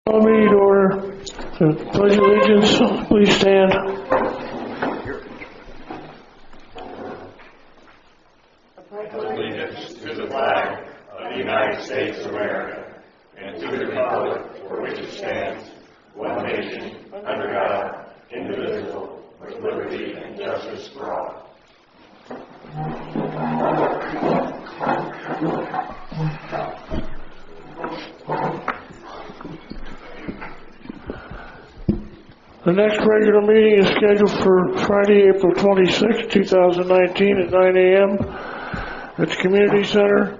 Meeting to order. The Pledge of Allegiance, please stand. Allegiance to the flag of the United States of America and to the republic for which it stands, one nation, under God, indivisible, with liberty and justice for all. The next regular meeting is scheduled for Friday, April 26, 2019 at 9 a.m. at the Community Center,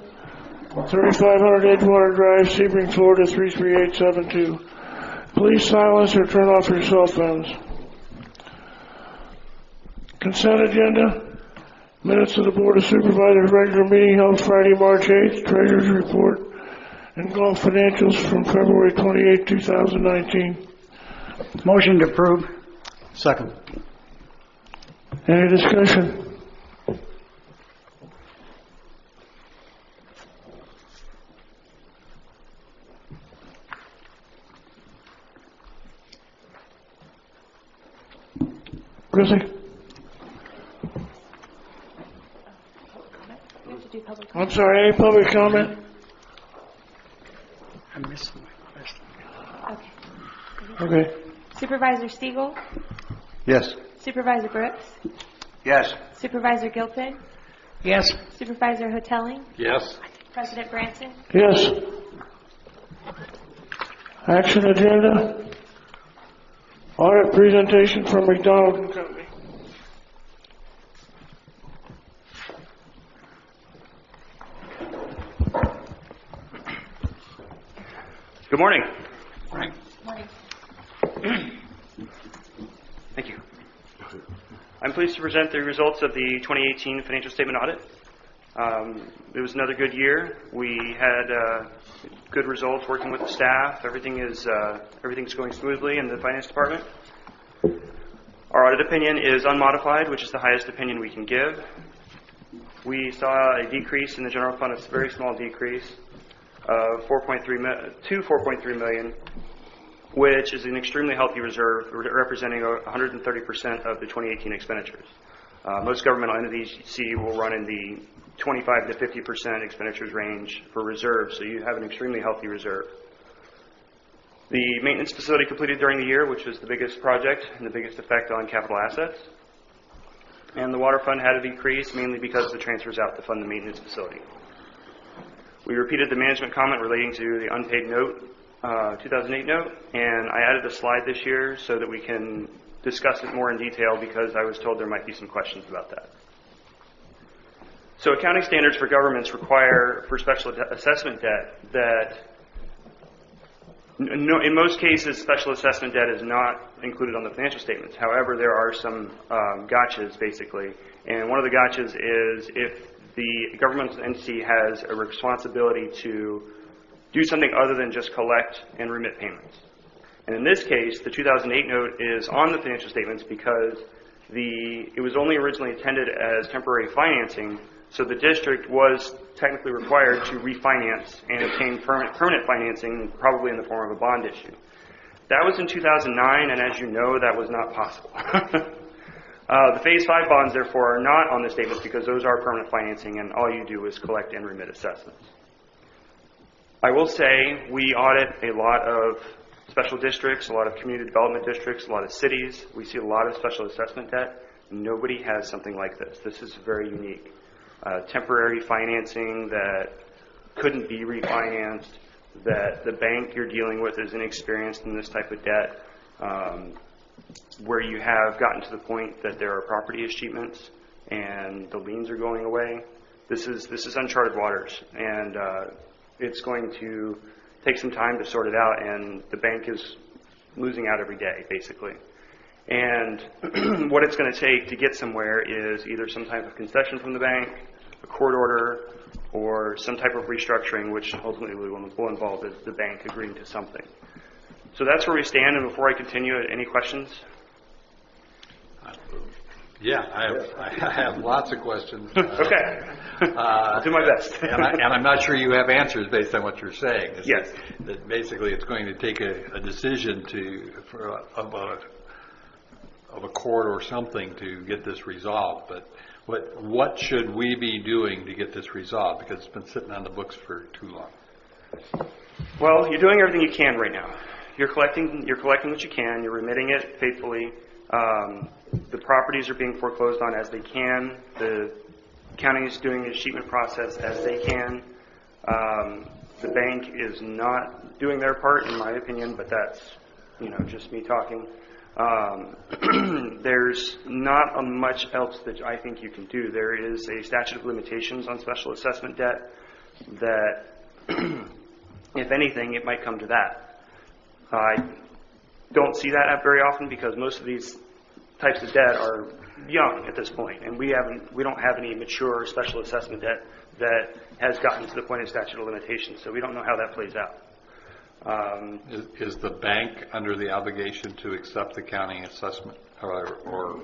3500 Edgewater Drive, Sebring, Florida 33872. Please silence or turn off your cell phones. Consent agenda. Minutes of the Board of Supervisors regular meeting held Friday, March 8th. Treasurer's report and golf financials from February 28, 2019. Motion to approve. Second. Any discussion? Chrissy? I'm sorry, any public comment? I'm missing my question. Okay. Supervisor Stiegel? Yes. Supervisor Brooks? Yes. Supervisor Gilpin? Yes. Supervisor Hotelling? Yes. President Branson? Yes. Action agenda. Audit presentation from McDonald and Company. Good morning. Right. Morning. Thank you. I'm pleased to present the results of the 2018 financial statement audit. It was another good year. We had good results working with the staff. Everything's going smoothly in the finance department. Our audit opinion is unmodified, which is the highest opinion we can give. We saw a decrease in the general fund, a very small decrease of 4.3 million, which is an extremely healthy reserve, representing 130% of the 2018 expenditures. Most governmental entities you see will run in the 25 to 50% expenditures range for reserves, so you have an extremely healthy reserve. The maintenance facility completed during the year, which was the biggest project and the biggest effect on capital assets. And the water fund had a decrease, mainly because the transfers out to fund the maintenance facility. We repeated the management comment relating to the unpaid note, 2008 note, and I added a slide this year so that we can discuss it more in detail because I was told there might be some questions about that. So accounting standards for governments require for special assessment debt that in most cases special assessment debt is not included on the financial statements. However, there are some gotchas basically, and one of the gotchas is if the governmental entity has a responsibility to do something other than just collect and remit payments. And in this case, the 2008 note is on the financial statements because it was only originally intended as temporary financing, so the district was technically required to refinance and obtain permanent financing, probably in the form of a bond issue. That was in 2009, and as you know, that was not possible. The Phase 5 bonds, therefore, are not on the statements because those are permanent financing, and all you do is collect and remit assessments. I will say we audit a lot of special districts, a lot of community development districts, a lot of cities. We see a lot of special assessment debt. Nobody has something like this. This is very unique. Temporary financing that couldn't be refinanced, that the bank you're dealing with is inexperienced in this type of debt, where you have gotten to the point that there are property escheatments and the liens are going away. This is uncharted waters, and it's going to take some time to sort it out, and the bank is losing out every day, basically. And what it's going to take to get somewhere is either some type of concession from the bank, a court order, or some type of restructuring, which ultimately will involve the bank agreeing to something. So that's where we stand, and before I continue, any questions? Yeah, I have lots of questions. Okay. I'll do my best. and I'm not sure you have answers based on what you're saying. Yes. That basically it's going to take a decision of a court or something to get this resolved. But what should we be doing to get this resolved? Because it's been sitting on the books for too long. Well, you're doing everything you can right now. You're collecting what you can. You're remitting it faithfully. The properties are being foreclosed on as they can. The county is doing the sheetment process as they can. The bank is not doing their part, in my opinion, but that's just me talking. There's not much else that I think you can do. There is a statute of limitations on special assessment debt that, if anything, it might come to that. I don't see that very often because most of these types of debt are young at this point, and we don't have any mature special assessment debt that has gotten to the point of statute of limitations, so we don't know how that plays out. Is the bank under the obligation to accept the county assessment or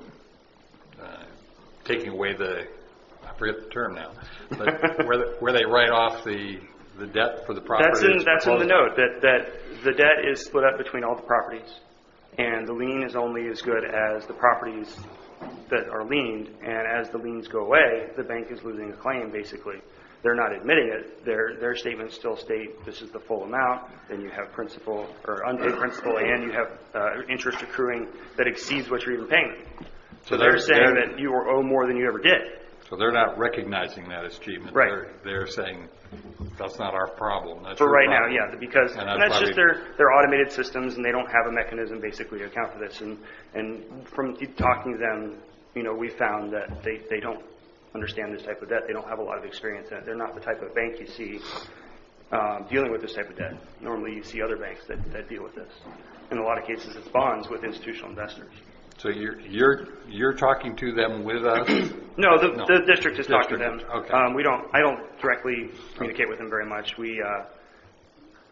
taking away I forget the term now, but where they write off the debt for the property? That's in the note, that the debt is split up between all the properties, and the lien is only as good as the properties that are liened, and as the liens go away, the bank is losing a claim, basically. They're not admitting it. Their statements still state this is the full amount, then you have principal or unpaid principal, and you have interest accruing that exceeds what you're even paying them. So they're saying that you owe more than you ever did. So they're not recognizing that as achievement. Right. They're saying that's not our problem. That's for your right problem. now, yeah, because and that's just their automated systems, and they don't have a mechanism basically to account for this. And from talking to them, we found that they don't understand this type of debt. They don't have a lot of experience in it. They're not the type of bank you see dealing with this type of debt. Normally, you see other banks that deal with this. In a lot of cases, it's bonds with institutional investors. So you're talking to them with us? No, the district is talking to them. Okay. I don't directly communicate with them very much. We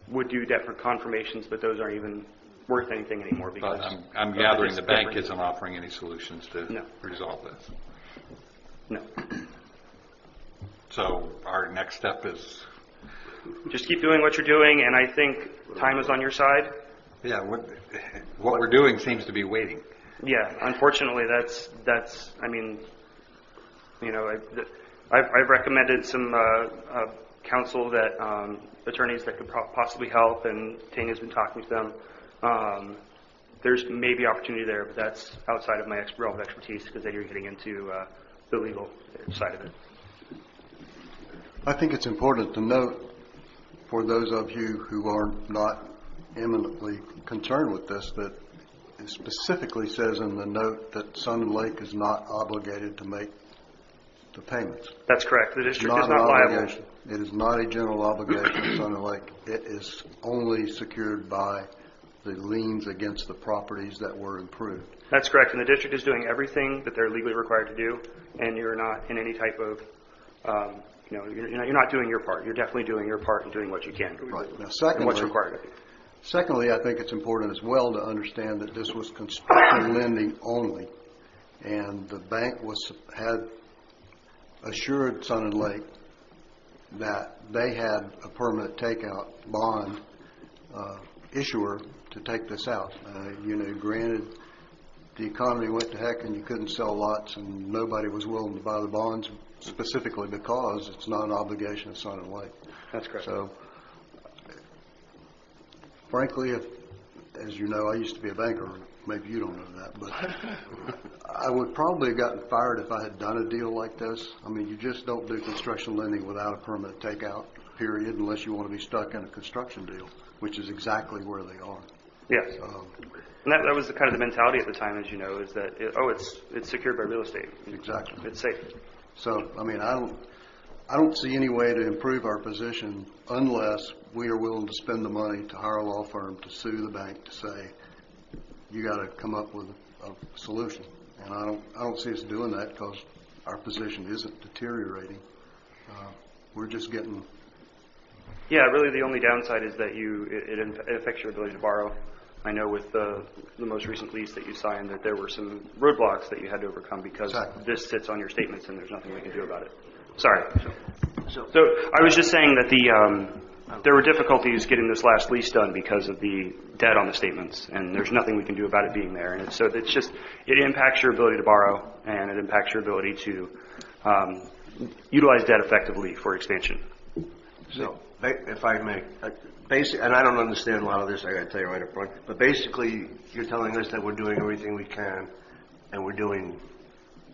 would do debt for confirmations, but those aren't even worth anything anymore because I'm gathering the bank isn't offering any solutions to resolve this. No. So our next step is just keep doing what you're doing, and I think time is on your side. Yeah, what we're doing seems to be waiting. Yeah, unfortunately, that's. I mean, I've recommended some counsel that attorneys that could possibly help, and Tanya's been talking to them. There's maybe opportunity there, but that's outside of my realm of expertise because then you're getting into the legal side of it. I think it's important to note for those of you who are not eminently concerned with this that it specifically says in the note that Sun and Lake is not obligated to make the payments. That's correct. The district is not liable. It is not a general obligation of Sun and Lake. It is only secured by the liens against the properties that were improved. That's correct, and the district is doing everything that they're legally required to do, and you're not in any type of, you're not doing your part. You're definitely doing your part and doing what you can. Right. Now, and what's required of you. Secondly, I think it's important as well to understand that this was construction lending only, and the bank had assured Sun and Lake that they had a permanent takeout bond issuer to take this out. Granted, the economy went to heck and you couldn't sell lots and nobody was willing to buy the bonds specifically because it's not an obligation of Sun and Lake. That's correct. So, frankly, as you know, I used to be a banker. Maybe you don't know that, but I would probably have gotten fired if I had done a deal like this. I mean, you just don't do construction lending without a permanent takeout, period, unless you want to be stuck in a construction deal, which is exactly where they are. Yes. And that was the kind of the mentality at the time, as you know, is that, it's secured by real estate. Exactly. It's safe. So, I mean, I don't see any way to improve our position unless we are willing to spend the money to hire a law firm to sue the bank to say, you got to come up with a solution. And I don't see us doing that because our position isn't deteriorating. We're just getting. Yeah, really the only downside is that it affects your ability to borrow. I know with the most recent lease that you signed that there were some roadblocks that you had to overcome because Exactly. this sits on your statements and there's nothing we can do about it. Sorry. So I was just saying that there were difficulties getting this last lease done because of the debt on the statements, and there's nothing we can do about it being there. And so it's just, it impacts your ability to borrow, and it impacts your ability to utilize debt effectively for expansion. So, if I may, and I don't understand a lot of this, I gotta tell you right up front, but basically, you're telling us that we're doing everything we can, and we're doing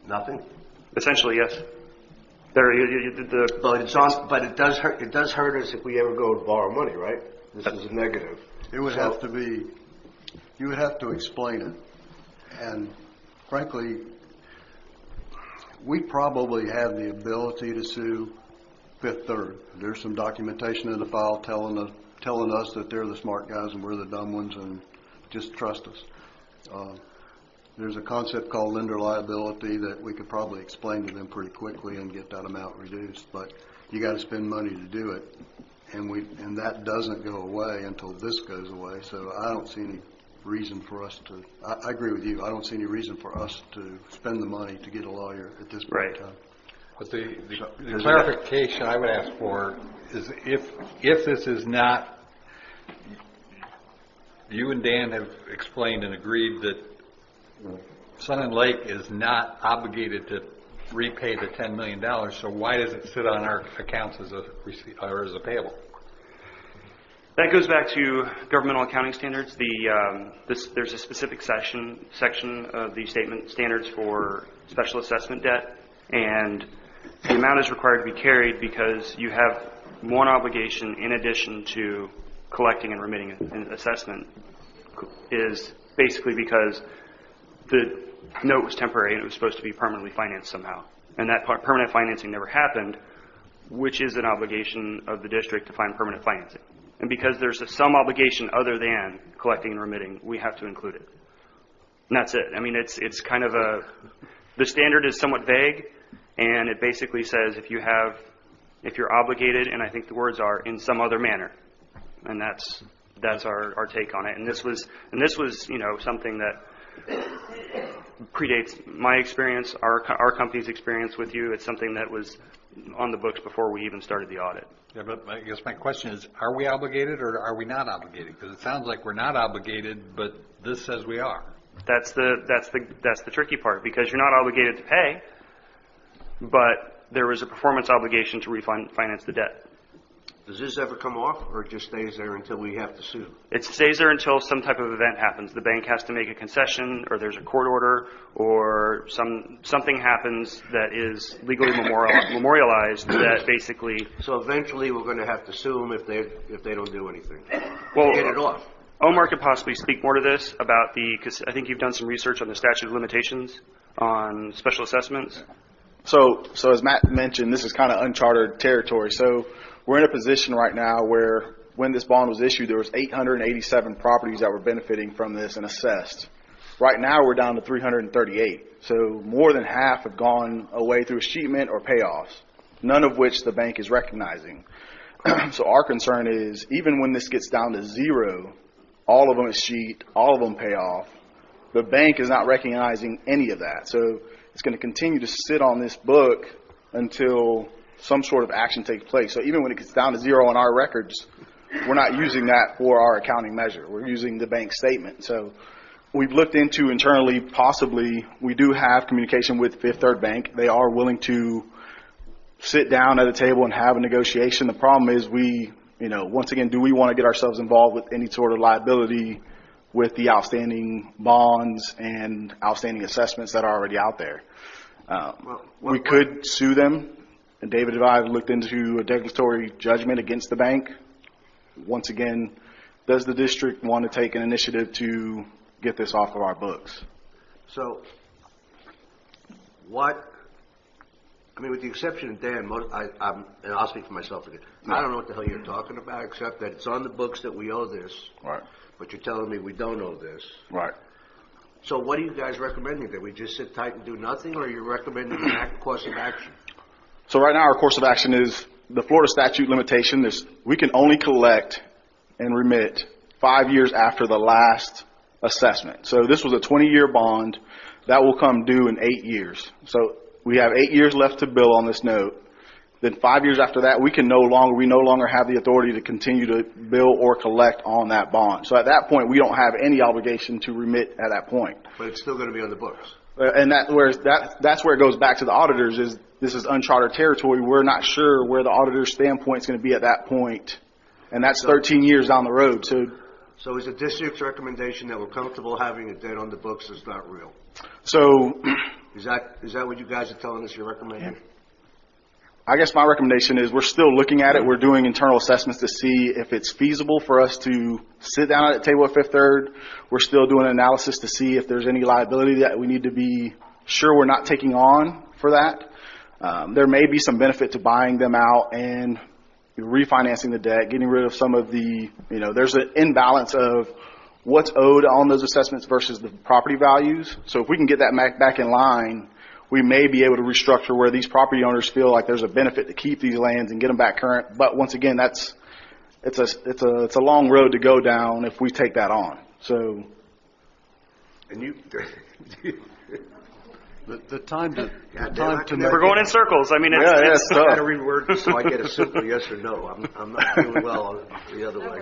nothing? Essentially, yes. But it does hurt. It does hurt us if we ever go to borrow money, right? This is a negative. It would have to be, you would have to explain it. And frankly, we probably have the ability to sue Fifth Third. There's some documentation in the file telling us that they're the smart guys and we're the dumb ones, and just trust us. There's a concept called lender liability that we could probably explain to them pretty quickly and get that amount reduced, but you got to spend money to do it, and that doesn't go away until this goes away. So I don't see any reason for us to. I agree with you. I don't see any reason for us to spend the money to get a lawyer at this point in time. But the clarification I would ask for is if this is not, you and Dan have explained and agreed that Sun and Lake is not obligated to repay the $10 million, so why does it sit on our accounts as a receipt or as a payable? That goes back to governmental accounting standards. There's a specific section of the statement standards for special assessment debt, and the amount is required to be carried because you have one obligation in addition to collecting and remitting an assessment, is basically because the note was temporary and it was supposed to be permanently financed somehow. And that permanent financing never happened, which is an obligation of the district to find permanent financing. And because there's some obligation other than collecting and remitting, we have to include it. And that's it. I mean, it's kind of the standard is somewhat vague, and it basically says if you're obligated, and I think the words are in some other manner. And that's our take on it. And this was something that predates my experience, our company's experience with you. It's something that was on the books before we even started the audit. Yeah, but I guess my question is, are we obligated or are we not obligated? Because it sounds like we're not obligated, but this says we are. That's the tricky part, because you're not obligated to pay, but there was a performance obligation to refinance the debt. Does this ever come off, or it just stays there until we have to sue? It stays there until some type of event happens. The bank has to make a concession, or there's a court order, or something happens that is legally memorialized that basically. So eventually, we're going to have to sue them if they don't do anything. Well, get it off. Omar could possibly speak more to this about because I think you've done some research on the statute of limitations on special assessments. So as Matt mentioned, this is kind of uncharted territory. So we're in a position right now where when this bond was issued, there was 887 properties that were benefiting from this and assessed. Right now, we're down to 338. So more than half have gone away through escheatment or payoffs, none of which the bank is recognizing. So our concern is even when this gets down to zero, all of them escheat, all of them pay off, the bank is not recognizing any of that. So it's going to continue to sit on this book until some sort of action takes place. So even when it gets down to zero on our records, we're not using that for our accounting measure. We're using the bank statement. So we've looked into internally, possibly, we do have communication with Fifth Third Bank. They are willing to sit down at a table and have a negotiation. The problem is once again, do we want to get ourselves involved with any sort of liability with the outstanding bonds and outstanding assessments that are already out there? We could sue them. And David and I have looked into a declaratory judgment against the bank. Once again, does the district want to take an initiative to get this off of our books? So, with the exception of Dan, and I'll speak for myself again, I don't know what the hell you're talking about, except that it's on the books that we owe this. Right. But you're telling me we don't owe this. Right. So what are you guys recommending? That we just sit tight and do nothing, or are you recommending an course of action? So right now our course of action is the Florida statute limitation. We can only collect and remit 5 years after the last assessment. So this was a 20-year bond that will come due in 8 years. So we have 8 years left to bill on this note. Then 5 years after that, we no longer have the authority to continue to bill or collect on that bond. So at that point, we don't have any obligation to remit at that point. But it's still going to be on the books. And that's where it goes back to the auditors. Is this is uncharted territory? We're not sure where the auditor's standpoint is going to be at that point, and that's 13 years down the road. So is the district's recommendation that we're comfortable having a debt on the books is not real? So is that what you guys are telling us you're recommending? I guess my recommendation is we're still looking at it. We're doing internal assessments to see if it's feasible for us to sit down at the table at Fifth Third. We're still doing an analysis to see if there's any liability that we need to be sure we're not taking on for that. There may be some benefit to buying them out and refinancing the debt, getting rid of some of the, there's an imbalance of what's owed on those assessments versus the property values. So if we can get that back in line, we may be able to restructure where these property owners feel like there's a benefit to keep these lands and get them back current. But once again, it's a long road to go down if we take that on. So, and you, the time to We're going in circles. I mean, it's I got to reword this so I get a simple yes or no. I'm not doing well on the other way.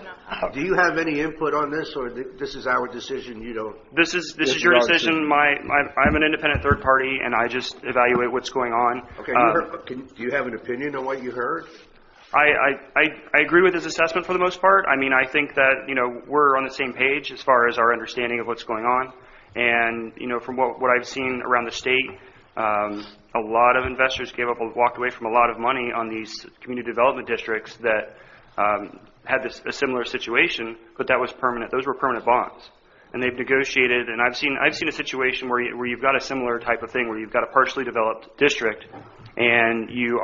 Do you have any input on this, or this is our decision? You don't. This is your decision. I'm an independent third party, and I just evaluate what's going on. Okay. Do you have an opinion on what you heard? I agree with his assessment for the most part. I mean, I think that we're on the same page as far as our understanding of what's going on. And, from what I've seen around the state, a lot of investors walked away from a lot of money on these community development districts that had a similar situation, but that was permanent. Those were permanent bonds. And they've negotiated, and I've seen a situation where you've got a similar type of thing, where you've got a partially developed district, and you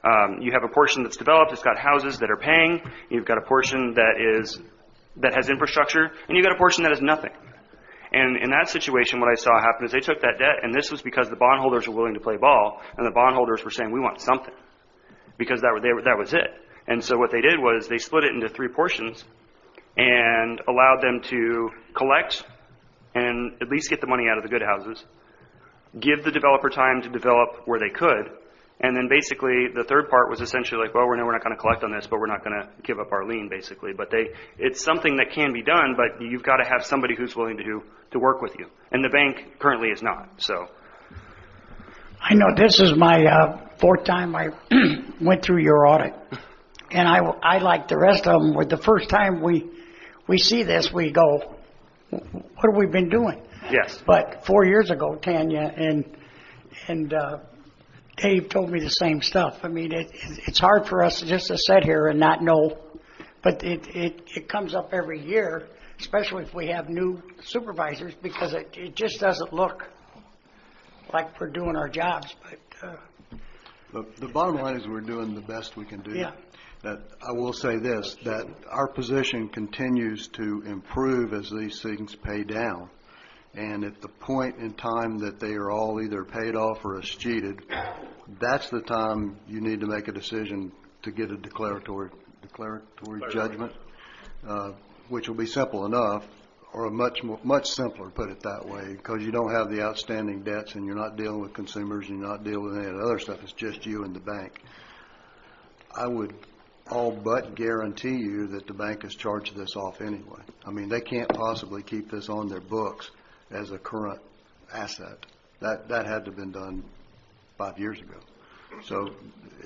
have a portion that's developed, it's got houses that are paying, you've got a portion that has infrastructure, and you've got a portion that has nothing. And in that situation, what I saw happen is they took that debt, and this was because the bondholders were willing to play ball, and the bondholders were saying, we want something, because that was it. And so what they did was they split it into 3 portions and allowed them to collect and at least get the money out of the good houses, give the developer time to develop where they could, and then basically the third part was essentially like, well, we're not going to collect on this, but we're not going to give up our lien, basically. But it's something that can be done, but you've got to have somebody who's willing to work with you. And the bank currently is not. So I know this is my 4th time I went through your audit. And I like the rest of them, with the first time we see this, we go, what have we been doing? Yes. But 4 years ago, Tanya and Dave told me the same stuff. I mean, it's hard for us just to sit here and not know, but it comes up every year, especially if we have new supervisors, because it just doesn't look like we're doing our jobs. But the bottom line is we're doing the best we can do. Yeah. That I will say this, that our position continues to improve as these things pay down. And at the point in time that they are all either paid off or escheated, that's the time you need to make a decision to get a declaratory judgment, which will be simple enough, or much simpler, put it that way, because you don't have the outstanding debts and you're not dealing with consumers and you're not dealing with any of the other stuff. It's just you and the bank. I would all but guarantee you that the bank has charged this off anyway. I mean, they can't possibly keep this on their books as a current asset. That had to have been done 5 years ago. So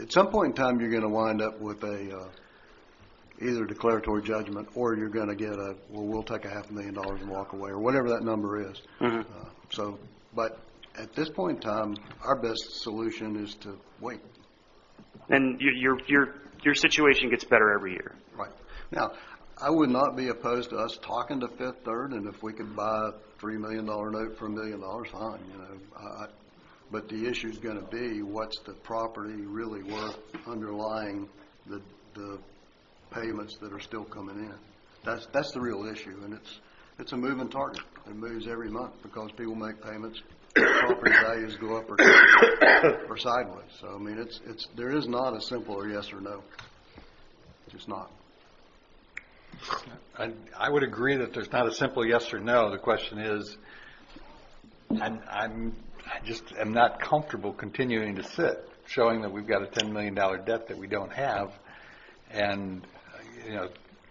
at some point in time, you're going to wind up with either a declaratory judgment, or you're going to get we'll take $500,000 and walk away, or whatever that number is. Mm-hmm. But at this point in time, our best solution is to wait. And your situation gets better every year. Right. Now, I would not be opposed to us talking to Fifth Third, and if we could buy a $3 million note for $1 million, fine. But the issue is going to be, what's the property really worth underlying the payments that are still coming in? That's the real issue, and it's a moving target. It moves every month because people make payments, property values go up or sideways. So I mean, there is not a simple or yes or no. Just not. I would agree that there's not a simple yes or no. The question is, I just am not comfortable continuing to sit, showing that we've got a $10 million debt that we don't have. And,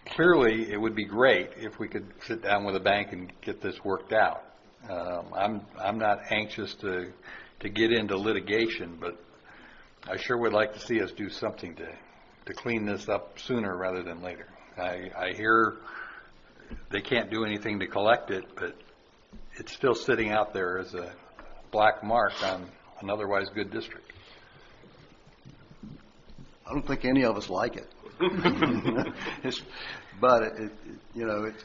clearly it would be great if we could sit down with a bank and get this worked out. I'm not anxious to get into litigation, but I sure would like to see us do something to clean this up sooner rather than later. I hear they can't do anything to collect it, but it's still sitting out there as a black mark on an otherwise good district. I don't think any of us like it. But it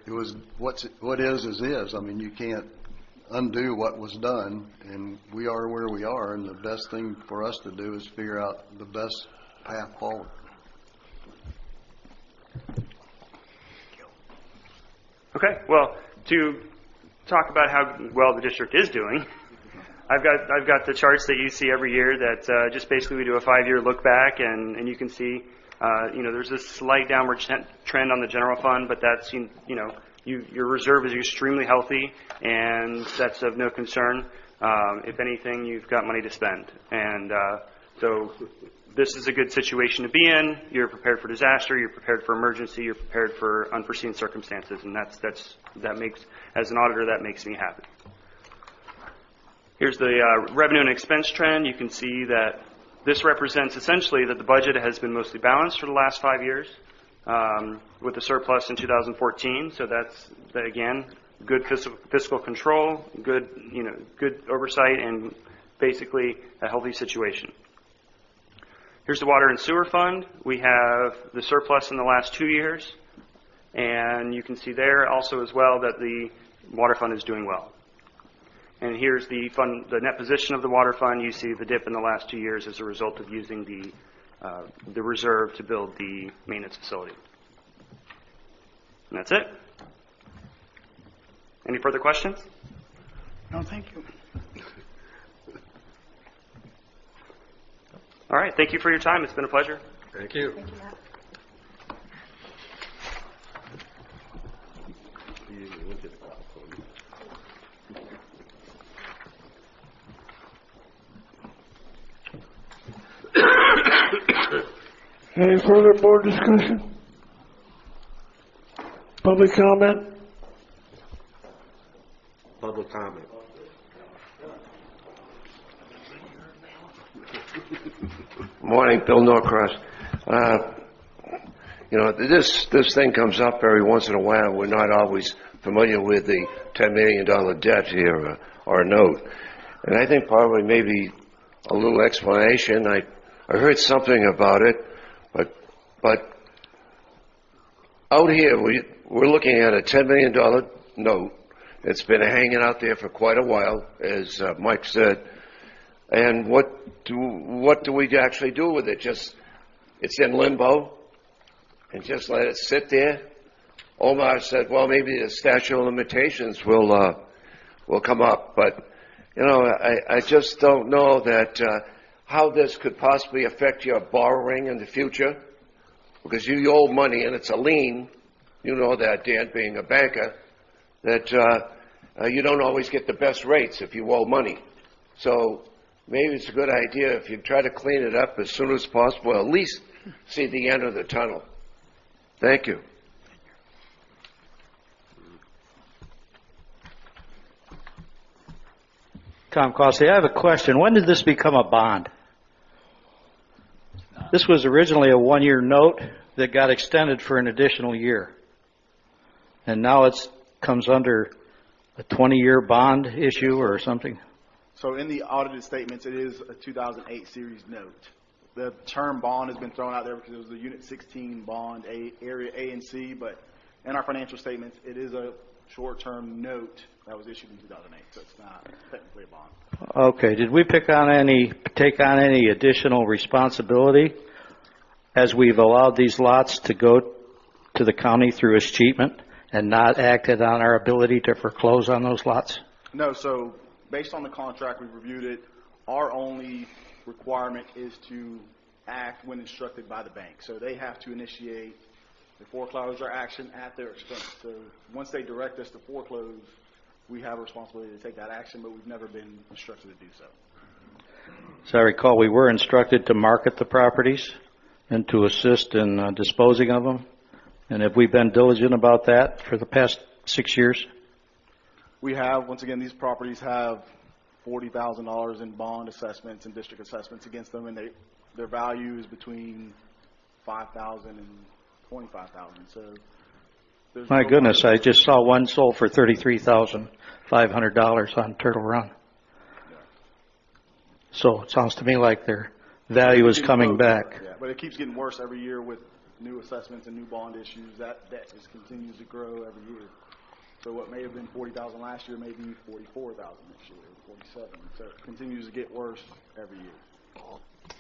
was what is. I mean, you can't undo what was done, and we are where we are, and the best thing for us to do is figure out the best path forward. Okay, well, to talk about how well the district is doing, I've got the charts that you see every year that just basically we do a 5-year look back, and you can see there's a slight downward trend on the general fund, but that's your reserve is extremely healthy, and that's of no concern. If anything, you've got money to spend, and so this is a good situation to be in. You're prepared for disaster. You're prepared for emergency. You're prepared for unforeseen circumstances, and that makes, as an auditor, that makes me happy. Here's the revenue and expense trend. You can see that this represents essentially that the budget has been mostly balanced for the last 5 years, with a surplus in 2014. So that's again good fiscal control, good oversight, and basically a healthy situation. Here's the water and sewer fund. We have the surplus in the last 2 years, and you can see there also as well that the water fund is doing well. And here's the net position of the water fund. You see the dip in the last 2 years as a result of using the reserve to build the maintenance facility. And that's it. Any further questions? No, thank you. All right. Thank you for your time. It's been a pleasure. Thank you. Thank you, Matt. Any further board discussion? Public comment? Public comment. Morning, Bill Norcross. This thing comes up every once in a while. We're not always familiar with the $10 million debt here or a note. And I think probably maybe a little explanation. I heard something about it, but out here we're looking at a $10 million note. It's been hanging out there for quite a while, as Mike said. And what do we actually do with it? It's in limbo, and just let it sit there. Omar said, well, maybe the statute of limitations will come up, but I just don't know that how this could possibly affect your borrowing in the future, because you owe money and it's a lien. You know that, Dan, being a banker, that you don't always get the best rates if you owe money. So maybe it's a good idea if you try to clean it up as soon as possible, at least see the end of the tunnel. Thank you. Tom Costley, I have a question. When did this become a bond? This was originally a 1-year note that got extended for an additional year. And now it comes under a 20-year bond issue or something? So in the audited statements, it is a 2008 series note. The term bond has been thrown out there because it was the Unit 16 bond, area A and C, but in our financial statements, it is a short-term note that was issued in 2008, so it's not technically a bond. Okay. Did we take on any additional responsibility as we've allowed these lots to go to the county through escheatment and not acted on our ability to foreclose on those lots? No, so based on the contract, we've reviewed it. Our only requirement is to act when instructed by the bank. So they have to initiate They foreclose our action at their expense. So once they direct us to foreclose, we have a responsibility to take that action, but we've never been instructed to do so. As I recall, we were instructed to market the properties and to assist in disposing of them. And have we been diligent about that for the past 6 years? We have, once again, these properties have $40,000 in bond assessments and district assessments against them, and their value is between $5,000 and $25,000. So, My goodness, I just saw one sold for $33,500 on Turtle Run. So it sounds to me like their value is coming back. Yeah, but it keeps getting worse every year with new assessments and new bond issues. That debt just continues to grow every year. So what may have been $40,000 last year may be $44,000 this year, or $47,000. So it continues to get worse every year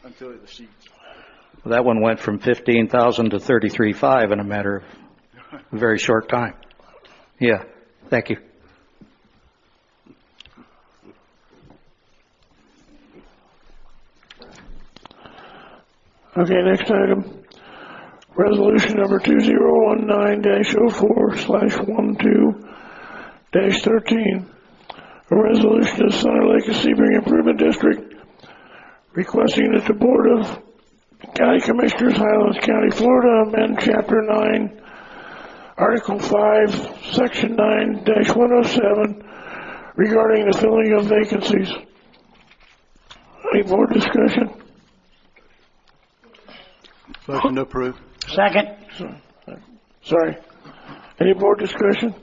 until the sheets. Well, that one went from $15,000 to $33,500 in a matter of a very short time. Yeah, thank you. Okay, next item. Resolution number 2019-04/12-13. A resolution of Thunder Lake and Sebring Improvement District requesting that the Board of County Commissioners, Highlands County, Florida, amend Chapter 9, Article 5, Section 9-107 regarding the filling of vacancies. Any more discussion? Motion to approve. Second. Sorry. Any more discussion?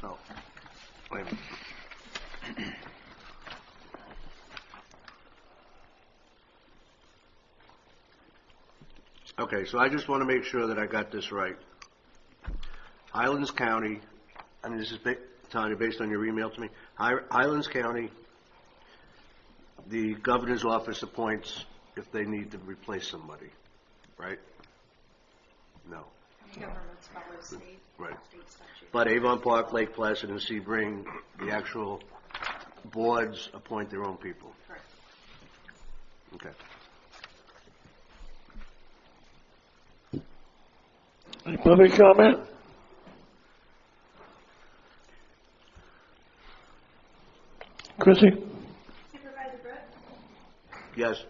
So, wait a minute. Okay, so I just want to make sure that I got this right. Highlands County, I mean, this is, Tanya, based on your email to me. Highlands County, the governor's office appoints if they need to replace somebody, right? No. Governments follow state, Right. state statute. But Avon Park, Lake Placid, and Sebring, the actual boards appoint their own people. Correct. Okay. Any public comment? Chrissy? Supervisor Brooks? Yes.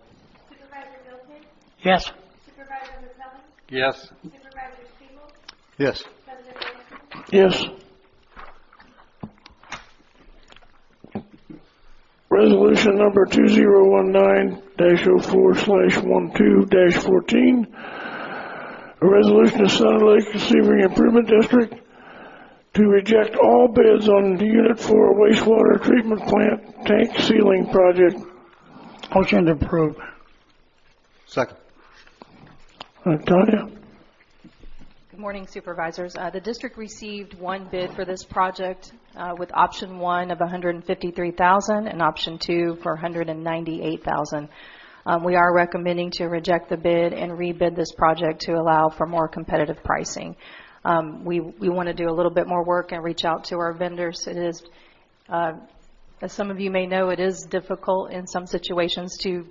Supervisor Gilpin? Yes. Supervisor Hotelling? Yes. Supervisor Spiegel? Yes. President Branson? Yes. Resolution number 2019-04/12-14. A resolution of Thunder Lake Sebring Improvement District to reject all bids on the Unit 4 wastewater treatment plant tank sealing project. Motion to approve. Second. Tanya? Good morning, Supervisors. The district received one bid for this project with option 1 of $153,000 and option 2 for $198,000. We are recommending to reject the bid and rebid this project to allow for more competitive pricing. We want to do a little bit more work and reach out to our vendors. It is, as some of you may know, it is difficult in some situations to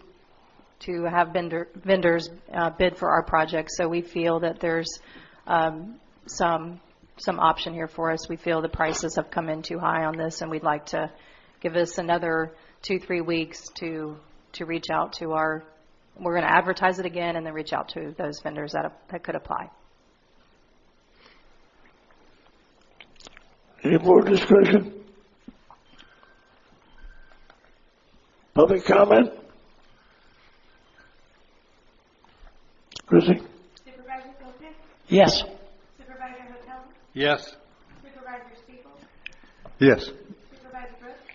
have vendors bid for our projects. So we feel that there's some option here for us. We feel the prices have come in too high on this, and we'd like to give us another 2-3 weeks to reach out to we're going to advertise it again and then reach out to those vendors that could apply. Any more discussion? Public comment? Chrissy? Supervisor Gilpin? Yes. Supervisor Hotelling? Yes. Supervisor Spiegel? Yes. Supervisor Brooks?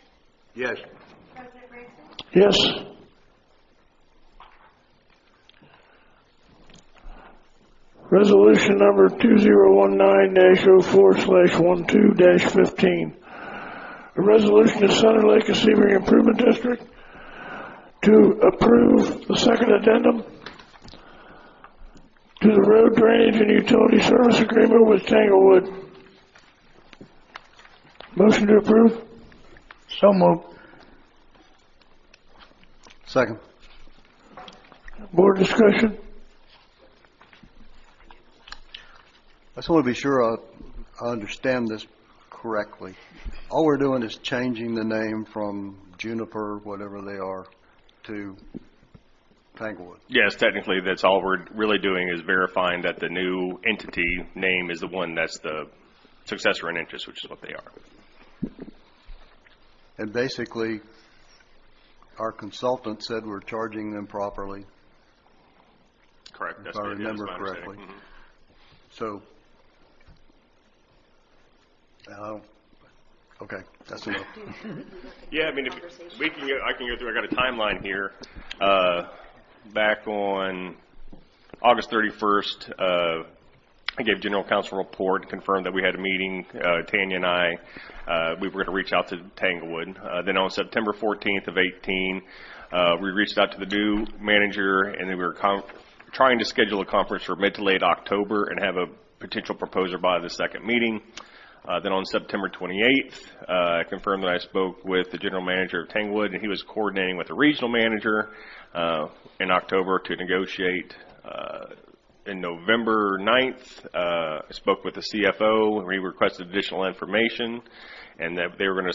Yes. President Branson? Yes. Resolution number 2019-04/12-15. A resolution of Thunder Lake and Sebring Improvement District to approve the second addendum to the road drainage and utility service agreement with Tanglewood. Motion to approve? So moved. Second. Board discussion? just want to be sure I understand this correctly. All we're doing is changing the name from Juniper, whatever they are, to Tanglewood. Yes, technically, that's all we're really doing is verifying that the new entity name is the one that's the successor in interest, which is what they are. And basically, our consultant said we're charging them properly, Correct. if I remember correctly. Mm-hmm. So, okay, that's enough. Yeah, I mean, if we can I can go through. I got a timeline here. Back on August 31st, I gave General Counsel a report, confirmed that we had a meeting. Tanya and I, we were going to reach out to Tanglewood. Then on September 14th of 18, we reached out to the new manager, and then we were trying to schedule a conference for mid to late October and have a potential proposer by the second meeting. Then on September 28th, I confirmed that I spoke with the general manager of Tanglewood, and he was coordinating with the regional manager in October to negotiate. In November 9th, I spoke with the CFO, and we requested additional information, and that we were going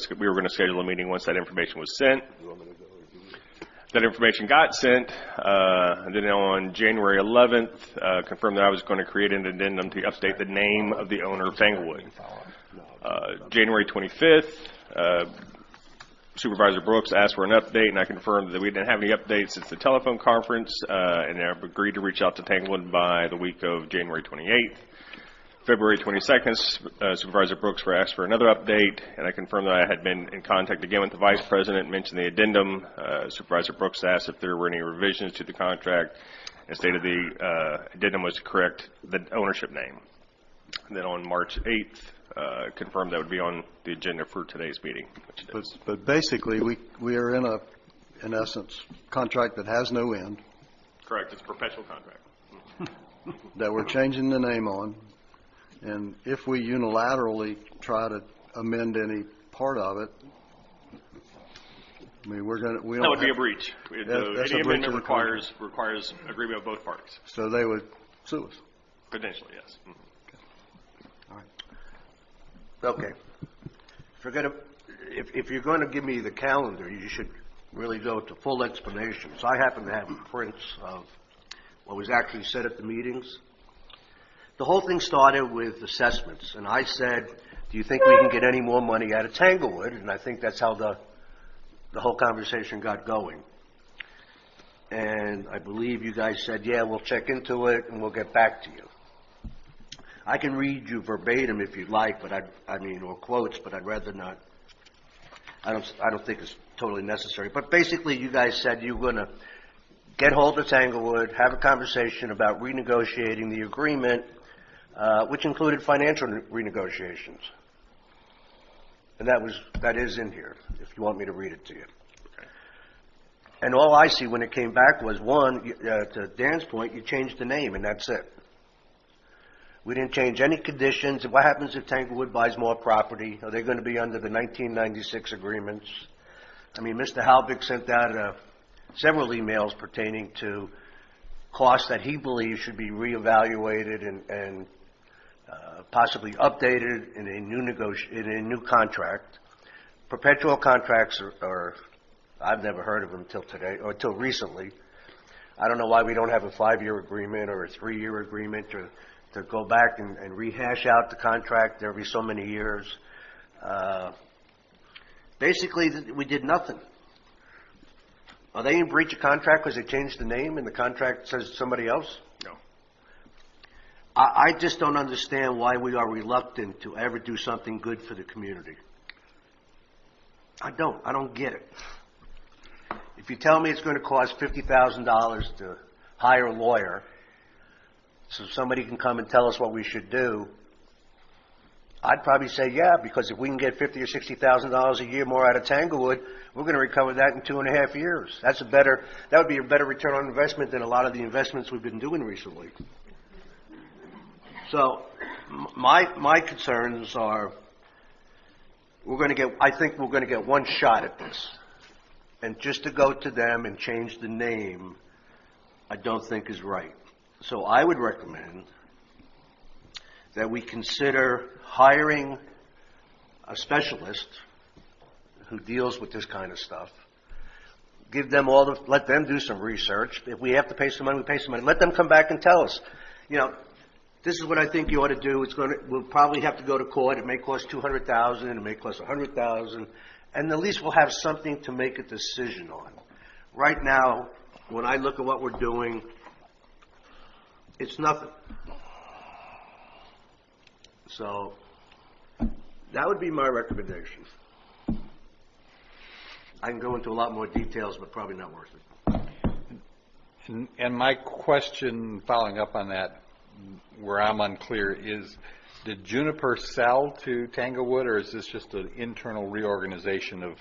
to schedule a meeting once that information was sent. That information got sent, and then on January 11th, confirmed that I was going to create an addendum to update the name of the owner of Tanglewood. January 25th, Supervisor Brooks asked for an update, and I confirmed that we didn't have any updates since the telephone conference, and I've agreed to reach out to Tanglewood by the week of January 28th. February 22nd, Supervisor Brooks asked for another update, and I confirmed that I had been in contact again with the Vice President, mentioned the addendum. Supervisor Brooks asked if there were any revisions to the contract, and stated the addendum was to correct the ownership name. And then on March 8th, confirmed that would be on the agenda for today's meeting. But basically, we are in essence, contract that has no end, Correct. It's a perpetual contract. that we're changing the name on. And if we unilaterally try to amend any part of it, I mean, we don't That would be have- a breach. That's Any a breach amendment of the requires agreement of both parties. So they would sue us. Potentially, yes. Okay. If you're going to give me the calendar, you should really go to full explanations. I happen to have prints of what was actually said at the meetings. The whole thing started with assessments, and I said, do you think we can get any more money out of Tanglewood? And I think that's how the whole conversation got going. And I believe you guys said, yeah, we'll check into it and we'll get back to you. I can read you verbatim if you'd like, but or quotes, but I'd rather not. I don't think it's totally necessary. But basically, you guys said you were going to get hold of Tanglewood, have a conversation about renegotiating the agreement, which included financial renegotiations. And that is in here, if you want me to read it to you. Okay. And all I see when it came back was, one, to Dan's point, you changed the name, and that's it. We didn't change any conditions. What happens if Tanglewood buys more property? Are they going to be under the 1996 agreements? I mean, Mr. Halbig sent out several emails pertaining to costs that he believes should be reevaluated and possibly updated in a new contract. Perpetual contracts are I've never heard of them till today or till recently. I don't know why we don't have a 5-year agreement or a 3-year agreement to go back and rehash out the contract every so many years. Basically, we did nothing. Are they in breach of contract because they changed the name and the contract says somebody else? No. I just don't understand why we are reluctant to ever do something good for the community. I don't get it. If you tell me it's going to cost $50,000 to hire a lawyer so somebody can come and tell us what we should do, I'd probably say yeah, because if we can get $50,000 or $60,000 a year more out of Tanglewood, we're going to recover that in 2.5 years. That would be a better return on investment than a lot of the investments we've been doing recently. So my concerns are I think we're going to get one shot at this. And just to go to them and change the name, I don't think is right. So I would recommend that we consider hiring a specialist who deals with this kind of stuff. Give them let them do some research. If we have to pay some money, we pay some money. Let them come back and tell us, this is what I think you ought to do. We'll probably have to go to court. It may cost $200,000. It may cost $100,000. And at least we'll have something to make a decision on. Right now, when I look at what we're doing, it's nothing. So that would be my recommendation. I can go into a lot more details, but probably not worth it. And my question, following up on that, where I'm unclear, is did Juniper sell to Tanglewood, or is this just an internal reorganization of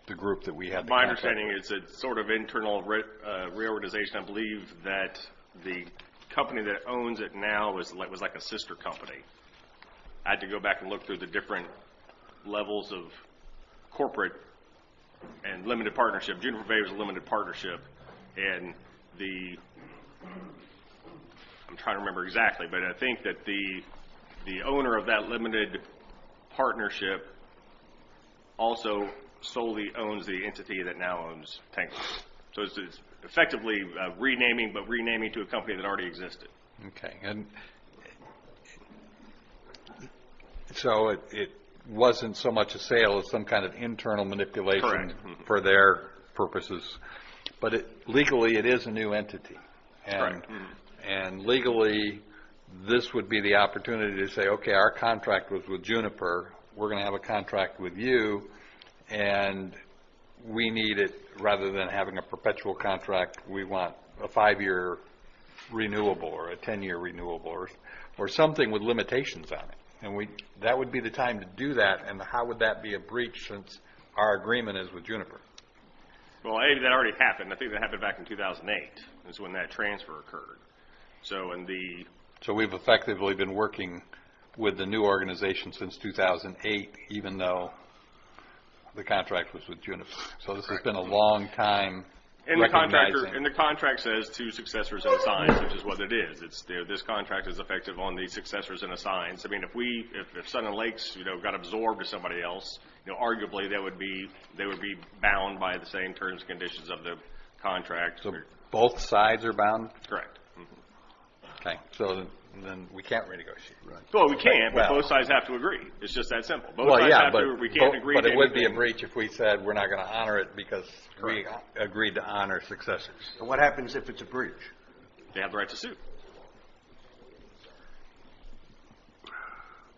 the group that we had? My understanding is it's sort of internal reorganization. I believe that the company that owns it now was like a sister company. I had to go back and look through the different levels of corporate and limited partnership. Juniper Bay was a limited partnership, and I'm trying to remember exactly, but I think that the owner of that limited partnership also solely owns the entity that now owns Tanglewood. So it's effectively renaming, but renaming to a company that already existed. Okay, and so it wasn't so much a sale as some kind of internal manipulation. Correct. For their purposes, but legally it is a new entity, Correct. And legally this would be the opportunity to say, okay, our contract was with Juniper, we're going to have a contract with you, and we need it, rather than having a perpetual contract, we want a 5-year renewable or a 10-year renewable or something with limitations on it. And that would be the time to do that. And how would that be a breach, since our agreement is with Juniper? Well, that already happened. I think that happened back in 2008 is when that transfer occurred. So we've effectively been working with the new organization since 2008, even though the contract was with Juniper. So this has been a long time. And the contract says 2 successors and assigns, which is what it is. It's this contract is effective on the successors and assigns. I mean, if Sun and Lakes got absorbed to somebody else, arguably they would be bound by the same terms and conditions of the contract. So both sides are bound? Correct. Mm-hmm. Okay. So then we can't renegotiate. Right. Well, we can, but both sides have to agree. It's just that simple. We can't agree. But it would be a breach if we said we're not going to honor it because we agreed to honor successors. And what happens if it's a breach? They have the right to sue.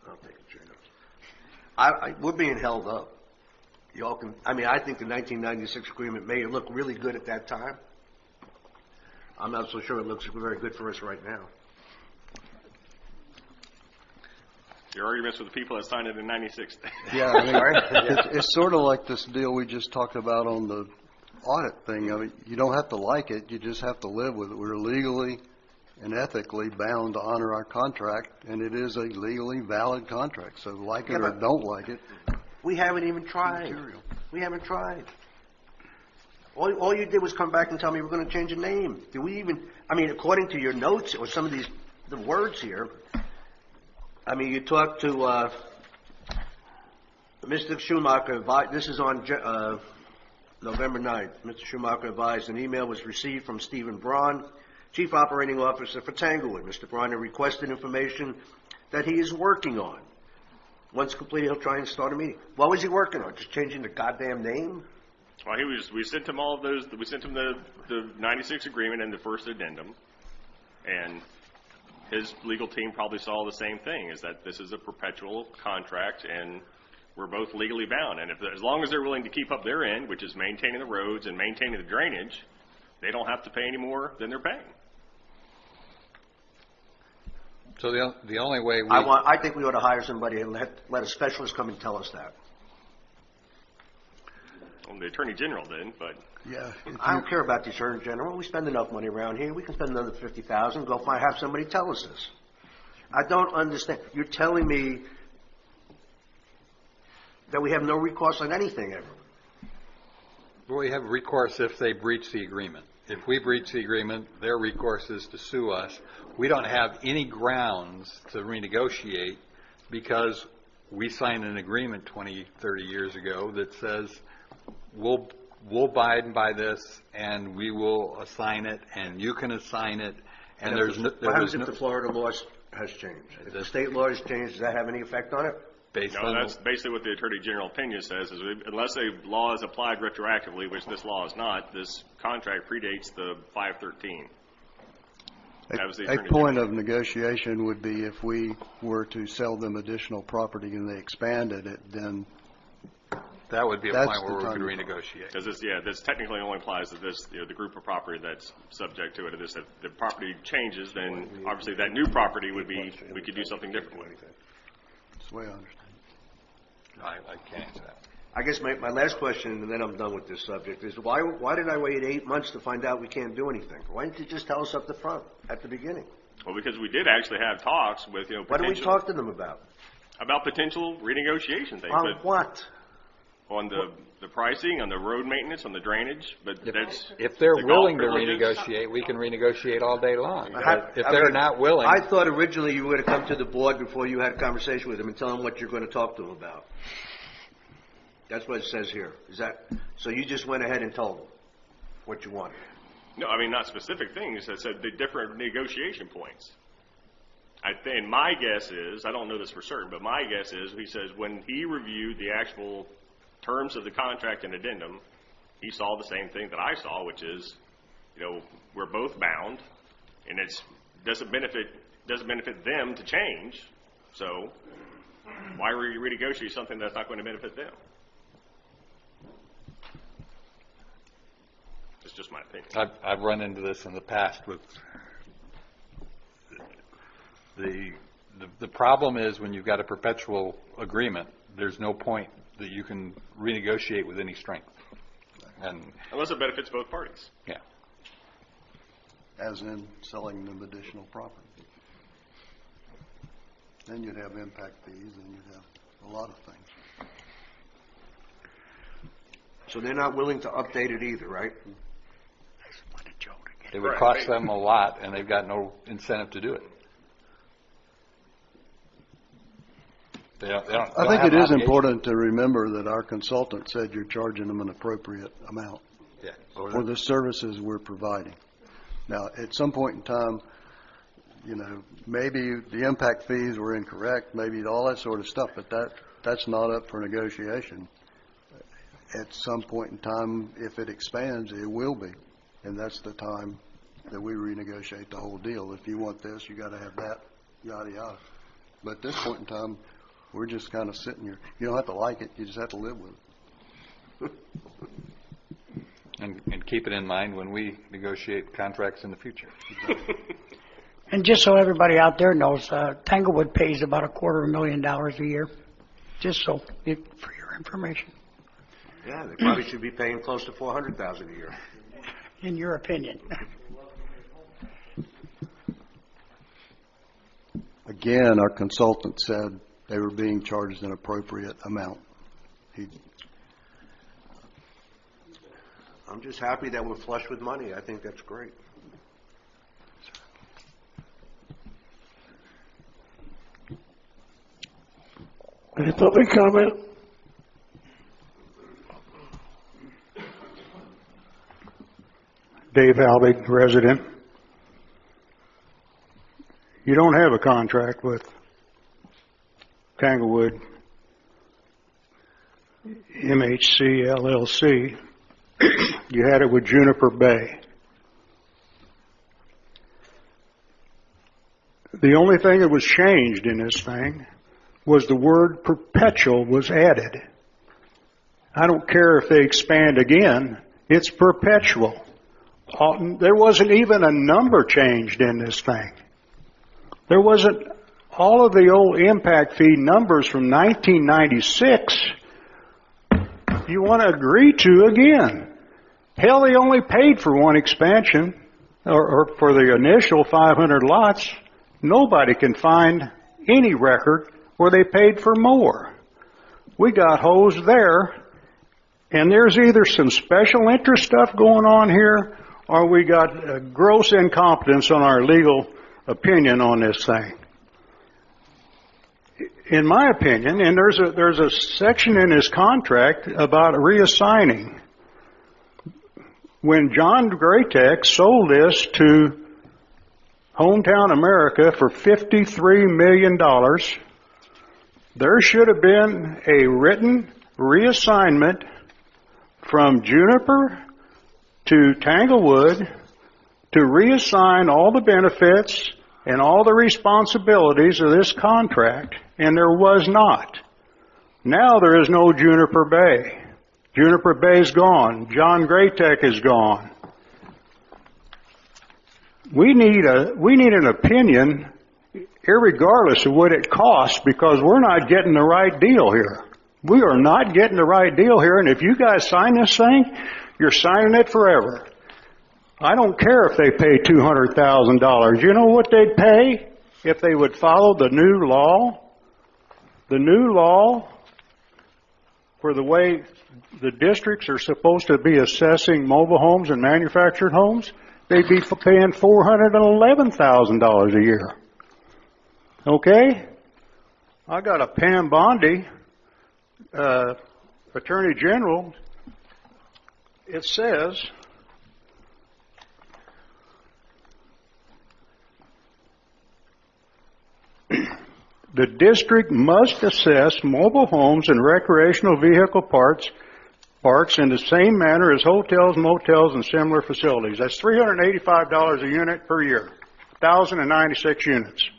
I'll take it, Junior. We're being held up. Y'all can. I mean, I think the 1996 agreement made it look really good at that time. I'm not so sure it looks very good for us right now. Your arguments with the people that signed it in 96. Yeah, I mean, it's sort of like this deal we just talked about on the audit thing. I mean, you don't have to like it, you just have to live with it. We're legally and ethically bound to honor our contract, and it is a legally valid contract. So like it or don't like it. We haven't even tried. We haven't tried. All you did was come back and tell me we're going to change the name. Do we even, I mean, according to your notes or some of the words here, I mean, you talked to Mr. Schumacher. This is on November 9th. Mr. Schumacher advised an email was received from Stephen Braun, Chief Operating Officer for Tanglewood. Mr. Braun requested information that he is working on. Once completed, he'll try and start a meeting. What was he working on? Just changing the goddamn name? Well, we sent him all of those. We sent him the 96 agreement and the first addendum, and his legal team probably saw the same thing, is that this is a perpetual contract and we're both legally bound. And as long as they're willing to keep up their end, which is maintaining the roads and maintaining the drainage, they don't have to pay any more than they're paying. So the only way I think we ought to hire somebody and let a specialist come and tell us that. Well, the Attorney General did, but yeah, I don't care about the Attorney General. We spend enough money around here. We can spend another $50,000. Go have somebody tell us this. I don't understand. You're telling me that we have no recourse on anything ever. we have recourse if they breach the agreement. if we breach the agreement, their recourse is to sue us. We don't have any grounds to renegotiate because we signed an agreement 20, 30 years ago that says we'll abide by this and we will assign it and you can assign it. And what happens if the Florida law has changed? If the state law has changed, does that have any effect on it? No, that's basically what the Attorney General opinion says, is unless a law is applied retroactively, which this law is not, this contract predates the 513. A point of negotiation would be if we were to sell them additional property and they expanded it, then that would be a point where we could renegotiate. Because this technically only applies to this, the group of property that's subject to it. If the property changes, then obviously that new property would be, we could do something different with. That's the way I understand. I can't answer that. I guess my last question, and then I'm done with this subject, is why did I wait 8 months to find out we can't do anything? Why didn't you just tell us up the front, at the beginning? Well, because we did actually have talks with, What did we talk to them about? About potential renegotiation things. On what? On the pricing, on the road maintenance, on the drainage, but if they're willing to renegotiate, we can renegotiate all day long. If they're not willing, I thought originally you were going to come to the board before you had a conversation with them and tell them what you're going to talk to them about. That's what it says here. Is that so? You just went ahead and told them what you wanted. No, I mean not specific things. I said the different negotiation points. And my guess is, I don't know this for certain, but my guess is he says when he reviewed the actual terms of the contract and addendum, he saw the same thing that I saw, which is, we're both bound, and it doesn't benefit them to change. So why renegotiate something that's not going to benefit them? It's just my opinion. I've run into this in the past with the problem is when you've got a perpetual agreement, there's no point that you can renegotiate with any strength. And unless it benefits both parties. Yeah. As in selling them additional property. Then you'd have impact fees and you'd have a lot of things. So they're not willing to update it either, right? It would cost them a lot and they've got no incentive to do it. I think it is important to remember that our consultant said you're charging them an appropriate amount for the services we're providing. Now, at some point in time, maybe the impact fees were incorrect, maybe all that sort of stuff, but that's not up for negotiation. At some point in time, if it expands, it will be, and that's the time that we renegotiate the whole deal. If you want this, you got to have that, yada yada. But at this point in time, we're just kind of sitting here. You don't have to like it. You just have to live with it. And keep it in mind when we negotiate contracts in the future. Exactly. And just so everybody out there knows, Tanglewood pays about $250,000 a year. Just so, for your information. Yeah, they probably should be paying close to $400,000 a year. In your opinion. Again, our consultant said they were being charged an appropriate amount. I'm just happy that we're flush with money. I think that's great. Any public comment? Dave Albig, resident. You don't have a contract with Tanglewood MHC LLC. You had it with Juniper Bay. The only thing that was changed in this thing was the word perpetual was added. I don't care if they expand again, it's perpetual. There wasn't even a number changed in this thing. There wasn't all of the old impact fee numbers from 1996 you want to agree to again. Hell, they only paid for one expansion, or for the initial 500 lots. Nobody can find any record where they paid for more. We got hosed there, and there's either some special interest stuff going on here, or we got gross incompetence on our legal opinion on this thing. In my opinion, and there's a section in his contract about reassigning. When John Graytech sold this to Hometown America for $53 million, there should have been a written reassignment from Juniper to Tanglewood to reassign all the benefits and all the responsibilities of this contract, and there was not. Now there is no Juniper Bay. Juniper Bay's gone. John Graytech is gone. We need an opinion, irregardless of what it costs, because we're not getting the right deal here. We are not getting the right deal here, and if you guys sign this thing, you're signing it forever. I don't care if they pay $200,000. You know what they'd pay if they would follow the new law? The new law for the way the districts are supposed to be assessing mobile homes and manufactured homes, they'd be paying $411,000 a year. Okay? I got a Pam Bondi, Attorney General. It says, the district must assess mobile homes and recreational vehicle parks in the same manner as hotels, motels, and similar facilities. That's $385 a unit per year, 1,096 units.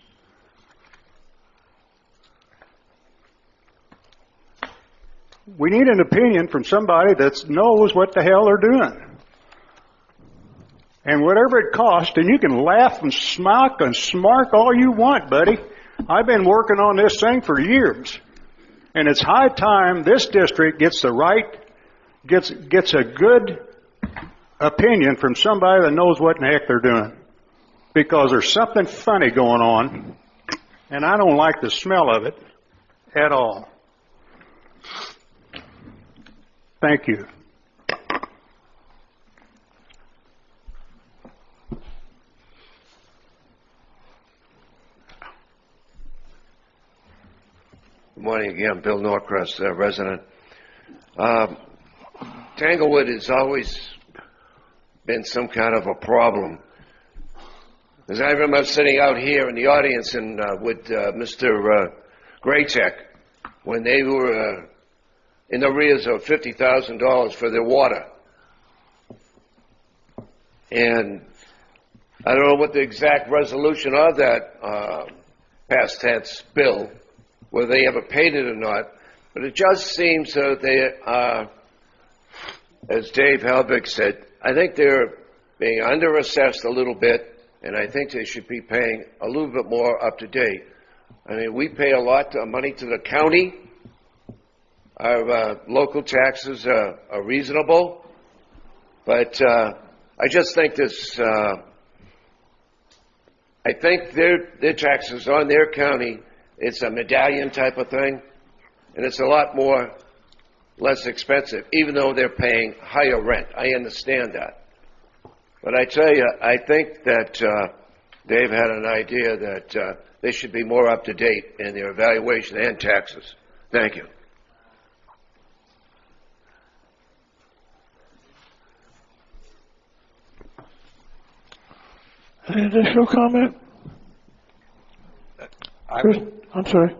We need an opinion from somebody that knows what the hell they're doing. And whatever it costs, and you can laugh and smock and smark all you want, buddy. I've been working on this thing for years. And it's high time this district gets a good opinion from somebody that knows what in the heck they're doing. Because there's something funny going on, and I don't like the smell of it at all. Thank you. Good morning again, Bill Norcross, resident. Tanglewood has always been some kind of a problem. As I remember sitting out here in the audience and with Mr. Graytech when they were in the arrears of $50,000 for their water. And I don't know what the exact resolution of that past tense bill, whether they ever paid it or not, but it just seems that they are, as Dave Halbig said, I think they're being under-assessed a little bit, and I think they should be paying a little bit more up to date. I mean, we pay a lot of money to the county. Our local taxes are reasonable, but I just think this, I think their taxes on their county, it's a medallion type of thing, and it's a lot less expensive, even though they're paying higher rent. I understand that. But I tell you, I think that Dave had an idea that they should be more up to date in their evaluation and taxes. Thank you. Any additional comment? I'm sorry.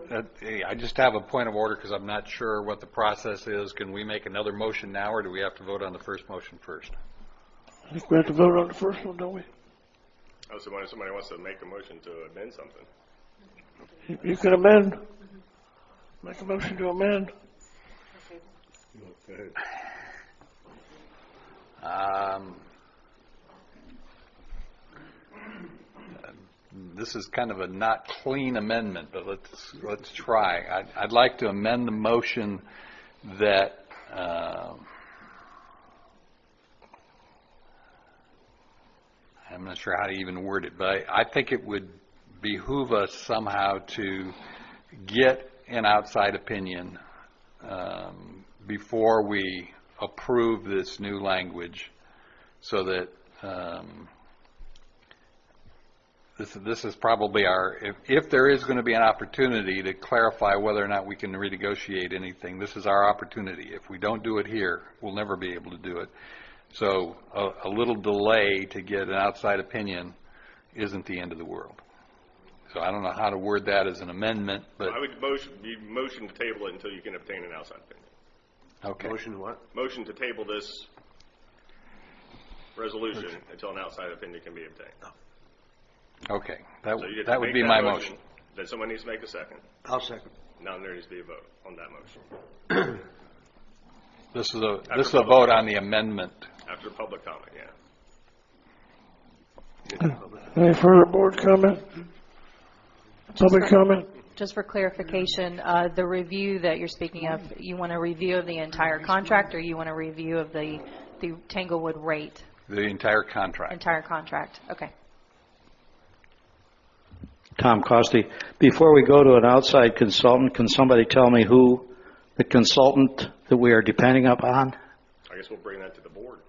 I just have a point of order because I'm not sure what the process is. Can we make another motion now, or do we have to vote on the first motion first? I think we have to vote on the first one, don't we? Oh, so when somebody wants to make a motion to amend something. You can amend. Make a motion to amend. Go ahead. This is kind of a not clean amendment, but let's try. I'd like to amend the motion that I'm not sure how to even word it, but I think it would behoove us somehow to get an outside opinion before we approve this new language, so that This is probably if there is going to be an opportunity to clarify whether or not we can renegotiate anything, this is our opportunity. If we don't do it here, we'll never be able to do it. So a little delay to get an outside opinion isn't the end of the world. So I don't know how to word that as an amendment, but I would motion to table it until you can obtain an outside opinion. okay. Motion what? Motion to table this resolution until an outside opinion can be obtained. Okay, So you get to that would make be that my motion. Then someone needs to make a second. I'll second. Now there needs to be a vote on that motion. This is a vote on the amendment. After public comment, Any further board comment? Public comment? Just for clarification, the review that you're speaking of, you want a review of the entire contract, or you want a review of the Tanglewood rate? The entire contract. Entire contract, okay. Tom Costi, before we go to an outside consultant, can somebody tell me who the consultant that we are depending upon? I guess we'll bring that to the board.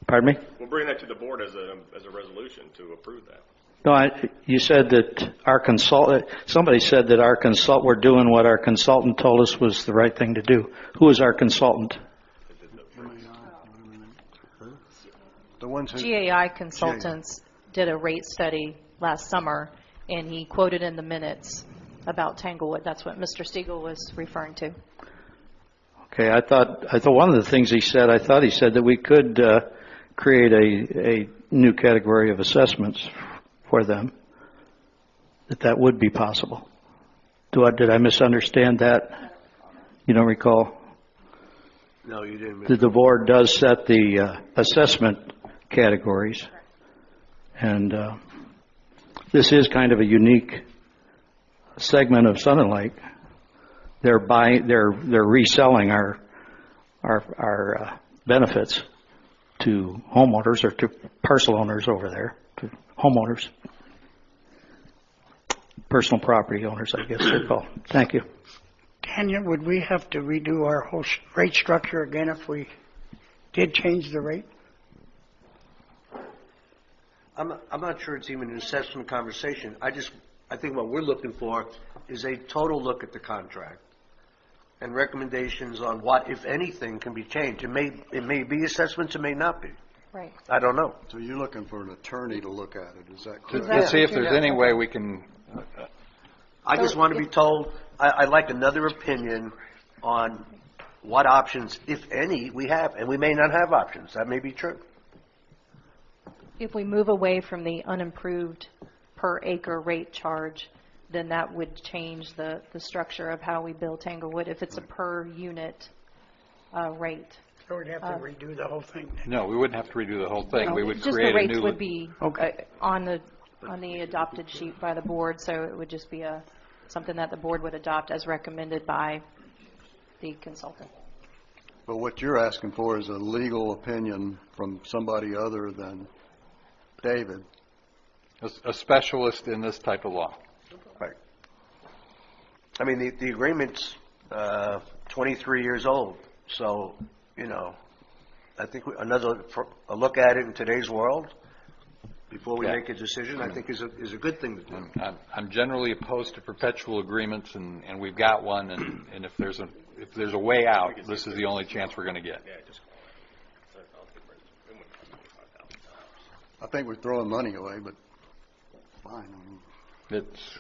Pardon me? We'll bring that to the board as a resolution to approve that. No, you said that our consultant, somebody said that we're doing what our consultant told us was the right thing to do. Who is our consultant? The ones who... GAI Consultants did a rate study last summer, and he quoted in the minutes about Tanglewood. That's what Mr. Stiegel was referring to. Okay, I thought one of the things he said, I thought he said that we could create a new category of assessments for them, that would be possible. Did I misunderstand that? You don't recall? No, you didn't. The board does set the assessment categories, and this is kind of a unique segment of Sun and Lake. They're reselling our benefits to homeowners or to parcel owners over there, to homeowners, personal property owners, I guess they're called. Thank you. Tanya, would we have to redo our whole rate structure again if we did change the rate? I'm not sure it's even an assessment conversation. I think what we're looking for is a total look at the contract and recommendations on what, if anything, can be changed. It may be assessments, it may not be. Right. I don't know. So you're looking for an attorney to look at it, is that correct? Let's see if there's any way we can... I just want to be told, I'd like another opinion on what options, if any, we have. And we may not have options. That may be true. If we move away from the unimproved per acre rate charge, then that would change the structure of how we bill Tanglewood if it's a per unit rate. So we'd have to redo the whole thing? No, we wouldn't have to redo the whole thing. No, We would just create the a rates new... would be on the adopted sheet by the board, so it would just be something that the board would adopt as recommended by the consultant. But what you're asking for is a legal opinion from somebody other than David. A specialist in this type of law. Right. I mean, the agreement's 23 years old, so, I think a look at it in today's world before we make a decision, I think is a good thing to do. I'm generally opposed to perpetual agreements, and we've got one, and if there's a way out, this is the only chance we're going to get. I think we're throwing money away, but fine. It's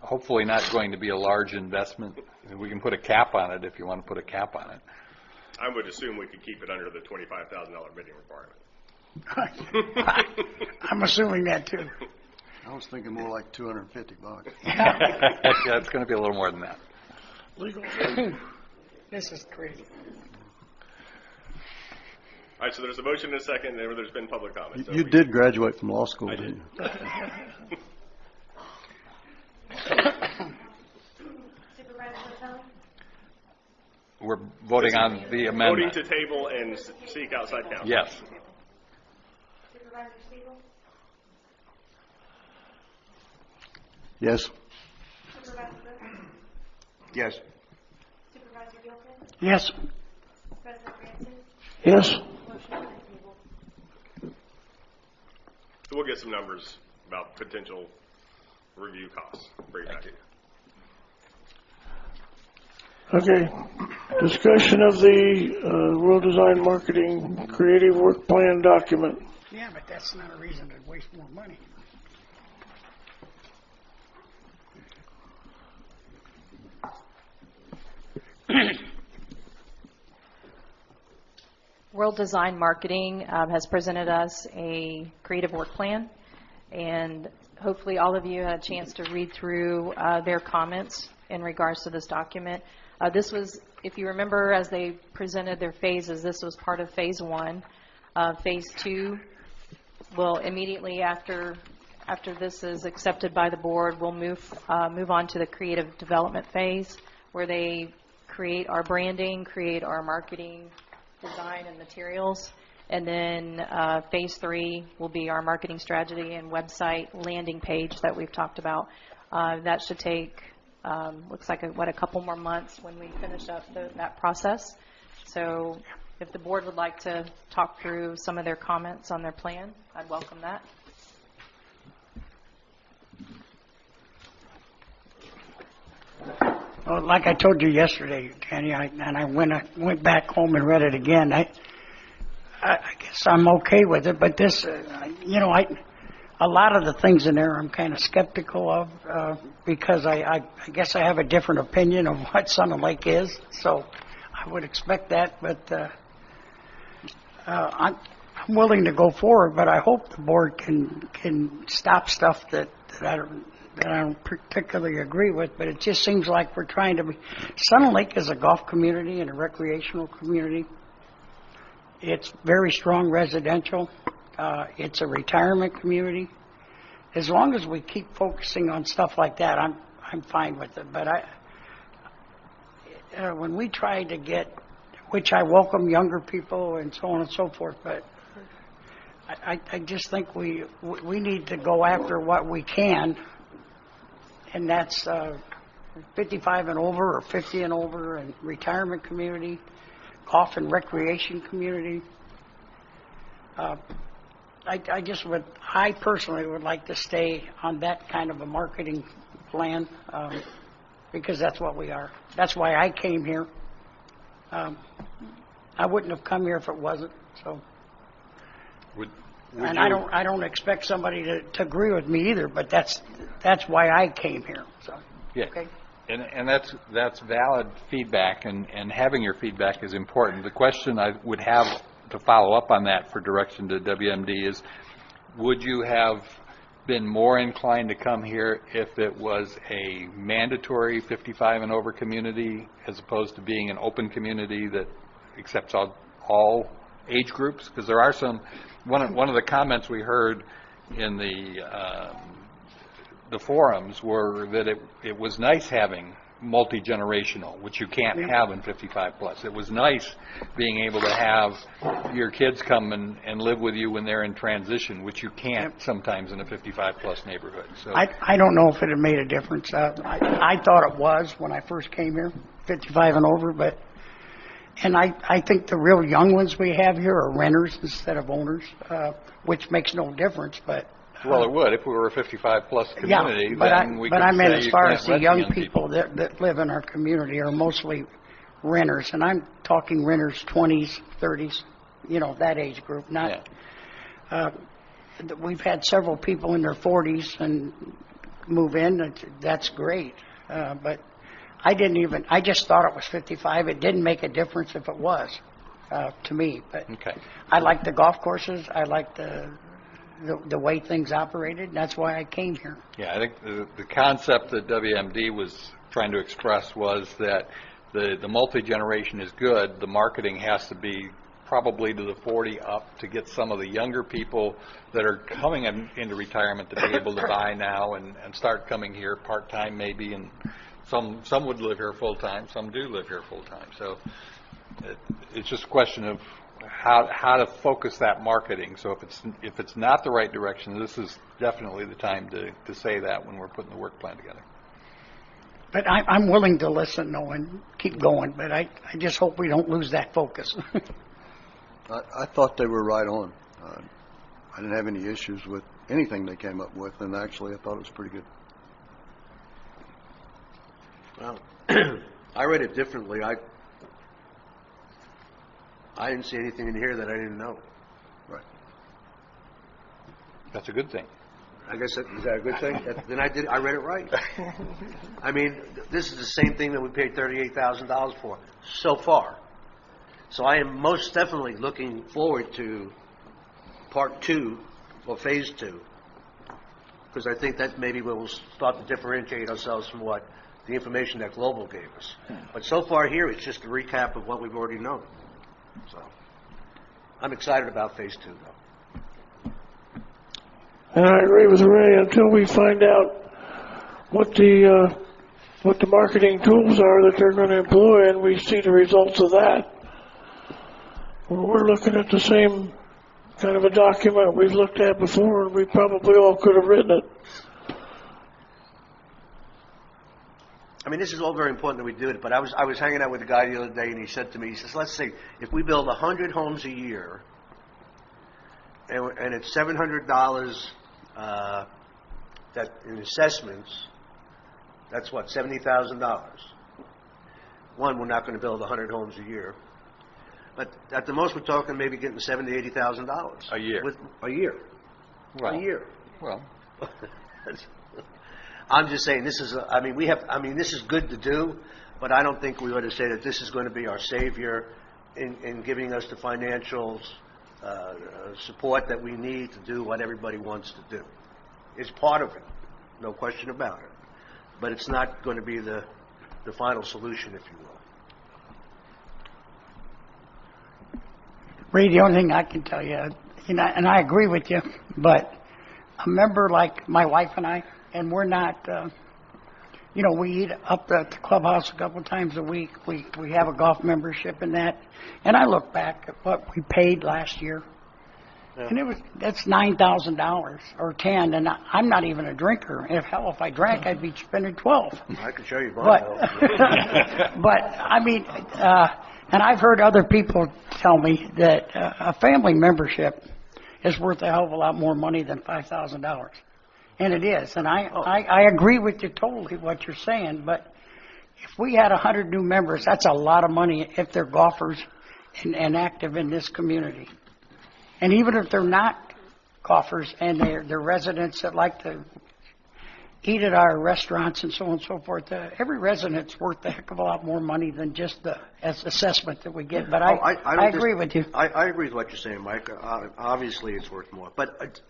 hopefully not going to be a large investment. We can put a cap on it if you want to put a cap on it. I would assume we could keep it under the $25,000 bidding requirement. I'm assuming that too. I was thinking more like $250. Yeah, it's going to be a little more than that. Legal. This is crazy. All right, so there's a motion and a second, and there's been public comment. You did graduate from law school, didn't you? Supervisor Hotelli? We're voting on the amendment. Voting to table and seek outside counsel. Yes. Supervisor Stiegel? Yes. Supervisor Brooks? Yes. Supervisor Gilpin? Yes. President Francis? Yes. Motion on the table. we'll get some numbers about potential review costs. Bring it back to you. Okay. Discussion of the World Design Marketing Creative Work Plan document. Yeah, but that's not a reason to waste more money. World Design Marketing has presented us a creative work plan, and hopefully all of you had a chance to read through their comments in regards to this document. This was, if you remember, as they presented their phases, this was part of phase 1. Phase 2 will immediately after this is accepted by the board, we'll move on to the creative development phase, where they create our branding, create our marketing, design and materials, and then phase 3 will be our marketing strategy and website landing page that we've talked about. That should take, looks like a couple more months when we finish up that process. So if the board would like to talk through some of their comments on their plan, I'd welcome that. Well, like I told you yesterday, Danny, I went back home and read it again. I guess I'm okay with it, but this, a lot of the things in there I'm kind of skeptical of because I guess I have a different opinion of what Sun and Lake is, so I would expect that, but I'm willing to go forward, but I hope the board can stop stuff that I don't particularly agree with, but it just seems like we're trying to be. Sun and Lake is a golf community and a recreational community. It's very strong residential. It's a retirement community. As long as we keep focusing on stuff like that, I'm fine with it. But when we try to get, which I welcome younger people and so on and so forth, but I just think we need to go after what we can. And that's 55 and over or 50 and over, and retirement community, golf and recreation community. I personally would like to stay on that kind of a marketing plan because that's what we are. That's why I came here. I wouldn't have come here if it wasn't. So. And I don't expect somebody to agree with me either, but that's why I came here. So yeah, okay. And that's valid feedback, and having your feedback is important. The question I would have to follow up on that for direction to WMD is, would you have been more inclined to come here if it was a mandatory 55 and over community as opposed to being an open community that accepts all age groups? Because there are some. One of the comments we heard in the forums were that it was nice having multi-generational, which you can't have in 55 plus. It was nice being able to have your kids come and live with you when they're in transition, which you can't sometimes in a 55 plus neighborhood. So I don't know if it had made a difference. I thought it was when I first came here, 55 and over, but. And I think the real young ones we have here are renters instead of owners, which makes no difference. But well, it would if we were a 55-plus community. Yeah, then we but I meant as far as the young people that live in our community are mostly renters, and I'm talking renters 20s, 30s, that age group. Not. Yeah. We've had several people in their 40s and move in. That's great, but. I just thought it was 55. It didn't make a difference if it was, to me. But okay. I like the golf courses. I like the way things operated. And that's why I came here. Yeah, I think the concept that WMD was trying to express was that the multi-generation is good. The marketing has to be probably to the 40 up to get some of the younger people that are coming into retirement to be able to buy now and start coming here part-time maybe, and some would live here full-time, some do live here full-time. So it's just a question of how to focus that marketing. So if it's not the right direction, this is definitely the time to say that when we're putting the work plan together. But I'm willing to listen, though, and keep going, but I just hope we don't lose that focus. I thought they were right on. I didn't have any issues with anything they came up with, and actually I thought it was pretty good. Well, I read it differently. I didn't see anything in here that I didn't know. Right. That's a good thing. I guess is that a good thing? Then I read it right. I mean, this is the same thing that we paid $38,000 for so far. So I am most definitely looking forward to part 2 or phase 2, because I think that maybe we'll start to differentiate ourselves from what the information that Global gave us. But so far here, it's just a recap of what we've already known. So I'm excited about phase 2, though. And I agree with Ray, until we find out what the marketing tools are that they're going to employ and we see the results of that. We're looking at the same kind of a document we've looked at before, and we probably all could have written it. I mean, this is all very important that we do it, but I was hanging out with a guy the other day, and he said to me, he says, let's see, if we build 100 homes a year, and it's $700 that in assessments, that's what, $70,000. One, we're not going to build 100 homes a year, but at the most we're talking maybe getting $70,000, $80,000 A year. A year. Well, A year. Well, I'm just saying this is. This is good to do, but I don't think we ought to say that this is going to be our savior in giving us the financial support that we need to do what everybody wants to do. It's part of it, no question about it, but it's not going to be the final solution, if you will. Ray, the only thing I can tell you, and I agree with you, but a member like my wife and I, and we're not, we eat up at the clubhouse a couple times a week. We have a golf membership and that. And I look back at what we paid last year, and that's $9,000 or 10, and I'm not even a drinker. If I drank, I'd be spending 12. I can show you mine. But I mean, and I've heard other people tell me that a family membership is worth a hell of a lot more money than $5,000. And it is. And I agree with you totally what you're saying. But if we had 100 new members, that's a lot of money if they're golfers and active in this community. And even if they're not golfers and they're residents that like to eat at our restaurants and so on and so forth, every resident's worth a heck of a lot more money than just the assessment that we get. But I agree with you. I agree with what you're saying, Mike. Obviously, it's worth more. But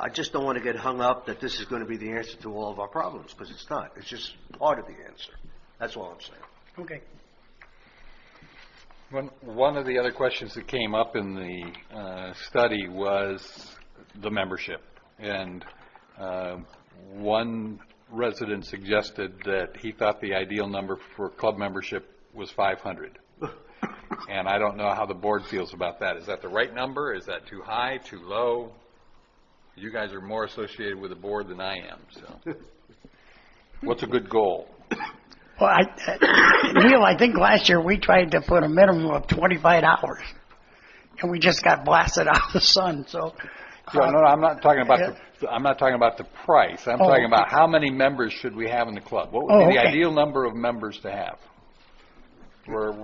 I just don't want to get hung up that this is going to be the answer to all of our problems, because it's not. It's just part of the answer. That's all I'm saying. Okay. One of the other questions that came up in the study was the membership. And one resident suggested that he thought the ideal number for club membership was 500. And I don't know how the board feels about that. Is that the right number? Is that too high, too low? You guys are more associated with the board than I am, so. What's a good goal? Well, Neil, I think last year we tried to put a minimum of $25, and we just got blasted out of the sun. So, no, I'm not talking about I'm not talking about the price. I'm talking about how many members should we have in the club. What would be the ideal number of members to have?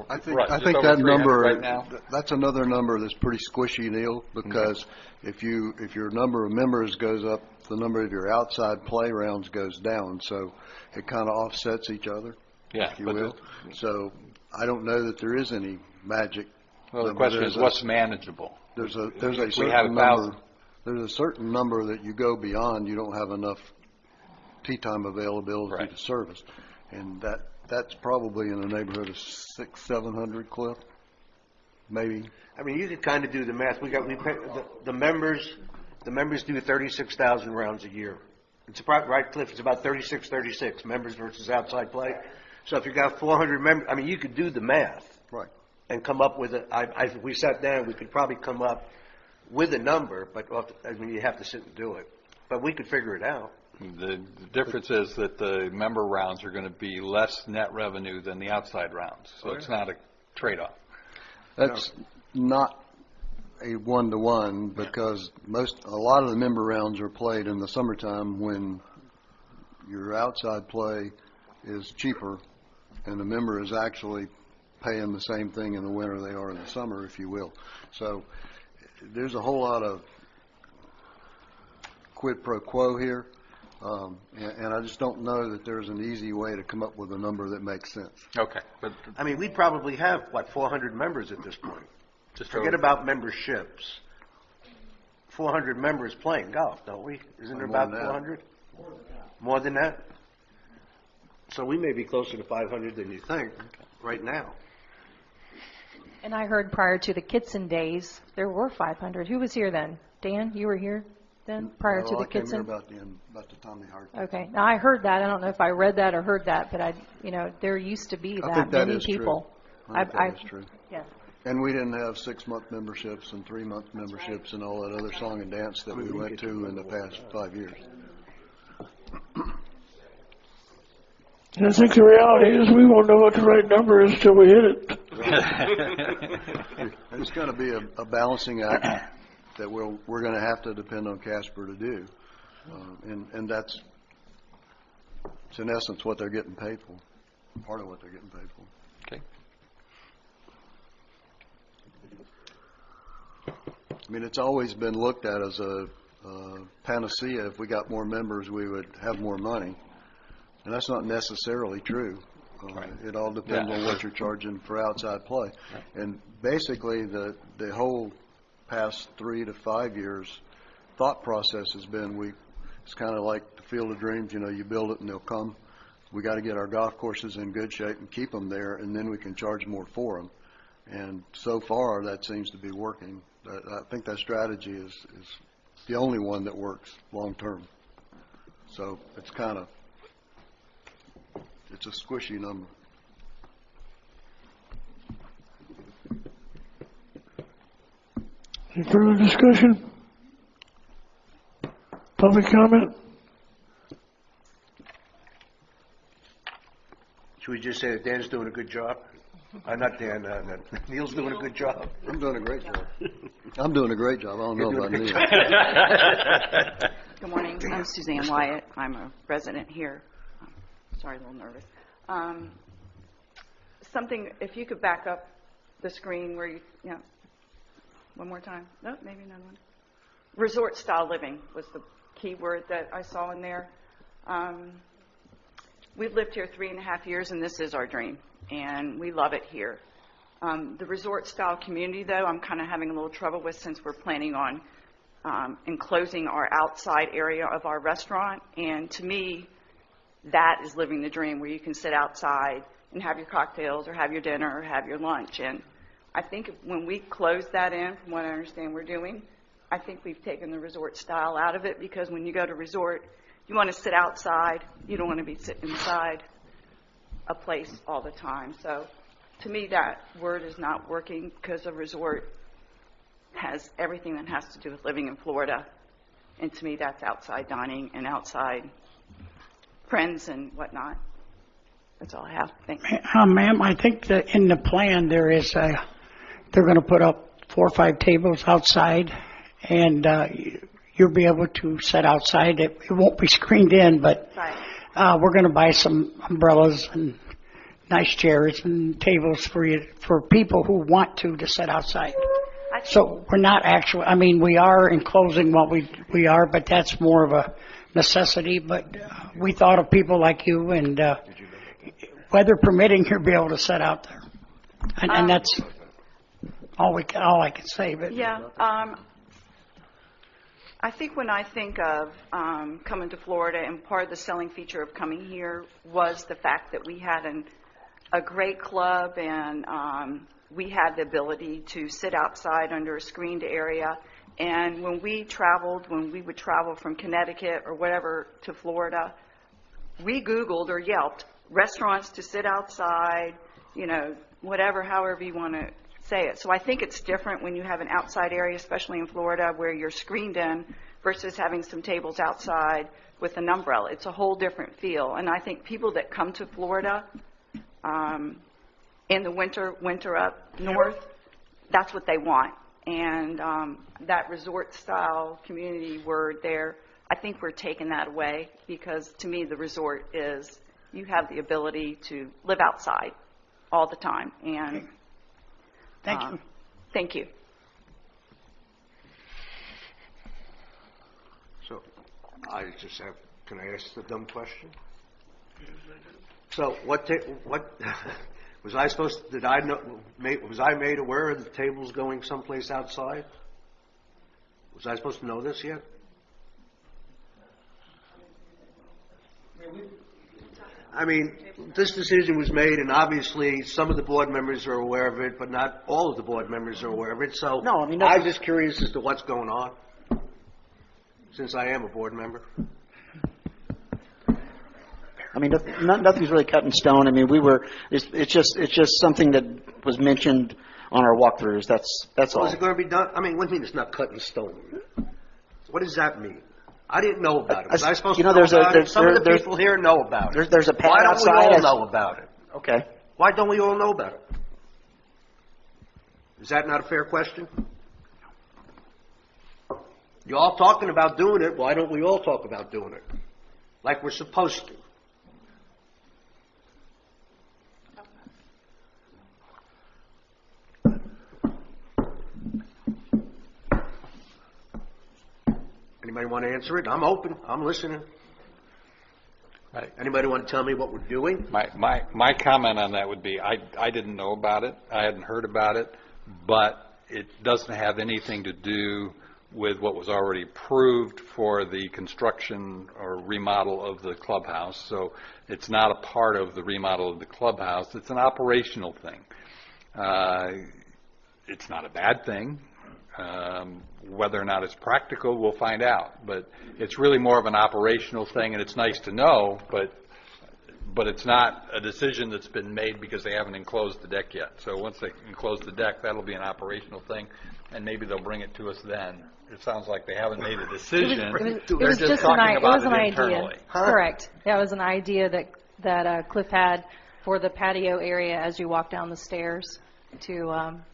I think that number right now? That's another number that's pretty squishy, Neil, because if your number of members goes up, the number of your outside play rounds goes down. So it kind of offsets each other, if you will. So I don't know that there is any magic. Well, the question is, what's manageable? There's a certain number. There's a certain number that you go beyond. You don't have enough tee time availability to service, and that's probably in the neighborhood of 600-700, Cliff, maybe. I mean, you could kind of do the math. The members do 36,000 rounds a year. It's about right, Cliff. It's about 36 members versus outside play. So if you got 400 members, I mean, you could do the math, right, and come up with if we sat down, we could probably come up with a number. But I mean, you have to sit and do it. But we could figure it out. The difference is that the member rounds are going to be less net revenue than the outside rounds, so it's not a trade-off. That's not a one-to-one because a lot of the member rounds are played in the summertime when your outside play is cheaper and the member is actually paying the same thing in the winter they are in the summer, if you will. So there's a whole lot of quid pro quo here, and I just don't know that there's an easy way to come up with a number that makes sense. Okay. But I mean, we probably have, 400 members at this point. just Forget about memberships. 400 members playing golf, don't we? Isn't there More about than that. 400? More than that? So we may be closer to 500 than you think right now. And I heard prior to the Kitson days, there were 500. Who was here then? Dan, you were here then, prior to the I came here Kitson? about the Tommy Hart. Okay. Now, I heard that. I don't know if I read that or heard that, but there used to be I that think that many is people. true. I think that is true. Yeah. And we didn't have 6-month memberships and 3-month memberships and all that other song and dance that we went to in the past 5 years. And I think the reality is we won't know what the right number is till we hit it. It's going to be a balancing act that we're going to have to depend on Casper to do. And it's in essence what they're getting paid for, part of what they're getting paid for. Okay. I mean, it's always been looked at as a panacea. If we got more members, we would have more money. And that's not necessarily true. It all depends on what you're charging for outside play. And basically, the whole past 3 to 5 years thought process has been it's kind of like the Field of Dreams. You build it and they'll come. We got to get our golf courses in good shape and keep them there, and then we can charge more for them. And so far, that seems to be working. I think that strategy is the only one that works long term. So it's a squishy number. Any further discussion? Public comment? Should we just say that Dan's doing a good job? Not Dan, Neil's doing a good job. I'm doing a great job. I'm doing a great job. I don't know about Neil. Good morning. I'm Suzanne Wyatt. I'm a resident here. Sorry, a little nervous. If you could back up the screen where one more time. No, maybe another one. Resort style living was the key word that I saw in there. We've lived here 3.5 years, and this is our dream, and we love it here. The resort style community, though, I'm kind of having a little trouble with since we're planning on enclosing our outside area of our restaurant, and to me, that is living the dream where you can sit outside and have your cocktails or have your dinner or have your lunch. And I think when we close that in, from what I understand we're doing, I think we've taken the resort style out of it, because when you go to resort, you want to sit outside. You don't want to be sitting inside a place all the time. So to me, that word is not working, because a resort has everything that has to do with living in Florida. And to me, that's outside dining and outside friends and whatnot. That's all I have. Thanks. Ma'am, I think that in the plan they're going to put up 4 or 5 tables outside, and you'll be able to sit outside. It won't be screened in, but we're going to buy some umbrellas and nice chairs and tables for people who want to sit outside. So we're not actually, we are enclosing what we are, but that's more of a necessity. But we thought of people like you, and weather permitting, you'll be able to sit out there. And that's all I can say. But I think when I think of coming to Florida, and part of the selling feature of coming here was the fact that we had a great club, and we had the ability to sit outside under a screened area. And when we would travel from Connecticut or whatever to Florida, we Googled or Yelped restaurants to sit outside, whatever, however you want to say it. So I think it's different when you have an outside area, especially in Florida, where you're screened in, versus having some tables outside with an umbrella. It's a whole different feel. And I think people that come to Florida in the winter up north, that's what they want. And that resort-style community word there, I think we're taking that away, because to me the resort is you have the ability to live outside all the time. And Thank you. Thank you. So, I just have, can I ask the dumb question? So, what was I supposed to, did I know, was I made aware of the tables going someplace outside? Was I supposed to know this yet? I mean, this decision was made, and obviously some of the board members are aware of it, but not all of the board members are aware of it. So No, I mean, I'm just curious as to what's going on, since I am a board member. I mean, nothing's really cut in stone. I mean, it's just something that was mentioned on our walkthroughs. That's So all. is it going to be done? I mean, what do you mean it's not cut in stone? What does that mean? I didn't know about it. Was I supposed to know about it? Some of the people here know about it. There's a pad Why don't we outside. all know about it? Okay. Why don't we all know about it? Is that not a fair question? You're all talking about doing it. Why don't we all talk about doing it? Like we're supposed to. Anybody want to answer it? I'm open. I'm listening. Right. Anybody want to tell me what we're doing? My comment on that would be, I didn't know about it. I hadn't heard about it, but it doesn't have anything to do with what was already approved for the construction or remodel of the clubhouse. So it's not a part of the remodel of the clubhouse. It's an operational thing. It's not a bad thing. Whether or not it's practical, we'll find out. But it's really more of an operational thing, and it's nice to know, but it's not a decision that's been made because they haven't enclosed the deck yet. So once they enclose the deck, that'll be an operational thing, and maybe they'll bring it to us then. It sounds like they haven't made a decision. It They're was just an talking about it idea. internally. Correct. Yeah, it was an idea that Cliff had for the patio area as you walk down the stairs to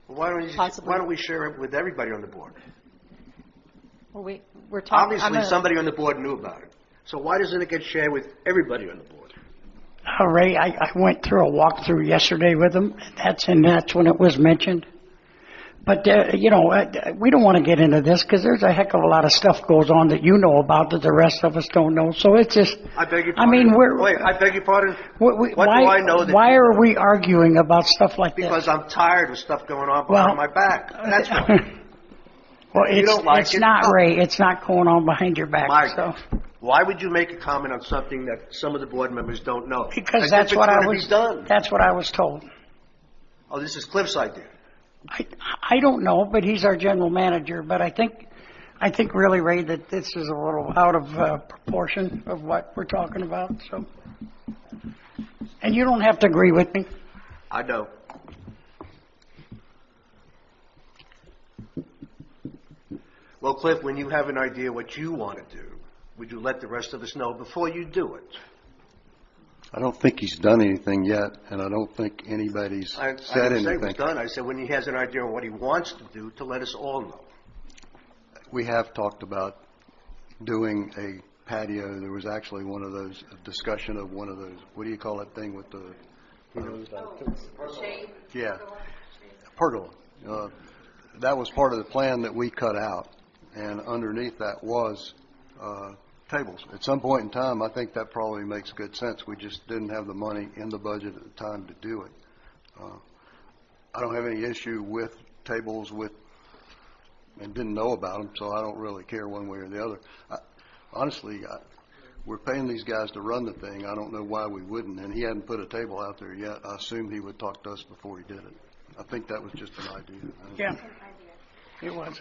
Why possibly. don't we share it with everybody on the board? Well, we're talking. Obviously, somebody on the board knew about it. So why doesn't it get shared with everybody on the board? Ray, I went through a walkthrough yesterday with them. That's when it was mentioned. But, we don't want to get into this because there's a heck of a lot of stuff goes on that you know about that the rest of us don't know. So it's just, I beg your pardon? Wait, I beg your pardon? What do I know that why are we arguing about stuff like this? Because I'm tired of stuff going on behind my back. That's why. Well, You don't like it's it? not, Ray. It's not going on behind your back. Mike, So. why would you make a comment on something that some of the board members don't know? Because As that's if it's what gonna be done. That's what I was told. Oh, this is Cliff's idea. I don't know, but he's our general manager. But I think really, Ray, that this is a little out of proportion of what we're talking about. So, and you don't have to agree with me. I know. Well, Cliff, when you have an idea what you want to do, would you let the rest of us know before you do it? I don't think he's done anything yet, and I don't think anybody's I said didn't say it was anything. done. I said when he has an idea on what he wants to do, to let us all know. We have talked about doing a patio. There was actually one of those, a discussion of one of those, what do you call that thing with the, yeah, pergola. That was part of the plan that we cut out, and underneath that was tables. At some point in time, I think that probably makes good sense. We just didn't have the money in the budget at the time to do it. I don't have any issue with tables and didn't know about them, so I don't really care one way or the other. Honestly, we're paying these guys to run the thing. I don't know why we wouldn't, and he hadn't put a table out there yet. I assumed he would talk to us before he did it. I think that was just an idea. Yeah, it was.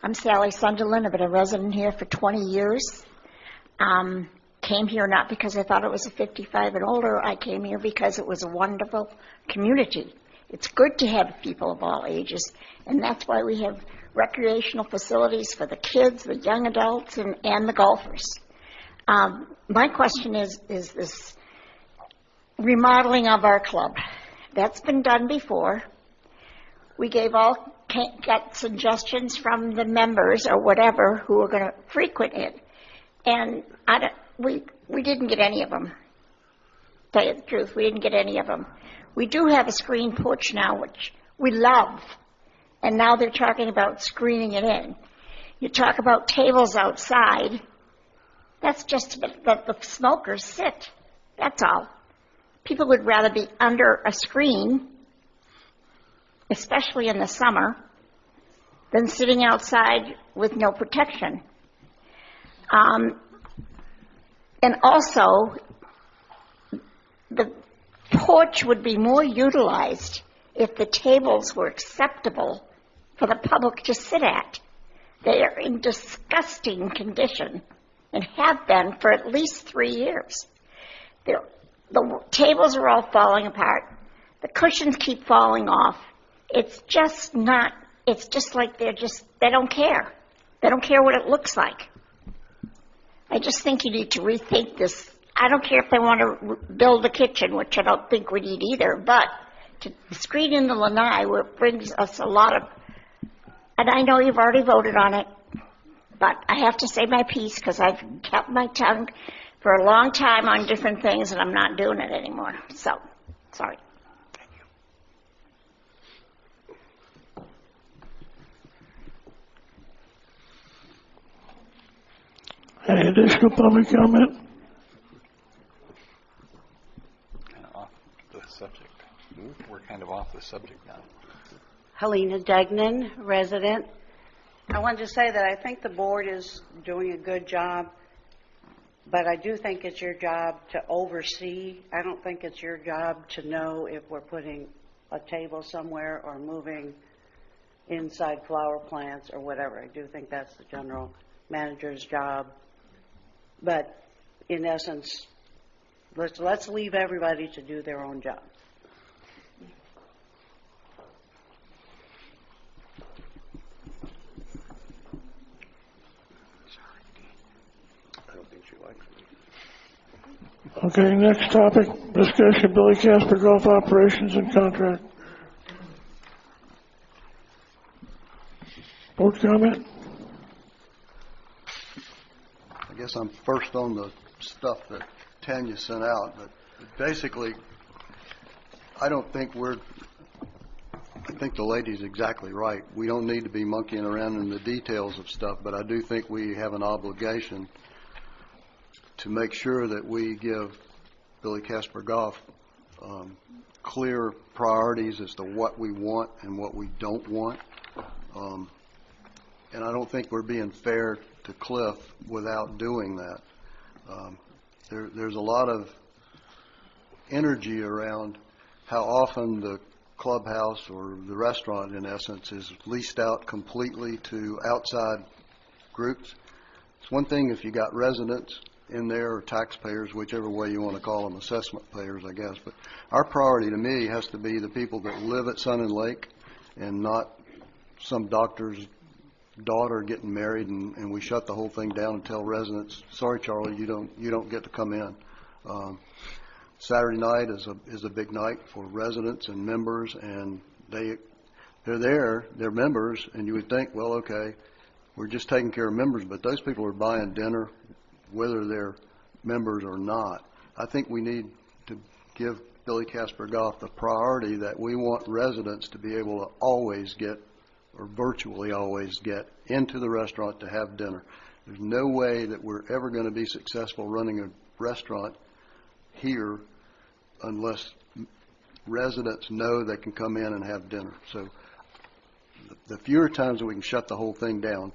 I'm Sally Sunderland. I've been a resident here for 20 years. Came here not because I thought it was a 55 and older. I came here because it was a wonderful community. It's good to have people of all ages, and that's why we have recreational facilities for the kids, the young adults, and the golfers. My question is this remodeling of our club. That's been done before. We got suggestions from the members or whatever who are going to frequent it. And we didn't get any of them. Tell you the truth, we didn't get any of them. We do have a screen porch now, which we love. And now they're talking about screening it in. You talk about tables outside. That's just that the smokers sit. That's all. People would rather be under a screen, especially in the summer, than sitting outside with no protection. And also, the porch would be more utilized if the tables were acceptable for the public to sit at. They are in disgusting condition and have been for at least 3 years. The tables are all falling apart. The cushions keep falling off. It's just like they don't care. They don't care what it looks like. I just think you need to rethink this. I don't care if they want to build a kitchen, which I don't think we need either, but to screen in the lanai where it brings us a lot of, and I know you've already voted on it, but I have to say my piece because I've kept my tongue for a long time on different things and I'm not doing it anymore. So, sorry. Any additional public comment? Off the subject. We're kind of off the subject now. Helena Degnan, resident. I wanted to say that I think the board is doing a good job, but I do think it's your job to oversee. I don't think it's your job to know if we're putting a table somewhere or moving inside flower plants or whatever. I do think that's the general manager's job. But in essence, let's leave everybody to do their own job. Okay, next topic, discussion Billy Casper Golf Operations and Contract. Board comment? I guess I'm first on the stuff that Tanya sent out, but basically, I think the lady's exactly right. We don't need to be monkeying around in the details of stuff, but I do think we have an obligation to make sure that we give Billy Casper Golf clear priorities as to what we want and what we don't want. And I don't think we're being fair to Cliff without doing that. There's a lot of energy around how often the clubhouse or the restaurant, in essence, is leased out completely to outside groups. It's one thing if you got residents in there or taxpayers, whichever way you want to call them, assessment payers, I guess. But our priority to me has to be the people that live at Sun and Lake and not some doctor's daughter getting married and we shut the whole thing down and tell residents, sorry Charlie, you don't get to come in. Saturday night is a big night for residents and members, and they're there, they're members, and you would think, well, okay, we're just taking care of members, but those people are buying dinner whether they're members or not. I think we need to give Billy Casper Golf the priority that we want residents to be able to always get, or virtually always get, into the restaurant to have dinner. There's no way that we're ever going to be successful running a restaurant here unless residents know they can come in and have dinner. So the fewer times that we can shut the whole thing down,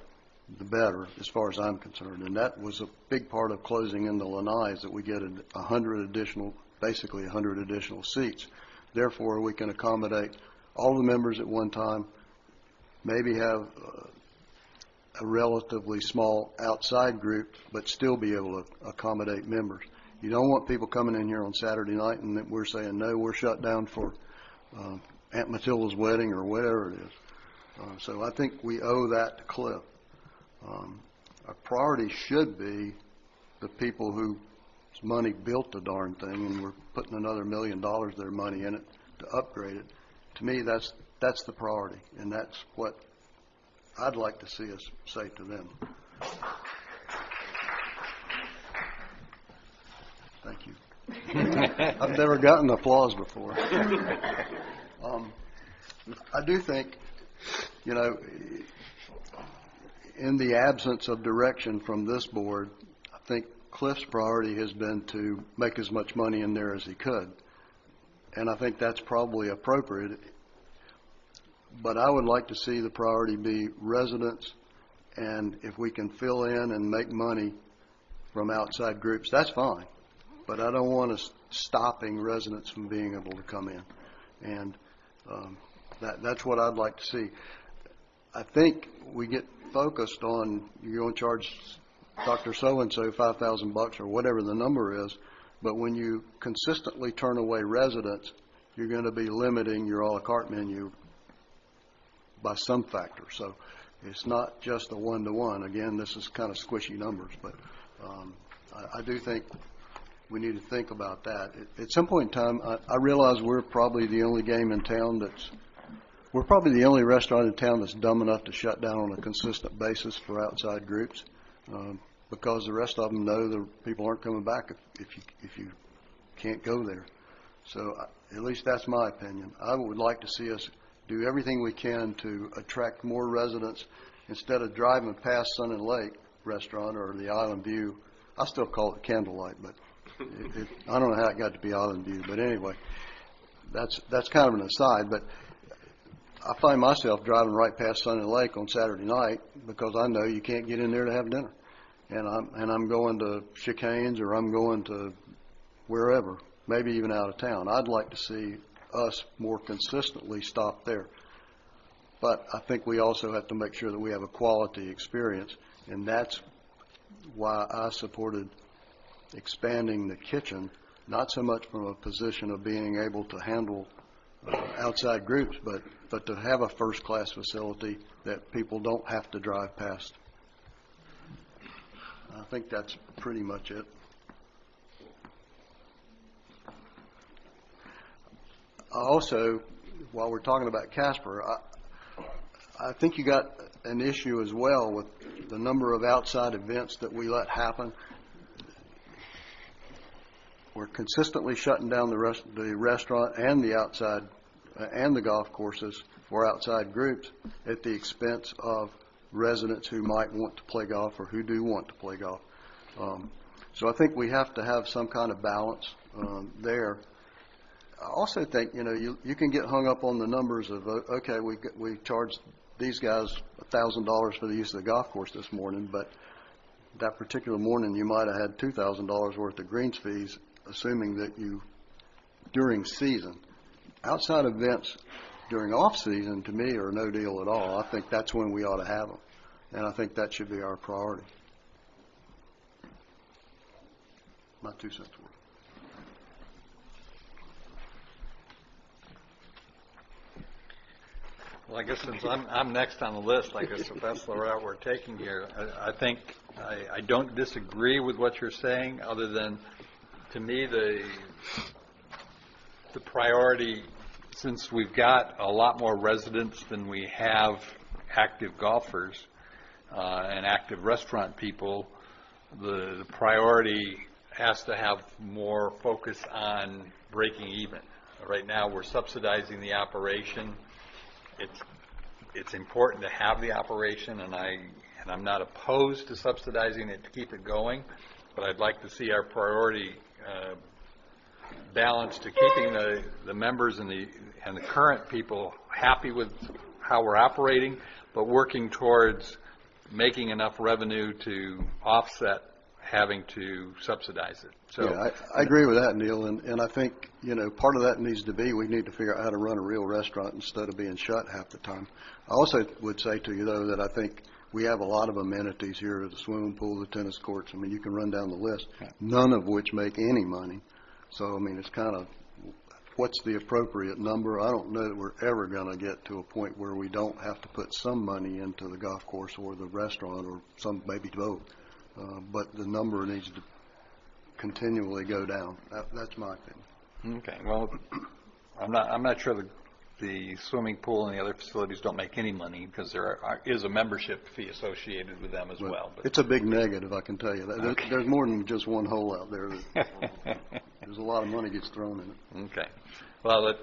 the better, as far as I'm concerned. And that was a big part of closing in the lanai, is that we get 100 additional seats. Therefore, we can accommodate all the members at one time, maybe have a relatively small outside group, but still be able to accommodate members. You don't want people coming in here on Saturday night and that we're saying, no, we're shut down for Aunt Matilda's wedding or whatever it is. So I think we owe that to Cliff. Our priority should be the people whose money built the darn thing, and we're putting another $1 million of their money in it to upgrade it. To me, that's the priority, and that's what I'd like to see us say to them. Thank you. I've never gotten applause before. I do think, you know, in the absence of direction from this board, I think Cliff's priority has been to make as much money in there as he could. And I think that's probably appropriate. But I would like to see the priority be residents, and if we can fill in and make money from outside groups, that's fine. But I don't want us stopping residents from being able to come in. And that's what I'd like to see. I think we get focused on, you're going to charge Dr. So-and-so $5,000 or whatever the number is, but when you consistently turn away residents, you're going to be limiting your a la carte menu by some factor. So it's not just a one-to-one. Again, this is kind of squishy numbers, but I do think we need to think about that. At some point in time, I realize we're probably the only we're probably the only restaurant in town that's dumb enough to shut down on a consistent basis for outside groups, because the rest of them know the people aren't coming back if you can't go there. So at least that's my opinion. I would like to see us do everything we can to attract more residents instead of driving past Sun and Lake Restaurant or the Island View. I still call it Candlelight, but I don't know how it got to be Island View. But anyway, that's kind of an aside. But I find myself driving right past Sun and Lake on Saturday night because I know you can't get in there to have dinner, and I'm going to Chicane's or I'm going to wherever, maybe even out of town. I'd like to see us more consistently stop there. But I think we also have to make sure that we have a quality experience, and that's why I supported expanding the kitchen, not so much from a position of being able to handle outside groups, but to have a first-class facility that people don't have to drive past. I think that's pretty much it. Also, while we're talking about Casper, I think you got an issue as well with the number of outside events that we let happen. We're consistently shutting down the restaurant and the outside and the golf courses for outside groups at the expense of residents who might want to play golf or who do want to play golf. So I think we have to have some kind of balance there. I also think, you can get hung up on the numbers of, okay, we charged these guys $1,000 for the use of the golf course this morning, but that particular morning you might have had $2,000 worth of greens fees, assuming that during season. Outside events during off-season, to me, are no deal at all. I think that's when we ought to have them, and I think that should be our priority. My 2 cents worth. Well, I guess since I'm next on the list, I guess if that's the route we're taking here, I think I don't disagree with what you're saying, other than, to me, the priority, since we've got a lot more residents than we have active golfers and active restaurant people, the priority has to have more focus on breaking even. Right now, we're subsidizing the operation. It's important to have the operation, and I'm not opposed to subsidizing it to keep it going, but I'd like to see our priority balanced to keeping the members and the current people happy with how we're operating, but working towards making enough revenue to offset having to subsidize it. So yeah, I agree with that, Neil, and I think, part of that needs to be we need to figure out how to run a real restaurant instead of being shut half the time. I also would say to you, though, that I think we have a lot of amenities here, the swimming pool, the tennis courts. I mean, you can run down the list, none of which make any money. So, I mean, it's kind of, what's the appropriate number? I don't know that we're ever going to get to a point where we don't have to put some money into the golf course or the restaurant, or maybe both. but the number needs to continually go down. That's my opinion. Okay. Well, I'm not sure the swimming pool and the other facilities don't make any money because there is a membership fee associated with them as well. But it's a big negative, I can tell you. Okay. There's more than just one hole out there. There's a lot of money gets thrown in it. Okay. Well,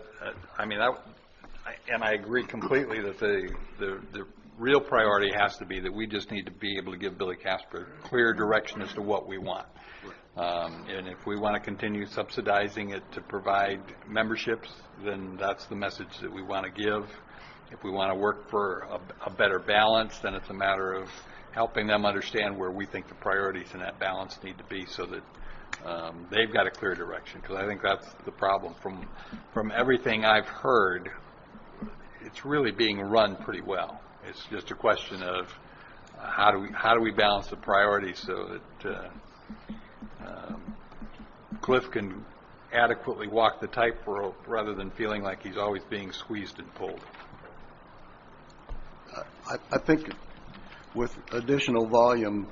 I agree completely that the real priority has to be that we just need to be able to give Billy Casper clear direction as to what we want. And if we want to continue subsidizing it to provide memberships, then that's the message that we want to give. If we want to work for a better balance, then it's a matter of helping them understand where we think the priorities in that balance need to be so that they've got a clear direction. Because I think that's the problem. From everything I've heard, it's really being run pretty well. It's just a question of how do we balance the priorities so that Cliff can adequately walk the tightrope rather than feeling like he's always being squeezed and pulled. I think with additional volume,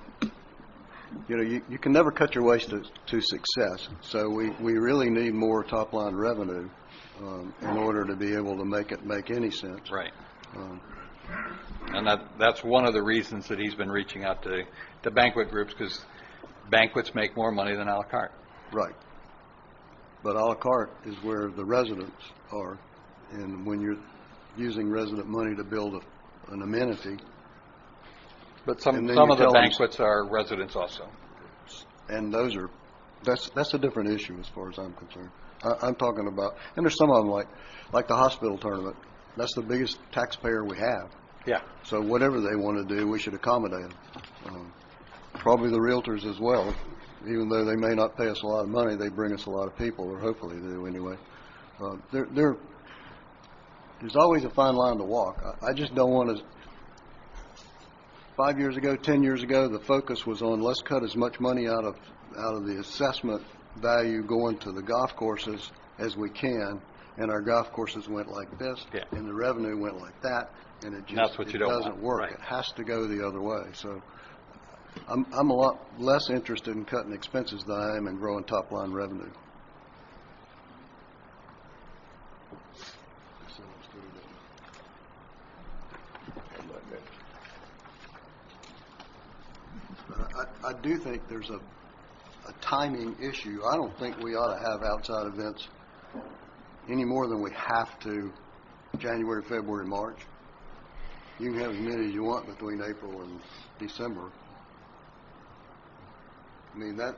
you can never cut your way to success. So we really need more top-line revenue in order to be able to make it make any sense. Right. And that's one of the reasons that he's been reaching out to banquet groups, because banquets make more money than a la carte. Right. But a la carte is where the residents are. And when you're using resident money to build an amenity. But some of the banquets are residents also. And that's a different issue as far as I'm concerned. I'm talking about, and there's some of them like the hospital tournament. That's the biggest taxpayer we have. Yeah. So whatever they want to do, we should accommodate them. Probably the realtors as well. Even though they may not pay us a lot of money, they bring us a lot of people, or hopefully they do anyway. There's always a fine line to walk. I just don't want to. 5 years ago, 10 years ago, the focus was on let's cut as much money out of the assessment value going to the golf courses as we can, and our golf courses went like this, and the revenue went like that, and it just doesn't work. Right. It has to go the other way. So I'm a lot less interested in cutting expenses than I am in growing top line revenue. I do think there's a timing issue. I don't think we ought to have outside events any more than we have to January, February, March. You can have as many as you want between April and December. I mean, that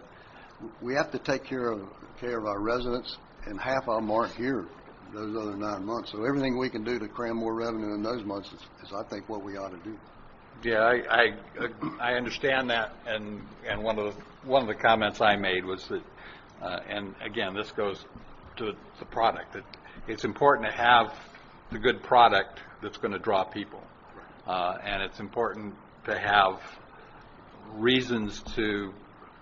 we have to take care of our residents, and half of them aren't here those other 9 months. So everything we can do to cram more revenue in those months is I think, what we ought to do. Yeah, I understand that, and one of the comments I made was that, and again, this goes to the product. That it's important to have the good product that's going to draw people, and it's important to have reasons to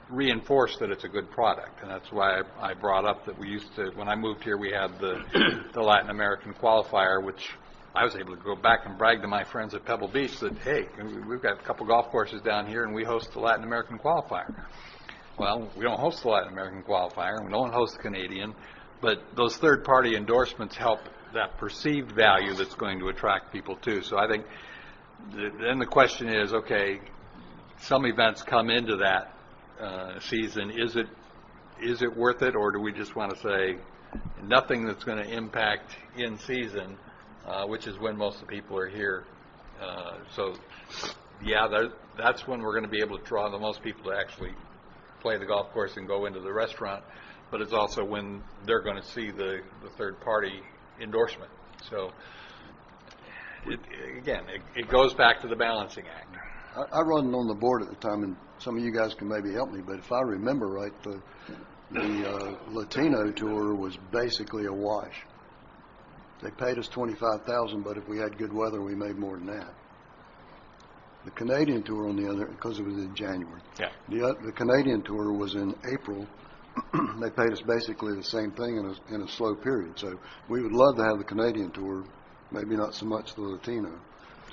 reinforce that it's a good product, and that's why I brought up that we used to, when I moved here, we had the Latin American qualifier, which I was able to go back and brag to my friends at Pebble Beach that, hey, we've got a couple golf courses down here and we host the Latin American qualifier. Well, we don't host the Latin American qualifier and we don't host the Canadian, but those third-party endorsements help that perceived value that's going to attract people too. So I think then the question is, okay, some events come into that season. Is it worth it, or do we just want to say nothing that's going to impact in season, which is when most of the people are here? That's when we're going to be able to draw the most people to actually play the golf course and go into the restaurant, but it's also when they're going to see the third-party endorsement. So, it goes back to the balancing act. I wasn't on the board at the time, and some of you guys can maybe help me, but if I remember right, the Latino tour was basically a wash. They paid us $25,000, but if we had good weather, we made more than that. The Canadian tour, on the other, because it was in January. Yeah. The Canadian tour was in April. They paid us basically the same thing in a slow period. So we would love to have the Canadian tour, maybe not so much the Latino.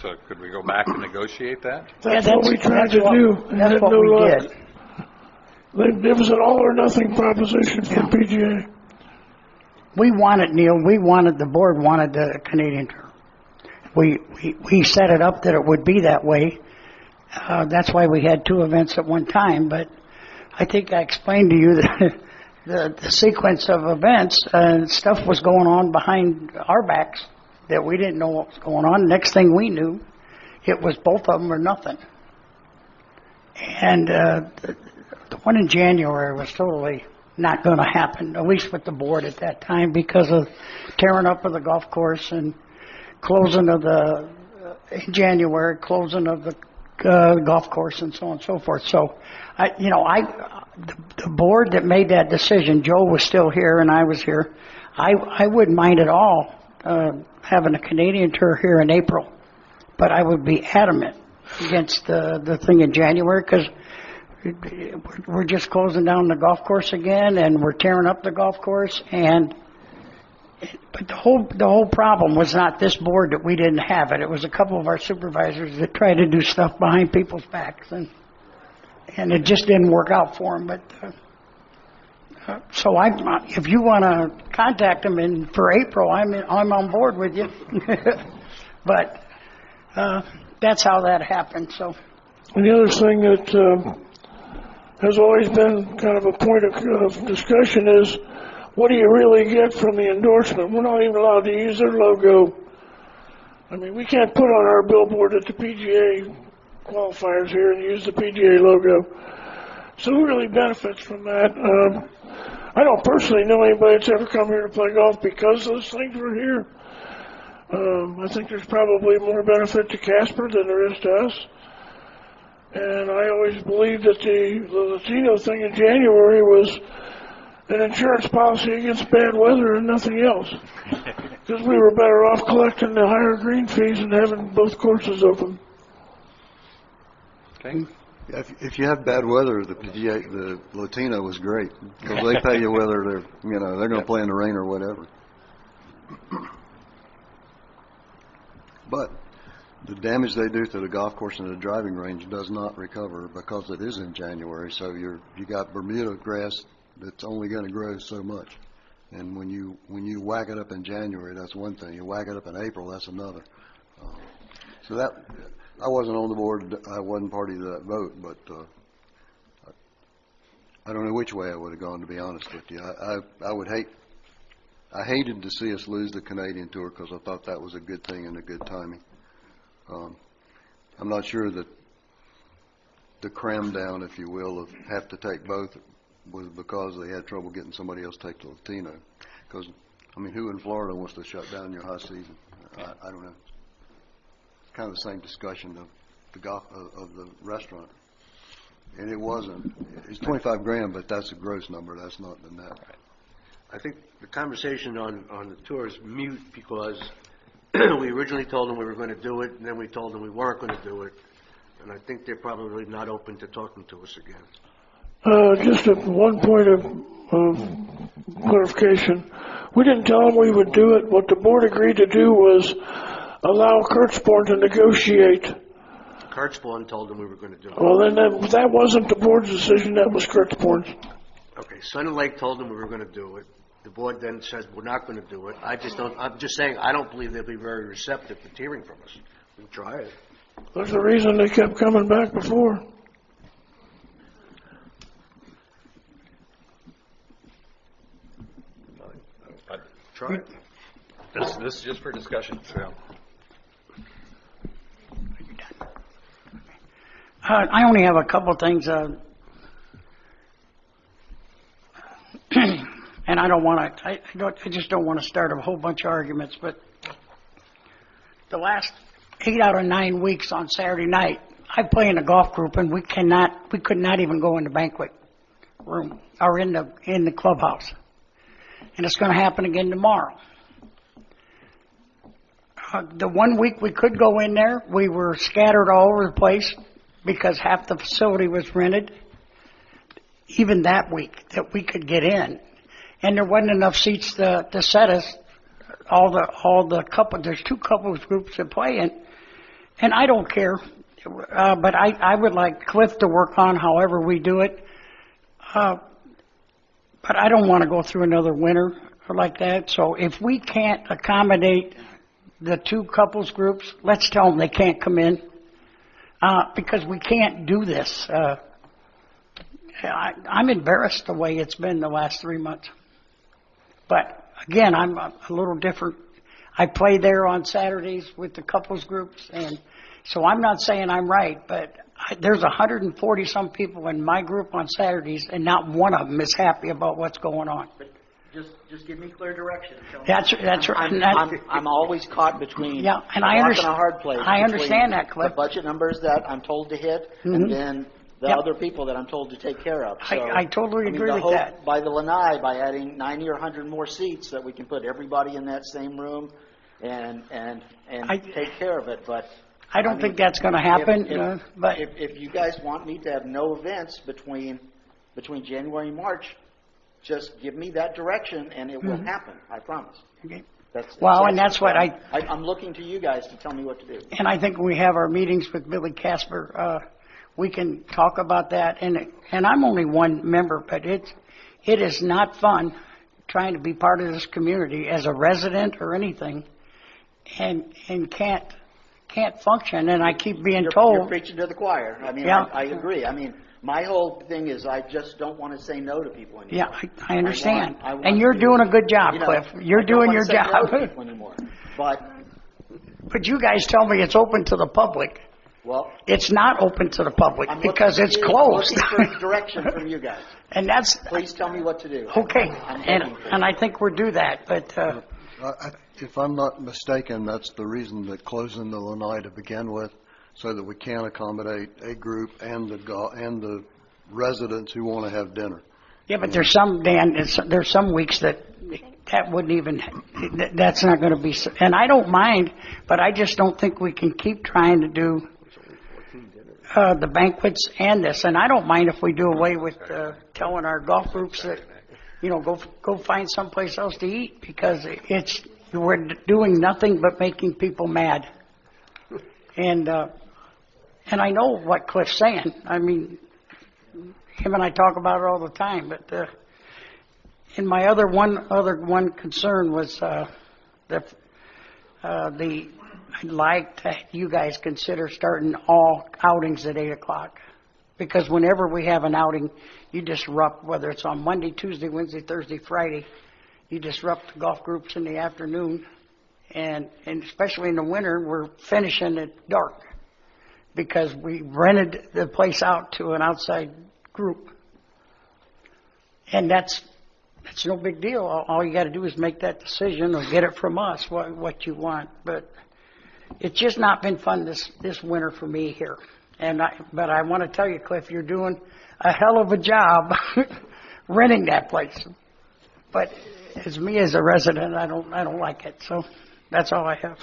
So could we go back and negotiate that? That's what we tried to do. And That's had what no we luck. did. It was an all or nothing proposition from PGA. We wanted, Neil, the board wanted the Canadian Tour. We set it up that it would be that way. That's why we had 2 events at one time, but I think I explained to you that the sequence of events, stuff was going on behind our backs that we didn't know what was going on. Next thing we knew, it was both of them or nothing. And the one in January was totally not going to happen, at least with the board at that time, because of tearing up of the golf course and closing of the in January, closing of the golf course and so on and so forth. So, the board that made that decision, Joe was still here and I was here. I wouldn't mind at all having a Canadian Tour here in April, but I would be adamant against the thing in January because we're just closing down the golf course again and we're tearing up the golf course. But the whole problem was not this board that we didn't have it. It was a couple of our supervisors that tried to do stuff behind people's backs, and it just didn't work out for them. But so if you want to contact them for April, I'm on board with you. But that's how that happened. So. And the other thing that has always been kind of a point of discussion is, what do you really get from the endorsement? We're not even allowed to use their logo. I mean, we can't put on our billboard at the PGA qualifiers here and use the PGA logo. So who really benefits from that? I don't personally know anybody that's ever come here to play golf because those things were here. I think there's probably more benefit to Casper than there is to us. And I always believed that the Latino thing in January was an insurance policy against bad weather and nothing else. Because we were better off collecting the higher green fees and having both courses open. Okay. If you have bad weather, the Latino was great because they pay you whether they're going to play in the rain or whatever. But the damage they do to the golf course and the driving range does not recover because it is in January. So you got Bermuda grass that's only going to grow so much, and when you whack it up in January, that's one thing. You whack it up in April, that's another. So that I wasn't on the board. I wasn't party to that vote, but I don't know which way I would have gone, to be honest with you. I hated to see us lose the Canadian Tour because I thought that was a good thing and a good timing. I'm not sure that the cram down, if you will, of have to take both was because they had trouble getting somebody else to take the Latino. Because, I mean, who in Florida wants to shut down your high season? I don't know. It's kind of the same discussion of the golf of the restaurant. And it wasn't. It's $25,000, but that's a gross number. That's not the net. I think the conversation on the tour is mute because we originally told them we were going to do it, and then we told them we weren't going to do it. And I think they're probably not open to talking to us again. Just one point of clarification. We didn't tell them we would do it. What the board agreed to do was allow Kurtzborn to negotiate. Kurtzborn told them we were going to do it. Well, then that wasn't the board's decision. That was Kurtzborn's. Okay, Sun and Lake told them we were going to do it. The board then says we're not going to do it. I'm just saying I don't believe they'll be very receptive to hearing from us. We'll try it. There's a reason they kept coming back before. Try it. This is just for discussion. So. I only have a couple things, and I don't want to. I just don't want to start a whole bunch of arguments. But the last 8 out of 9 weeks on Saturday night, I play in a golf group, and we could not even go in the banquet room or in the clubhouse. And it's going to happen again tomorrow. The 1 week we could go in there, we were scattered all over the place because half the facility was rented. Even that week that we could get in, and there wasn't enough seats to set us. All the couple. There's 2 couples groups that play in, and I don't care, but I would like Cliff to work on however we do it. But I don't want to go through another winter like that. So if we can't accommodate the two couples groups, let's tell them they can't come in, because we can't do this. I'm embarrassed the way it's been the last 3 months. But again, I'm a little different. I play there on Saturdays with the couples groups, and so I'm not saying I'm right, but there's 140 some people in my group on Saturdays, and not one of them is happy about what's going on. Just give me clear direction. That's right. I'm always caught between and a rock and a hard place. I understand that, Cliff. The budget numbers that I'm told to hit, and then the other people that I'm told to take care of. So, I totally agree the with hope that. by the Lanai, by adding 90 or 100 more seats, that we can put everybody in that same room and take care of it. But I don't think that's going to happen. But if you guys want me to have no events between January and March, just give me that direction, and it will happen. I promise. Okay. That's what I'm looking to you guys to tell me what to do. And I think when we have our meetings with Billy Casper, we can talk about that. And I'm only one member, but it is not fun trying to be part of this community as a resident or anything, and can't function. And I keep being told you're preaching to the choir. I mean, I agree. I mean, my whole thing is I just don't want to say no to people anymore. Yeah, I understand. I want and you're doing a good job, Cliff. You're doing your job. I don't want to say no to people anymore. But you guys tell me it's open to the public. Well, it's not open to the public because it's closed. I'm looking for direction from you guys. And that's. Please tell me what to do. Okay, and I think we'll do that. But if I'm not mistaken, that's the reason that closing the Lanai to begin with, so that we can accommodate a group and the residents who want to have dinner. Yeah, but there's some, Dan, there's some weeks that wouldn't even, that's not going to be, and I don't mind, but I just don't think we can keep trying to do the banquets and this. And I don't mind if we do away with telling our golf groups that, go find someplace else to eat, because we're doing nothing but making people mad. And I know what Cliff's saying. I mean, him and I talk about it all the time. But and my other one concern was that I'd like to you guys consider starting all outings at 8:00, because whenever we have an outing, you disrupt, whether it's on Monday, Tuesday, Wednesday, Thursday, Friday, you disrupt the golf groups in the afternoon, and especially in the winter, we're finishing at dark, because we rented the place out to an outside group. And that's no big deal. All you got to do is make that decision or get it from us, what you want. But it's just not been fun this winter for me here. But I want to tell you, Cliff, you're doing a hell of a job renting that place. But as me as a resident, I don't like it. So that's all I have.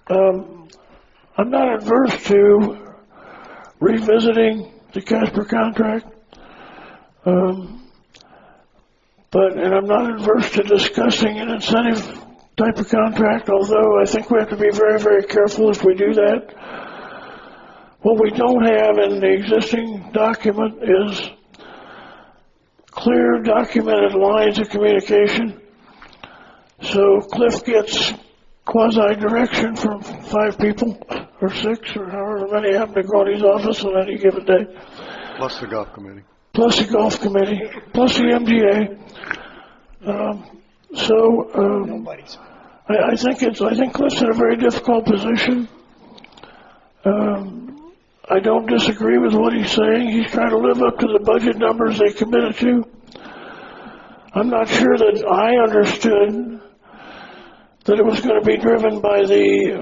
I'm not adverse to revisiting the Casper contract, and I'm not adverse to discussing an incentive type of contract, although I think we have to be very, very careful if we do that. What we don't have in the existing document is clear documented lines of communication. So Cliff gets quasi-direction from 5 people, or 6, or however many happen to go in his office on any given day. Plus the golf committee. Plus the golf committee. Plus the MGA. I think Cliff's in a very difficult position. I don't disagree with what he's saying. He's trying to live up to the budget numbers they committed to. I'm not sure that I understood that it was going to be driven by the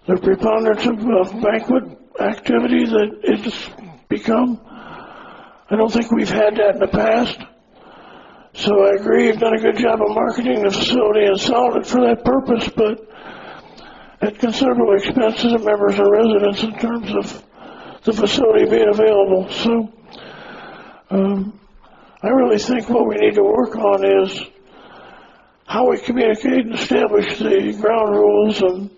preponderance of banquet activity that it's become. I don't think we've had that in the past. So I agree you've done a good job of marketing the facility and selling it for that purpose, but at considerable expense to the members and residents in terms of the facility being available. So I really think what we need to work on is how we communicate and establish the ground rules and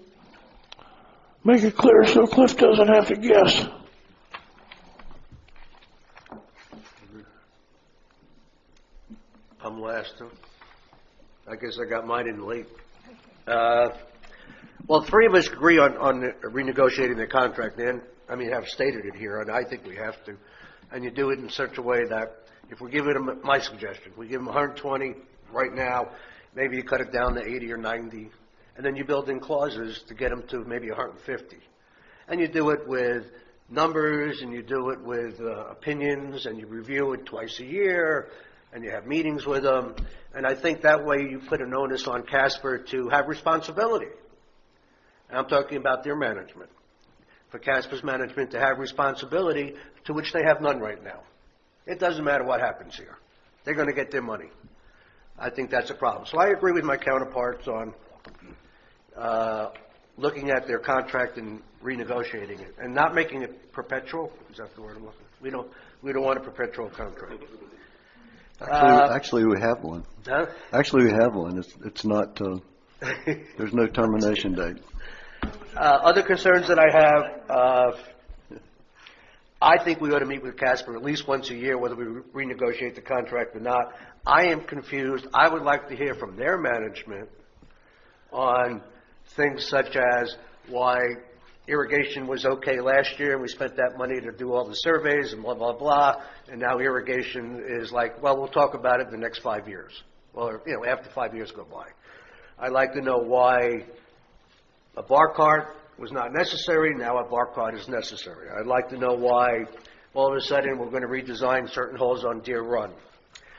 make it clear so Cliff doesn't have to guess. I'm last. Huh? I guess I got mine in late. Well, three of us agree on renegotiating the contract, and have stated it here, and I think we have to. And you do it in such a way that if we give them, my suggestion, we give them 120 right now, maybe you cut it down to 80 or 90, and then you build in clauses to get them to maybe 150. And you do it with numbers, and you do it with opinions, and you review it twice a year, and you have meetings with them. And I think that way you put an onus on Casper to have responsibility. And I'm talking about their management. For Casper's management to have responsibility, to which they have none right now. It doesn't matter what happens here. They're going to get their money. I think that's a problem. So I agree with my counterparts on looking at their contract and renegotiating it, and not making it perpetual. Is that the word I'm looking for? We don't want a perpetual contract. Actually, we have one. Huh? Actually, we have one. It's not. There's no termination date. Other concerns that I have, I think we ought to meet with Casper at least once a year, whether we renegotiate the contract or not. I am confused. I would like to hear from their management on things such as why irrigation was okay last year and we spent that money to do all the surveys and blah, blah, blah, and now irrigation is like, well, we'll talk about it the next 5 years, or after 5 years go by. I'd like to know why a bar cart was not necessary, now a bar cart is necessary. I'd like to know why all of a sudden we're going to redesign certain holes on Deer Run.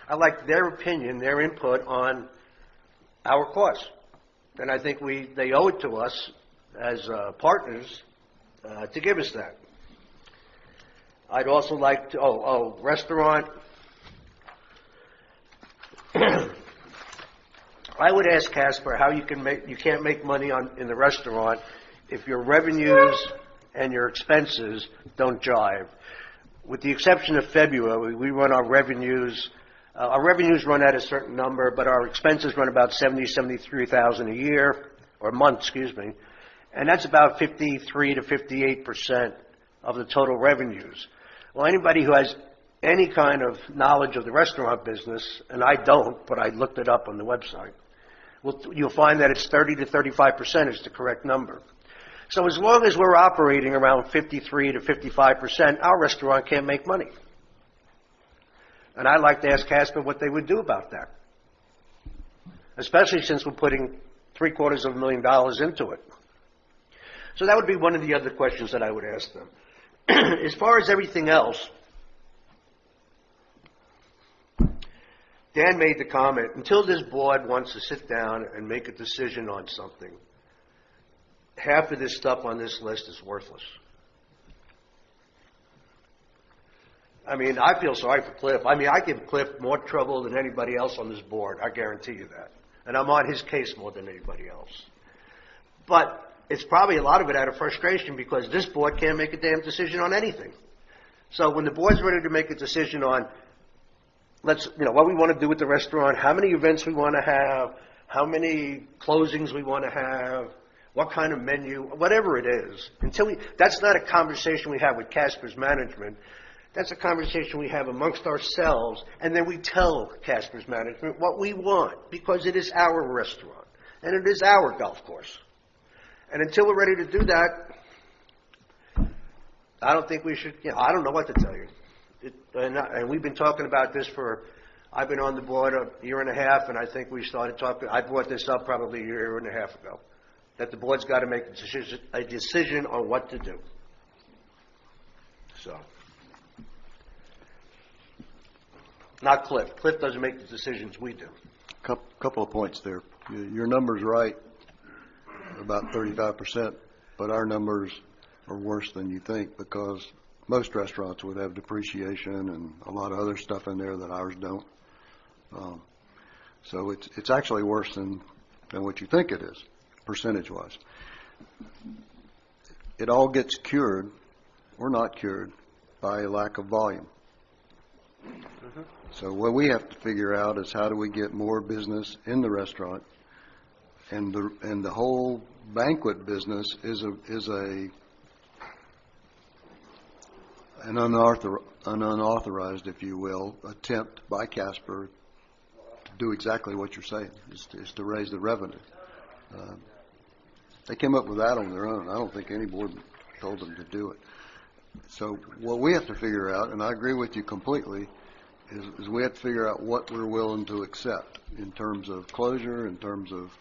I'd like their opinion, their input on our costs. And I think they owe it to us as partners to give us that. I'd also like to, restaurant. I would ask Casper how you can't make money in the restaurant if your revenues and your expenses don't jive. With the exception of February, we run our revenues run at a certain number, but our expenses run about $73,000 a year, or a month, excuse me, and that's about 53 to 58% of the total revenues. Well, anybody who has any kind of knowledge of the restaurant business, and I don't, but I looked it up on the website, you'll find that it's 30 to 35% is the correct number. So as long as we're operating around 53 to 55%, our restaurant can't make money. And I'd like to ask Casper what they would do about that, especially since we're putting $750,000 into it. So that would be one of the other questions that I would ask them. As far as everything else, Dan made the comment, until this board wants to sit down and make a decision on something, half of this stuff on this list is worthless. I feel sorry for Cliff. I give Cliff more trouble than anybody else on this board. I guarantee you that. And I'm on his case more than anybody else. But it's probably a lot of it out of frustration because this board can't make a damn decision on anything. So when the board's ready to make a decision on what we want to do with the restaurant, how many events we want to have, how many closings we want to have, what kind of menu, whatever it is, that's not a conversation we have with Casper's management. That's a conversation we have amongst ourselves, and then we tell Casper's management what we want, because it is our restaurant, and it is our golf course. And until we're ready to do that, I don't think we should, I don't know what to tell you. And we've been talking about this I've been on the board a year and a half, and I think we started talking, I brought this up probably a year and a half ago, that the board's got to make a decision on what to do. So. Not Cliff. Cliff doesn't make the decisions, we do. Couple of points there. Your number's right, about 35%, but our numbers are worse than you think because most restaurants would have depreciation and a lot of other stuff in there that ours don't. So it's actually worse than what you think it is, percentage-wise. It all gets cured, or not cured, by a lack of volume. So what we have to figure out is how do we get more business in the restaurant, and the whole banquet business is an unauthorized, if you will, attempt by Casper to do exactly what you're saying, is to raise the revenue. They came up with that on their own. I don't think any board told them to do it. So what we have to figure out, and I agree with you completely, is we have to figure out what we're willing to accept in terms of closure, in terms of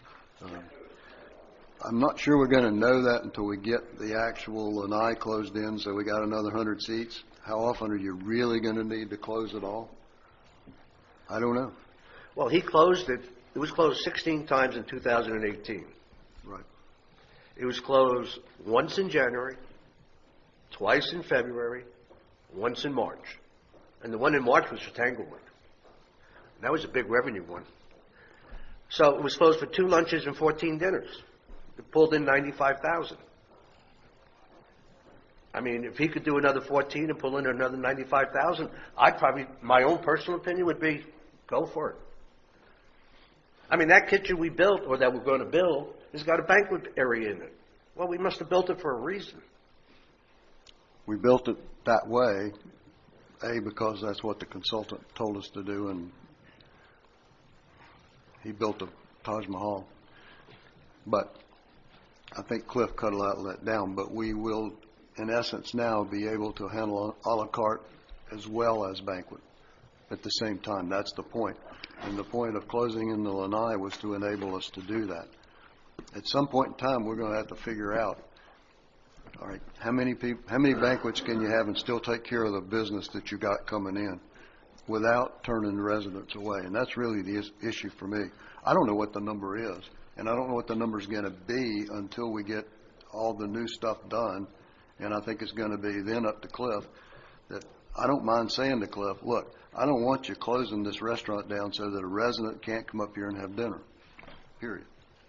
I'm not sure we're going to know that until we get the actual lanai closed in, so we got another 100 seats. How often are you really going to need to close it all? I don't know. Well, he closed it. It was closed 16 times in 2018. Right. It was closed once in January, twice in February, once in March. And the one in March was for Tanglewood. That was a big revenue one. So it was closed for 2 lunches and 14 dinners. It pulled in $95,000. I mean, if he could do another 14 and pull in another $95,000, I'd probably, my own personal opinion would be, go for it. I mean, that kitchen we built, or that we're going to build, has got a banquet area in it. Well, we must have built it for a reason. We built it that way, because that's what the consultant told us to do, and he built a Taj Mahal. But I think Cliff cut a lot of that down, but we will, in essence now, be able to handle a la carte as well as banquet at the same time. That's the point. And the point of closing in the lanai was to enable us to do that. At some point in time, we're going to have to figure out, all right, how many banquets can you have and still take care of the business that you got coming in without turning the residents away? And that's really the issue for me. I don't know what the number is, and I don't know what the number is going to be until we get all the new stuff done. And I think it's going to be then up to Cliff. That I don't mind saying to Cliff, look, I don't want you closing this restaurant down so that a resident can't come up here and have dinner, period,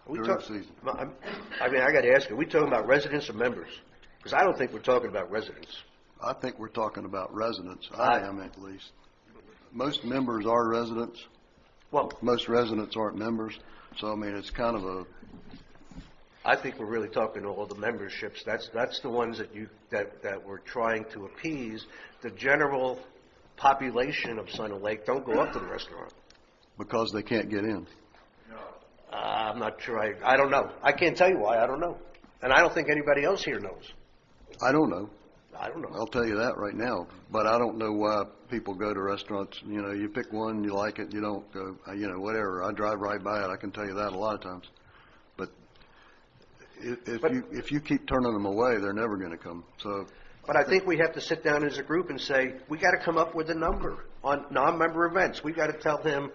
during the season. I mean, I got to ask you, are we talking about residents or members? Because I don't think we're talking about residents. I think we're talking about residents. I am, at least. Most members are residents. Well, most residents aren't members. So, I mean, it's kind of a... I think we're really talking to all the memberships. That's the ones that we're trying to appease. The general population of Sun and Lake don't go up to the restaurant. Because they can't get in. I'm not sure. I don't know. I can't tell you why. I don't know. And I don't think anybody else here knows. I don't know. I don't know. I'll tell you that right now. But I don't know why people go to restaurants. You know, you pick one, you like it, you don't go, whatever. I drive right by it. I can tell you that a lot of times. But if you keep turning them away, they're never going to come. So. But I think we have to sit down as a group and say, we got to come up with a number on non-member events. We got to tell him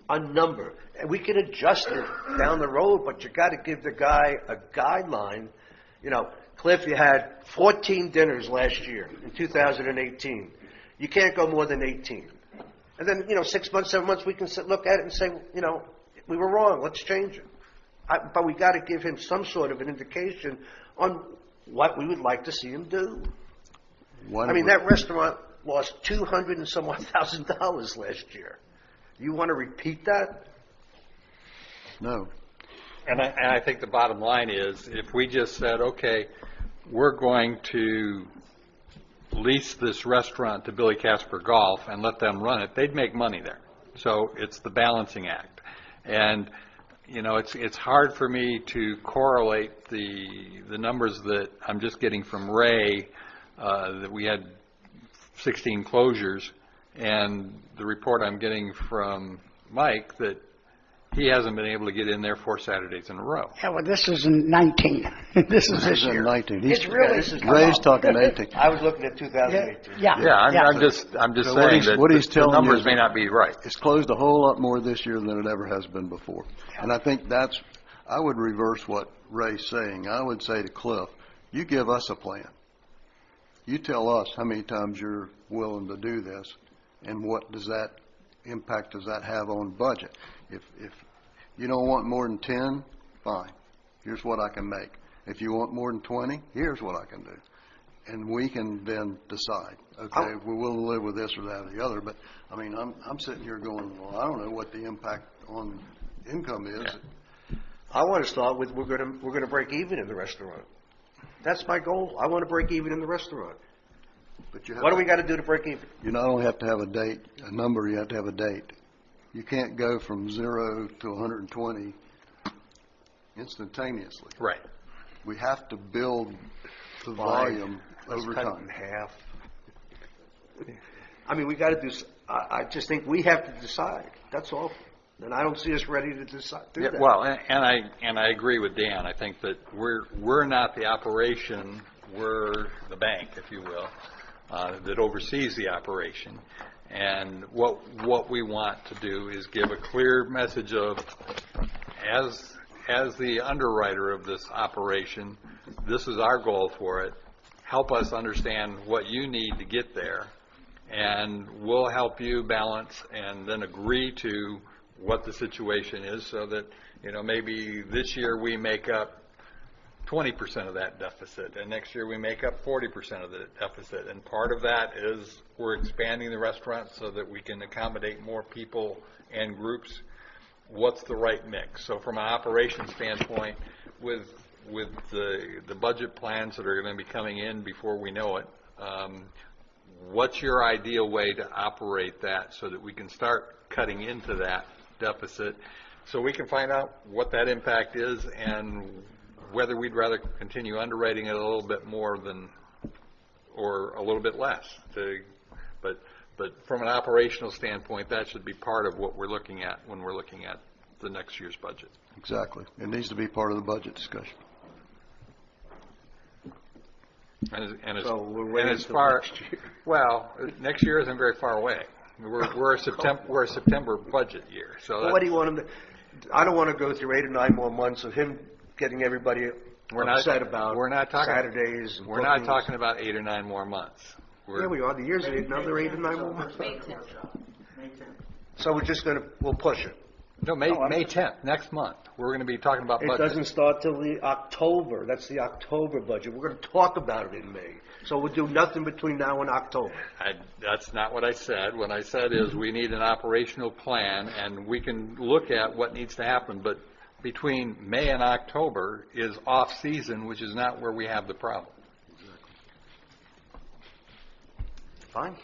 a number. And we can adjust it down the road, but you got to give the guy a guideline. You know, Cliff, you had 14 dinners last year in 2018. You can't go more than 18. And then, 6 months, 7 months, we can look at it and say, we were wrong. Let's change it. But we got to give him some sort of an indication on what we would like to see him do. That restaurant lost $200 and some odd thousand last year. You want to repeat that? No. And I think the bottom line is, if we just said, okay, we're going to lease this restaurant to Billy Casper Golf and let them run it, they'd make money there. So it's the balancing act. And it's hard for me to correlate the numbers that I'm just getting from Ray, that we had 16 closures, and the report I'm getting from Mike that he hasn't been able to get in there 4 Saturdays in a row. Yeah, well, this is in 19. This is this year. 19. It's really... Ray's talking 18. I was looking at 2018. Yeah. I'm just so saying what he's the telling numbers you may not be right. It's closed a whole lot more this year than it ever has been before. Yeah. And I think I would reverse what Ray's saying. I would say to Cliff, you give us a plan. You tell us how many times you're willing to do this, and what impact does that have on budget? If you don't want more than 10, fine. Here's what I can make. If you want more than 20, here's what I can do. and we can then decide, okay, we're willing to live with this or that or the other, but, I mean, I'm sitting here going, well, I don't know what the impact on income is. I want to start with, we're going to break even in the restaurant. That's my goal. I want to break even in the restaurant. But you have What do we got to do to break even? You not only have to have a date, a number, you have to have a date. You can't go from 0 to 120 instantaneously. Right. We have to build the volume Let's over cut time. it in half. I mean, we got to do. I just think we have to decide. That's all. And I don't see us ready to decide. Do that. Well, and I agree with Dan. I think that we're not the operation. We're the bank, if you will, that oversees the operation. And what we want to do is give a clear message of, as the underwriter of this operation, this is our goal for it. Help us understand what you need to get there, and we'll help you balance and then agree to what the situation is, so that, you know, maybe this year we make up 20% of that deficit, and next year we make up 40% of the deficit. And part of that is we're expanding the restaurant so that we can accommodate more people and groups. What's the right mix? So from an operations standpoint, with the budget plans that are going to be coming in before we know it, what's your ideal way to operate that so that we can start cutting into that deficit, so we can find out what that impact is and whether we'd rather continue underwriting it a little bit more than, or a little bit less. But from an operational standpoint, that should be part of what we're looking at when we're looking at the next year's budget. Exactly. It needs to be part of the budget discussion. Next year isn't very far away. We're a September budget year. So what do you want him to? I don't want to go through 8 or 9 more months of him getting everybody upset about Saturdays. We're not talking about 8 or 9 more months. Yeah, we are. The year's another 8 or 9 more months. So we're just we'll push it. No, May 10th, next month. We're going to be talking about budget. It doesn't start till the October. That's the October budget. We're going to talk about it in May. So we'll do nothing between now and October. That's not what I said. What I said is we need an operational plan, and we can look at what needs to happen. But between May and October is off-season, which is not where we have the problem. Fine.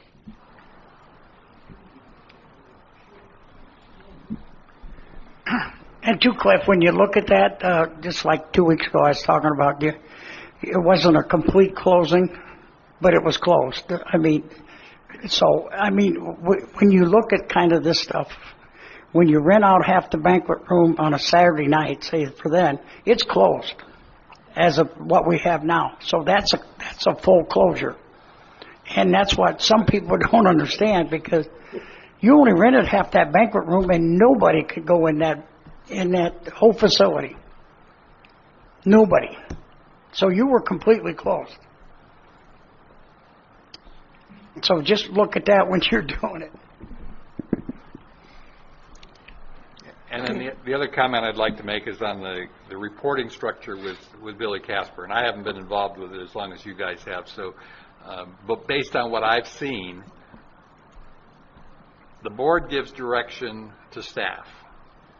And too, Cliff, when you look at that, just like 2 weeks ago I was talking about, it wasn't a complete closing, but it was closed. I mean, when you look at kind of this stuff, when you rent out half the banquet room on a Saturday night, say for then, it's closed as of what we have now. So that's a full closure. And that's what some people don't understand, because you only rented half that banquet room and nobody could go in that whole facility. Nobody. So you were completely closed. So just look at that when you're doing it. And then the other comment I'd like to make is on the reporting structure with Billy Casper. And I haven't been involved with it as long as you guys have. So, but based on what I've seen, the board gives direction to staff.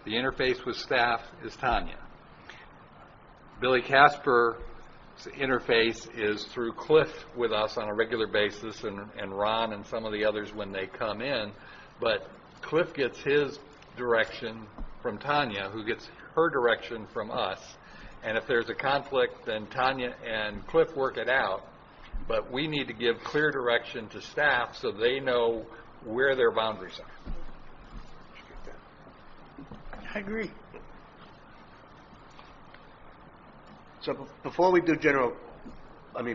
The interface with staff is Tanya. Billy Casper's interface is through Cliff with us on a regular basis, and Ron and some of the others when they come in. But Cliff gets his direction from Tanya, who gets her direction from us. And if there's a conflict, then Tanya and Cliff work it out. But we need to give clear direction to staff so they know where their boundaries are. I agree. So before we do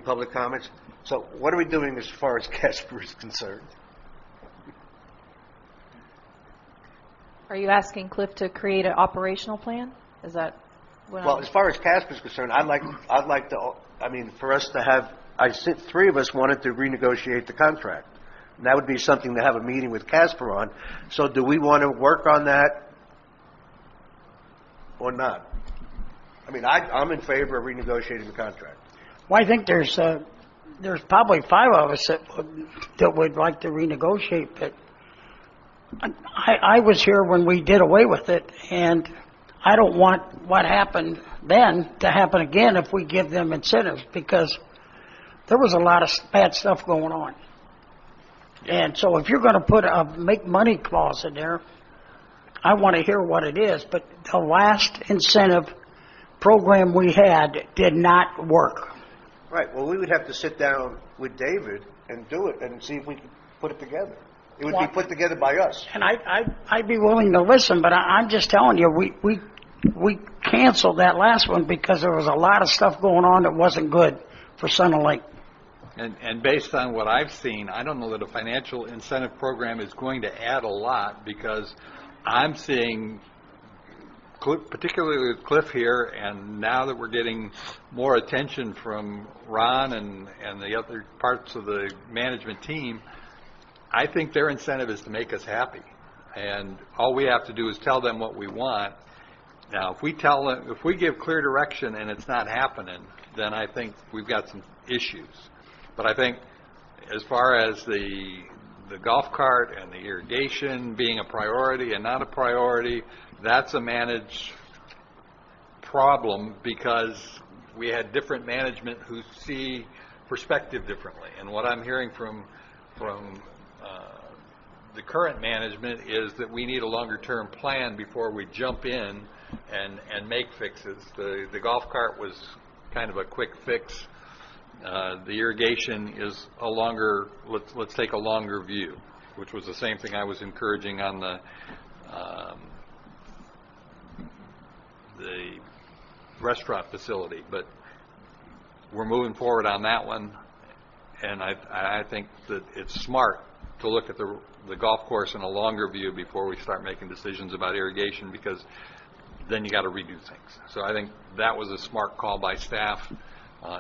public comments, so what are we doing as far as Casper is concerned? Are you asking Cliff to create an operational plan? Is that what Well, as far as Casper is concerned, I'd like to, for us to have, three of us wanted to renegotiate the contract. And that would be something to have a meeting with Casper on. So do we want to work on that or not? I'm in favor of renegotiating the contract. Well, I think there's there's probably 5 of us that would like to renegotiate, but I was here when we did away with it, and I don't want what happened then to happen again if we give them incentives, because there was a lot of bad stuff going on. And so if you're going to put a make money clause in there, I want to hear what it is. But the last incentive program we had did not work. Right, well, we would have to sit down with David and do it and see if we can put it together. It would be put together by us. And I'd be willing to listen, but I'm just telling you, we canceled that last one because there was a lot of stuff going on that wasn't good for Sun and Lake. And based on what I've seen, I don't know that a financial incentive program is going to add a lot, because I'm seeing, particularly with Cliff here, and now that we're getting more attention from Ron and the other parts of the management team, I think their incentive is to make us happy. And all we have to do is tell them what we want. Now, if we give clear direction and it's not happening, then I think we've got some issues. But I think as far as the golf cart and the irrigation being a priority and not a priority, that's a managed problem, because we had different management who see perspective differently. And what I'm hearing from the current management is that we need a longer-term plan before we jump in and make fixes. The golf cart was kind of a quick fix. The irrigation is a longer, let's take a longer view, which was the same thing I was encouraging on the restaurant facility. But we're moving forward on that one, and I think that it's smart to look at the golf course in a longer view before we start making decisions about irrigation, because then you got to redo things. So I think that was a smart call by staff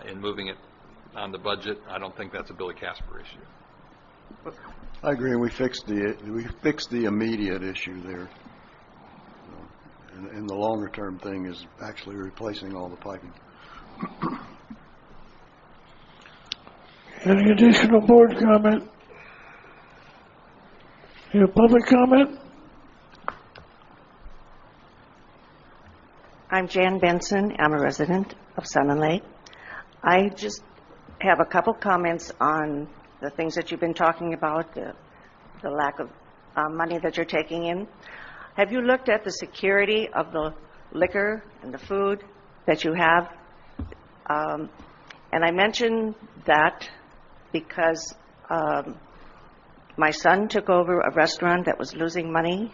in moving it on the budget. I don't think that's a Billy Casper issue. I agree. We fixed the immediate issue there. And the longer term thing is actually replacing all the piping. Any additional board comment? Any public comment? I'm Jan Benson. I'm a resident of Sun and Lake. I just have a couple comments on the things that you've been talking about, the lack of money that you're taking in. Have you looked at the security of the liquor and the food that you have? And I mention that because my son took over a restaurant that was losing money,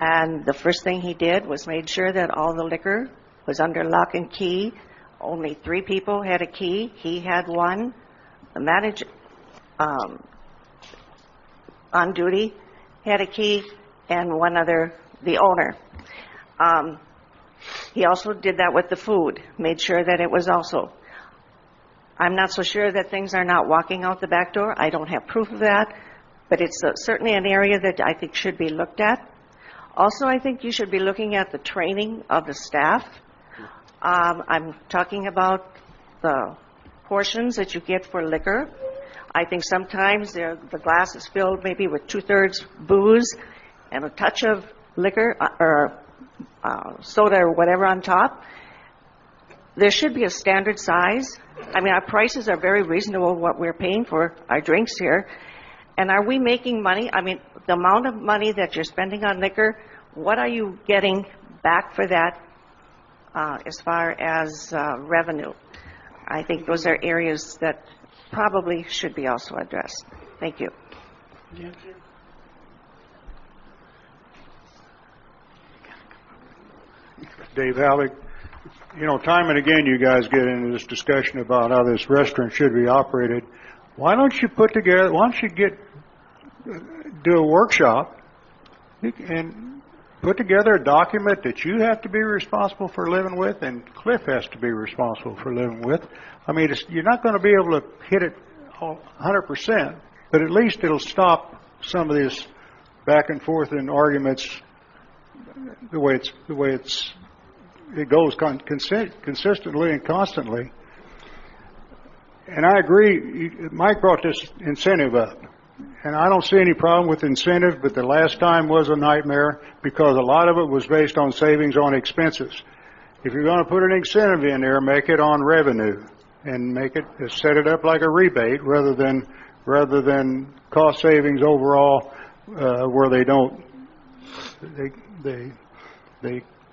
and the first thing he did was made sure that all the liquor was under lock and key. Only 3 people had a key. He had one. The manager on duty had a key, and one other, the owner. He also did that with the food, made sure that it was also. I'm not so sure that things are not walking out the back door. I don't have proof of that, but it's certainly an area that I think should be looked at. Also, I think you should be looking at the training of the staff. I'm talking about the portions that you get for liquor. I think sometimes the glass is filled maybe with 2/3 booze and a touch of liquor or soda or whatever on top. There should be a standard size. I mean, our prices are very reasonable, what we're paying for our drinks here. And are we making money? I mean, the amount of money that you're spending on liquor, what are you getting back for that as far as revenue? I think those are areas that probably should be also addressed. Thank you. Dave Halleck, time and again you guys get into this discussion about how this restaurant should be operated. Why don't you do a workshop and put together a document that you have to be responsible for living with and Cliff has to be responsible for living with? I mean, you're not going to be able to hit it 100%, but at least it'll stop some of this back and forth in arguments the way it goes consistently and constantly. And I agree, Mike brought this incentive up. And I don't see any problem with incentive, but the last time was a nightmare because a lot of it was based on savings on expenses. If you're going to put an incentive in there, make it on revenue and set it up like a rebate rather than cost savings overall, where they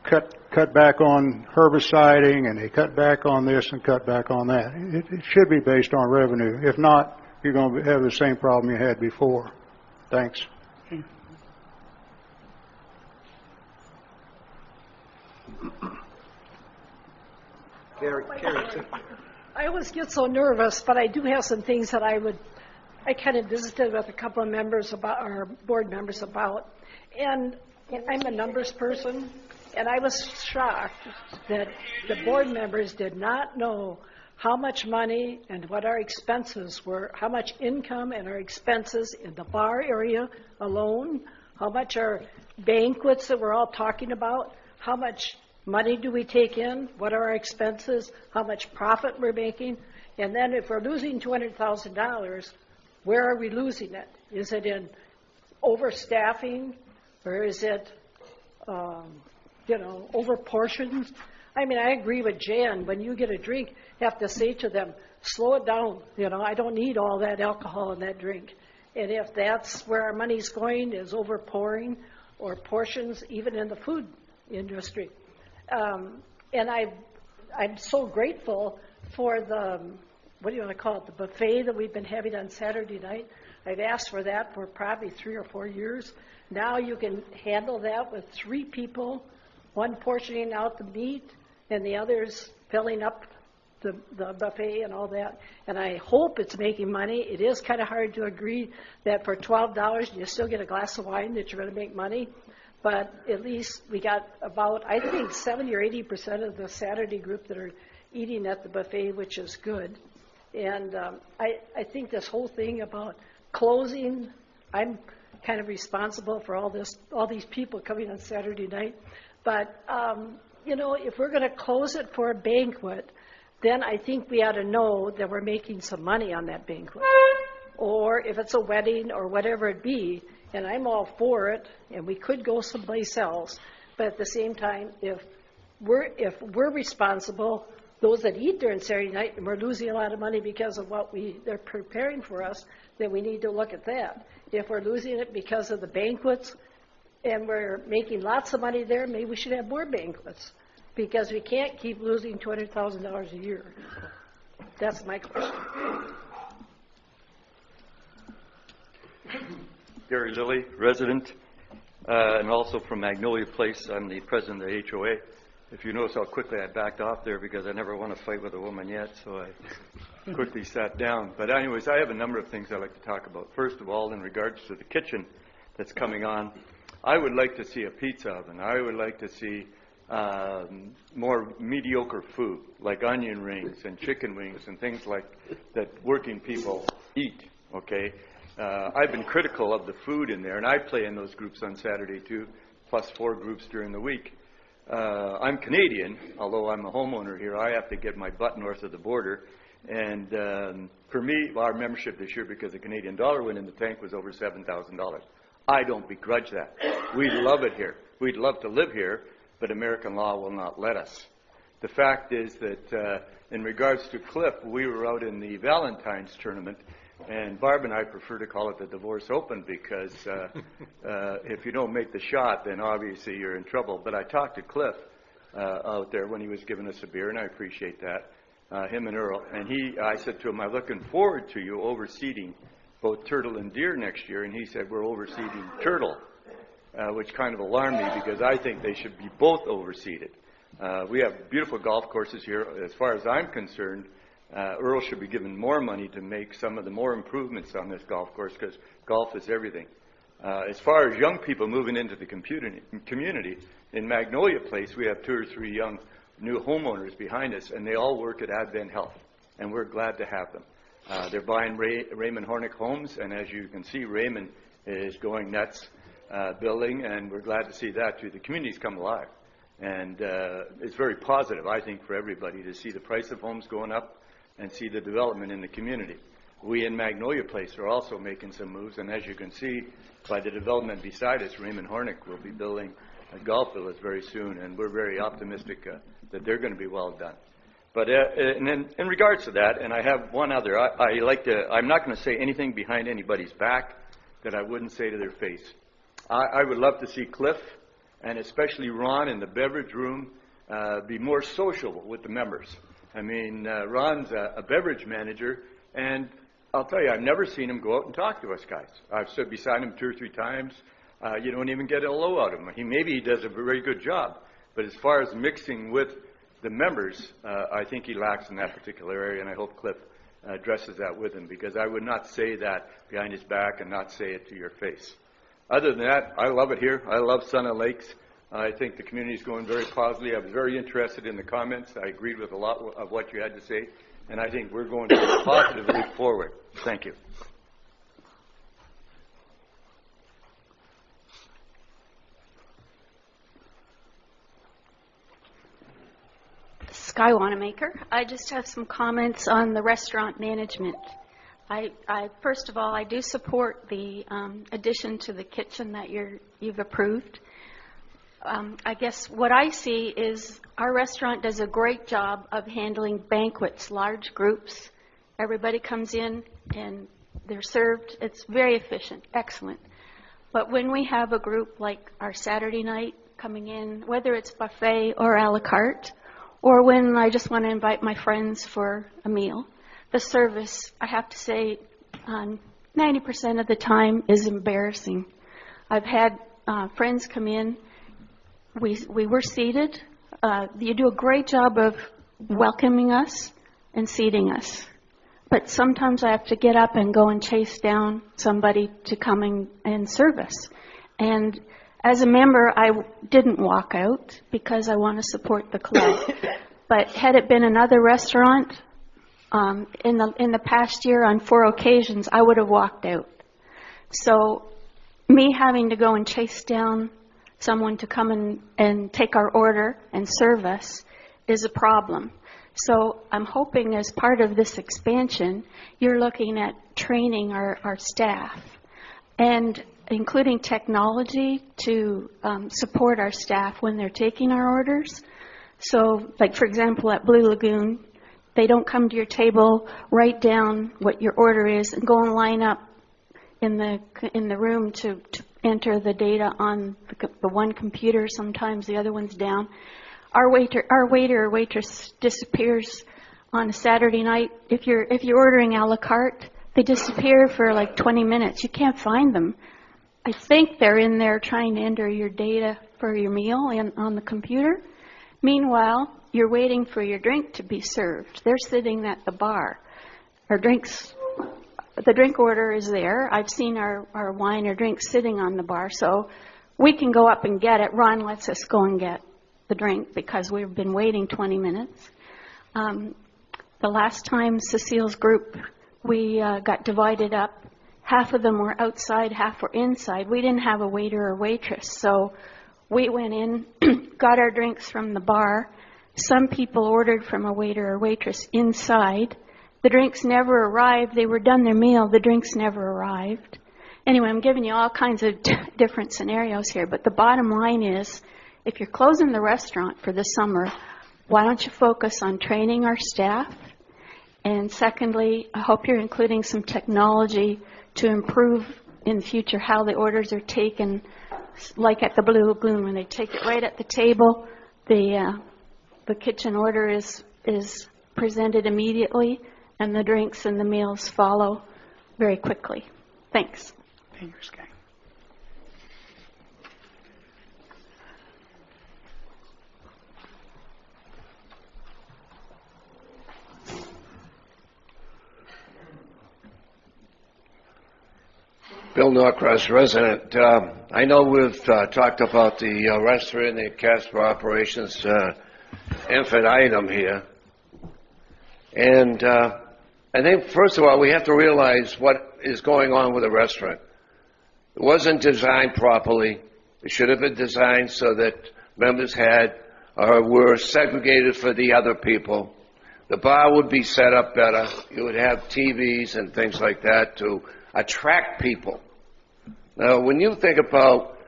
cut back on herbiciding and they cut back on this and cut back on that. It should be based on revenue. If not, you're going to have the same problem you had before. Thanks. I always get so nervous, but I do have some things that I kind of visited with a couple of members about, our board members about, and I'm a numbers person, and I was shocked that the board members did not know how much money and what our expenses were, how much income and our expenses in the bar area alone, how much our banquets that we're all talking about, how much money do we take in, what are our expenses, how much profit we're making, and then if we're losing $200,000, where are we losing it? Is it in overstaffing, or is it, over portions? I mean, I agree with Jan. When you get a drink, you have to say to them, slow it down. I don't need all that alcohol in that drink. And if that's where our money's going, is over pouring or portions, even in the food industry. And I'm so grateful for the, what do you want to call it, the buffet that we've been having on Saturday night. I've asked for that for probably 3 or 4 years. Now you can handle that with 3 people, one portioning out the meat and the others filling up the buffet and all that. And I hope it's making money. It is kind of hard to agree that for $12 you still get a glass of wine that you're going to make money. But at least we got about, I think, 70 or 80% of the Saturday group that are eating at the buffet, which is good. And I think this whole thing about closing, I'm kind of responsible for all these people coming on Saturday night. But, if we're going to close it for a banquet, then I think we ought to know that we're making some money on that banquet. Or if it's a wedding or whatever it be, and I'm all for it, and we could go someplace else, but at the same time, if we're responsible, those that eat during Saturday night, and we're losing a lot of money because of what they're preparing for us, then we need to look at that. If we're losing it because of the banquets, and we're making lots of money there, maybe we should have more banquets, because we can't keep losing $200,000 a year. That's my question. Gary Lilly, resident, and also from Magnolia Place. I'm the president of the HOA. If you notice how quickly I backed off there because I never want to fight with a woman yet, so I quickly sat down. But anyways, I have a number of things I'd like to talk about. First of all, in regards to the kitchen that's coming on, I would like to see a pizza oven. I would like to see more mediocre food, like onion rings and chicken wings and things like that working people eat, okay? I've been critical of the food in there, and I play in those groups on Saturday too, plus 4 groups during the week. I'm Canadian, although I'm a homeowner here. I have to get my butt north of the border. And for me, our membership this year, because the Canadian dollar went in the tank, was over $7,000. I don't begrudge that. We love it here. We'd love to live here, but American law will not let us. The fact is that in regards to Cliff, we were out in the Valentine's tournament, and Barb and I prefer to call it the Divorce Open because if you don't make the shot, then obviously you're in trouble. But I talked to Cliff out there when he was giving us a beer, and I appreciate that, him and Earl. And I said to him, I'm looking forward to you overseeding both turtle and deer next year. And he said, we're overseeding turtle, which kind of alarmed me because I think they should be both overseeded. We have beautiful golf courses here. As far as I'm concerned, Earl should be given more money to make some of the more improvements on this golf course because golf is everything. As far as young people moving into the community, in Magnolia Place, we have 2 or 3 young new homeowners behind us, and they all work at Advent Health, and we're glad to have them. They're buying Raymond Hornick homes, and as you can see, Raymond is going nuts building, and we're glad to see that too. The community's come alive, and it's very positive, I think, for everybody to see the price of homes going up. and see the development in the community. We in Magnolia Place are also making some moves, and as you can see by the development beside us, Raymond Hornick will be building a golf village very soon, and we're very optimistic that they're going to be well done. But and then in regards to that, and I have one other, I'm not going to say anything behind anybody's back that I wouldn't say to their face. I would love to see Cliff, and especially Ron in the beverage room, be more social with the members. I mean, Ron's a beverage manager, and I'll tell you, I've never seen him go out and talk to us guys. I've stood beside him 2 or 3 times. You don't even get a hello out of him. Maybe he does a very good job, but as far as mixing with the members, I think he lacks in that particular area, and I hope Cliff addresses that with him, because I would not say that behind his back and not say it to your face. Other than that, I love it here. I love Sun and Lakes. I think the community is going very positively. I was very interested in the comments. I agreed with a lot of what you had to say, and I think we're going to positively forward. Thank you. Sky Wanamaker. I just have some comments on the restaurant management. First of all, I do support the addition to the kitchen that you've approved. I guess what I see is our restaurant does a great job of handling banquets, large groups. Everybody comes in and they're served. It's very efficient, excellent. But when we have a group like our Saturday night coming in, whether it's buffet or a la carte, or when I just want to invite my friends for a meal, the service, I have to say, 90% of the time is embarrassing. I've had friends come in. We were seated. You do a great job of welcoming us and seating us. But sometimes I have to get up and go and chase down somebody to come and serve us. And as a member, I didn't walk out because I want to support the club. But had it been another restaurant, in the past year on 4 occasions, I would have walked out. So me having to go and chase down someone to come and take our order and serve us is a problem. So I'm hoping as part of this expansion, you're looking at training our staff and including technology to support our staff when they're taking our orders. So, like, for example, at Blue Lagoon, they don't come to your table, write down what your order is, and go and line up in the room to enter the data on the one computer. Sometimes the other one's down. Our waiter or waitress disappears on a Saturday night. If you're ordering a la carte, they disappear for like 20 minutes. You can't find them. I think they're in there trying to enter your data for your meal on the computer. Meanwhile, you're waiting for your drink to be served. They're sitting at the bar. The drink order is there. I've seen our wine or drink sitting on the bar, so we can go up and get it. Ron lets us go and get the drink because we've been waiting 20 minutes. The last time Cecile's group, we got divided up. Half of them were outside, half were inside. We didn't have a waiter or waitress, so we went in, got our drinks from the bar. Some people ordered from a waiter or waitress inside. The drinks never arrived. They were done their meal. The drinks never arrived. Anyway, I'm giving you all kinds of different scenarios here, but the bottom line is, if you're closing the restaurant for the summer, why don't you focus on training our staff? And secondly, I hope you're including some technology to improve in the future how the orders are taken, like at the Blue Lagoon, when they take it right at the table, the kitchen order is presented immediately, and the drinks and the meals follow very quickly. Thanks. Fingers, Guy. Bill Norcross, resident. I know we've talked about the restaurant and Casper Operations infant item here. And I think, first of all, we have to realize what is going on with the restaurant. It wasn't designed properly. It should have been designed so that members were segregated for the other people. The bar would be set up better. You would have TVs and things like that to attract people. Now, when you think about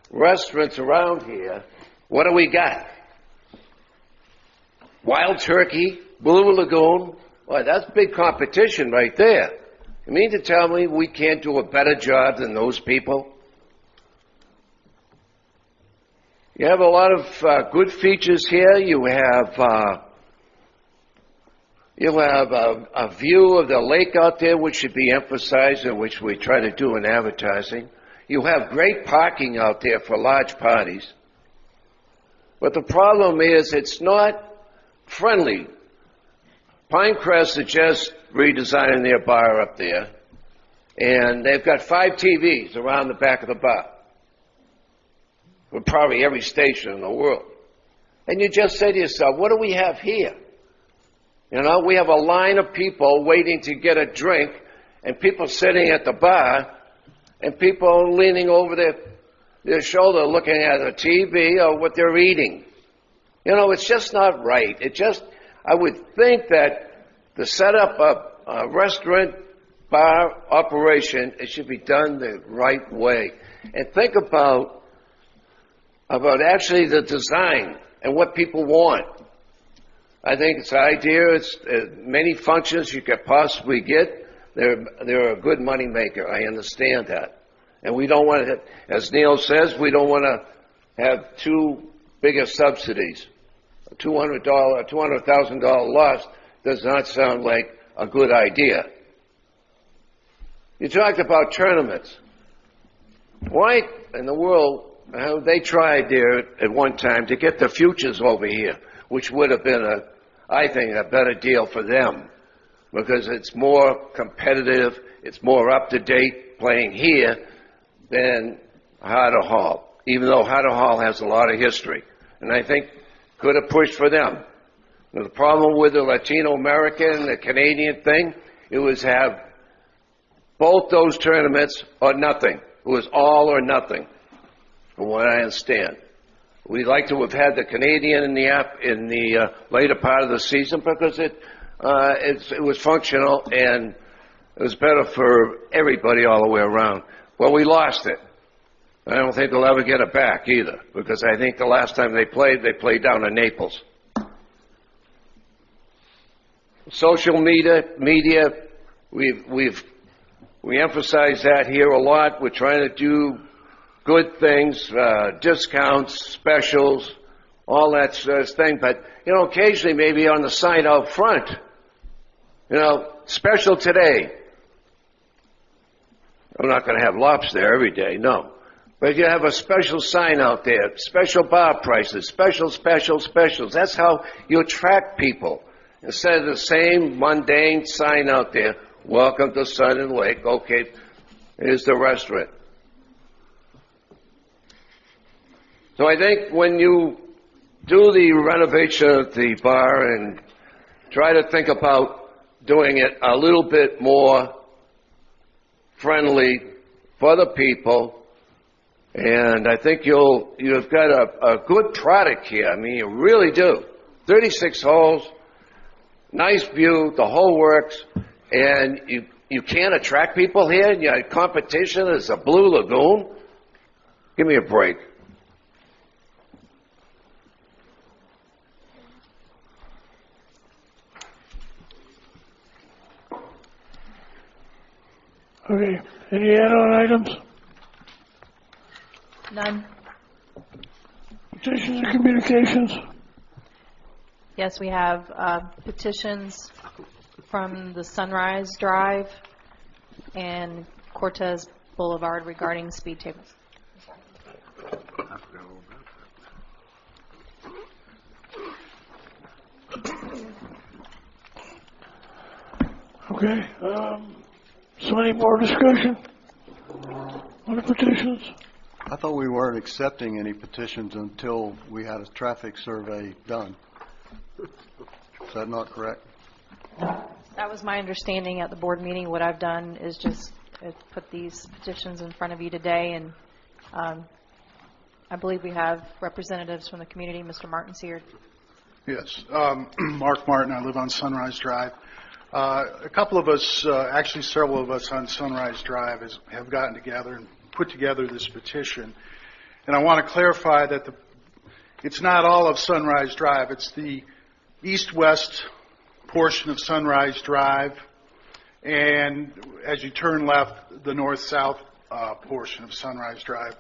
restaurants around here, what do we got? Wild Turkey, Blue Lagoon. Well, that's big competition right there. You mean to tell me we can't do a better job than those people? You have a lot of good features here. You have a view of the lake out there, which should be emphasized, and which we try to do in advertising. You have great parking out there for large parties. But the problem is it's not friendly. Pinecrest is just redesigning their bar up there, and they've got 5 TVs around the back of the bar, with probably every station in the world. And you just say to yourself, what do we have here? You know, we have a line of people waiting to get a drink, and people sitting at the bar, and people leaning over their shoulder looking at a TV or what they're eating. You know, it's just not right. I would think that to set up a restaurant bar operation, it should be done the right way. And think about actually the design and what people want. I think it's an idea. It's many functions you could possibly get. They're a good money maker. I understand that. And we don't want to, as Neil says, we don't want to have too big of subsidies. A $200,000 loss does not sound like a good idea. You talked about tournaments. Why in the world they tried there at one time to get the futures over here, which would have been, I think, a better deal for them, because it's more competitive, it's more up-to-date playing here than Harder Hall, even though Harder Hall has a lot of history. And I think could have pushed for them. Now, the problem with the Latino American, the Canadian thing, it was have both those tournaments or nothing. It was all or nothing, from what I understand. We'd like to have had the Canadian in the later part of the season because it was functional and it was better for everybody all the way around. Well, we lost it. I don't think they'll ever get it back either, because I think the last time they played down in Naples. Social media, we emphasize that here a lot. We're trying to do good things, discounts, specials, all that sort of thing. But, you know, occasionally maybe on the sign out front, you know, special today. I'm not going to have lobster every day, no. But you have a special sign out there, special bar prices, specials. That's how you attract people. Instead of the same mundane sign out there, welcome to Sun and Lake, okay, here's the restaurant. So I think when you do the renovation of the bar and try to think about doing it a little bit more friendly for the people, and I think you've got a good product here. I mean, you really do. 36 holes, nice view, the whole works, and you can't attract people here, and your competition is a Blue Lagoon? Give me a break. Okay, any add-on items? None. Petitions and communications? Yes, we have petitions from the Sunrise Drive and Cortez Boulevard regarding speed tables. Okay, so any more discussion on the petitions? I thought we weren't accepting any petitions until we had a traffic survey done. Is that not correct? That was my understanding at the board meeting. What I've done is just put these petitions in front of you today, and I believe we have representatives from the community. Mr. Martin's here. Yes. Mark Martin, I live on Sunrise Drive. A couple of us, actually several of us on Sunrise Drive have gotten together and put together this petition. And I want to clarify that it's not all of Sunrise Drive. It's the east-west portion of Sunrise Drive, and as you turn left, the north-south portion of Sunrise Drive.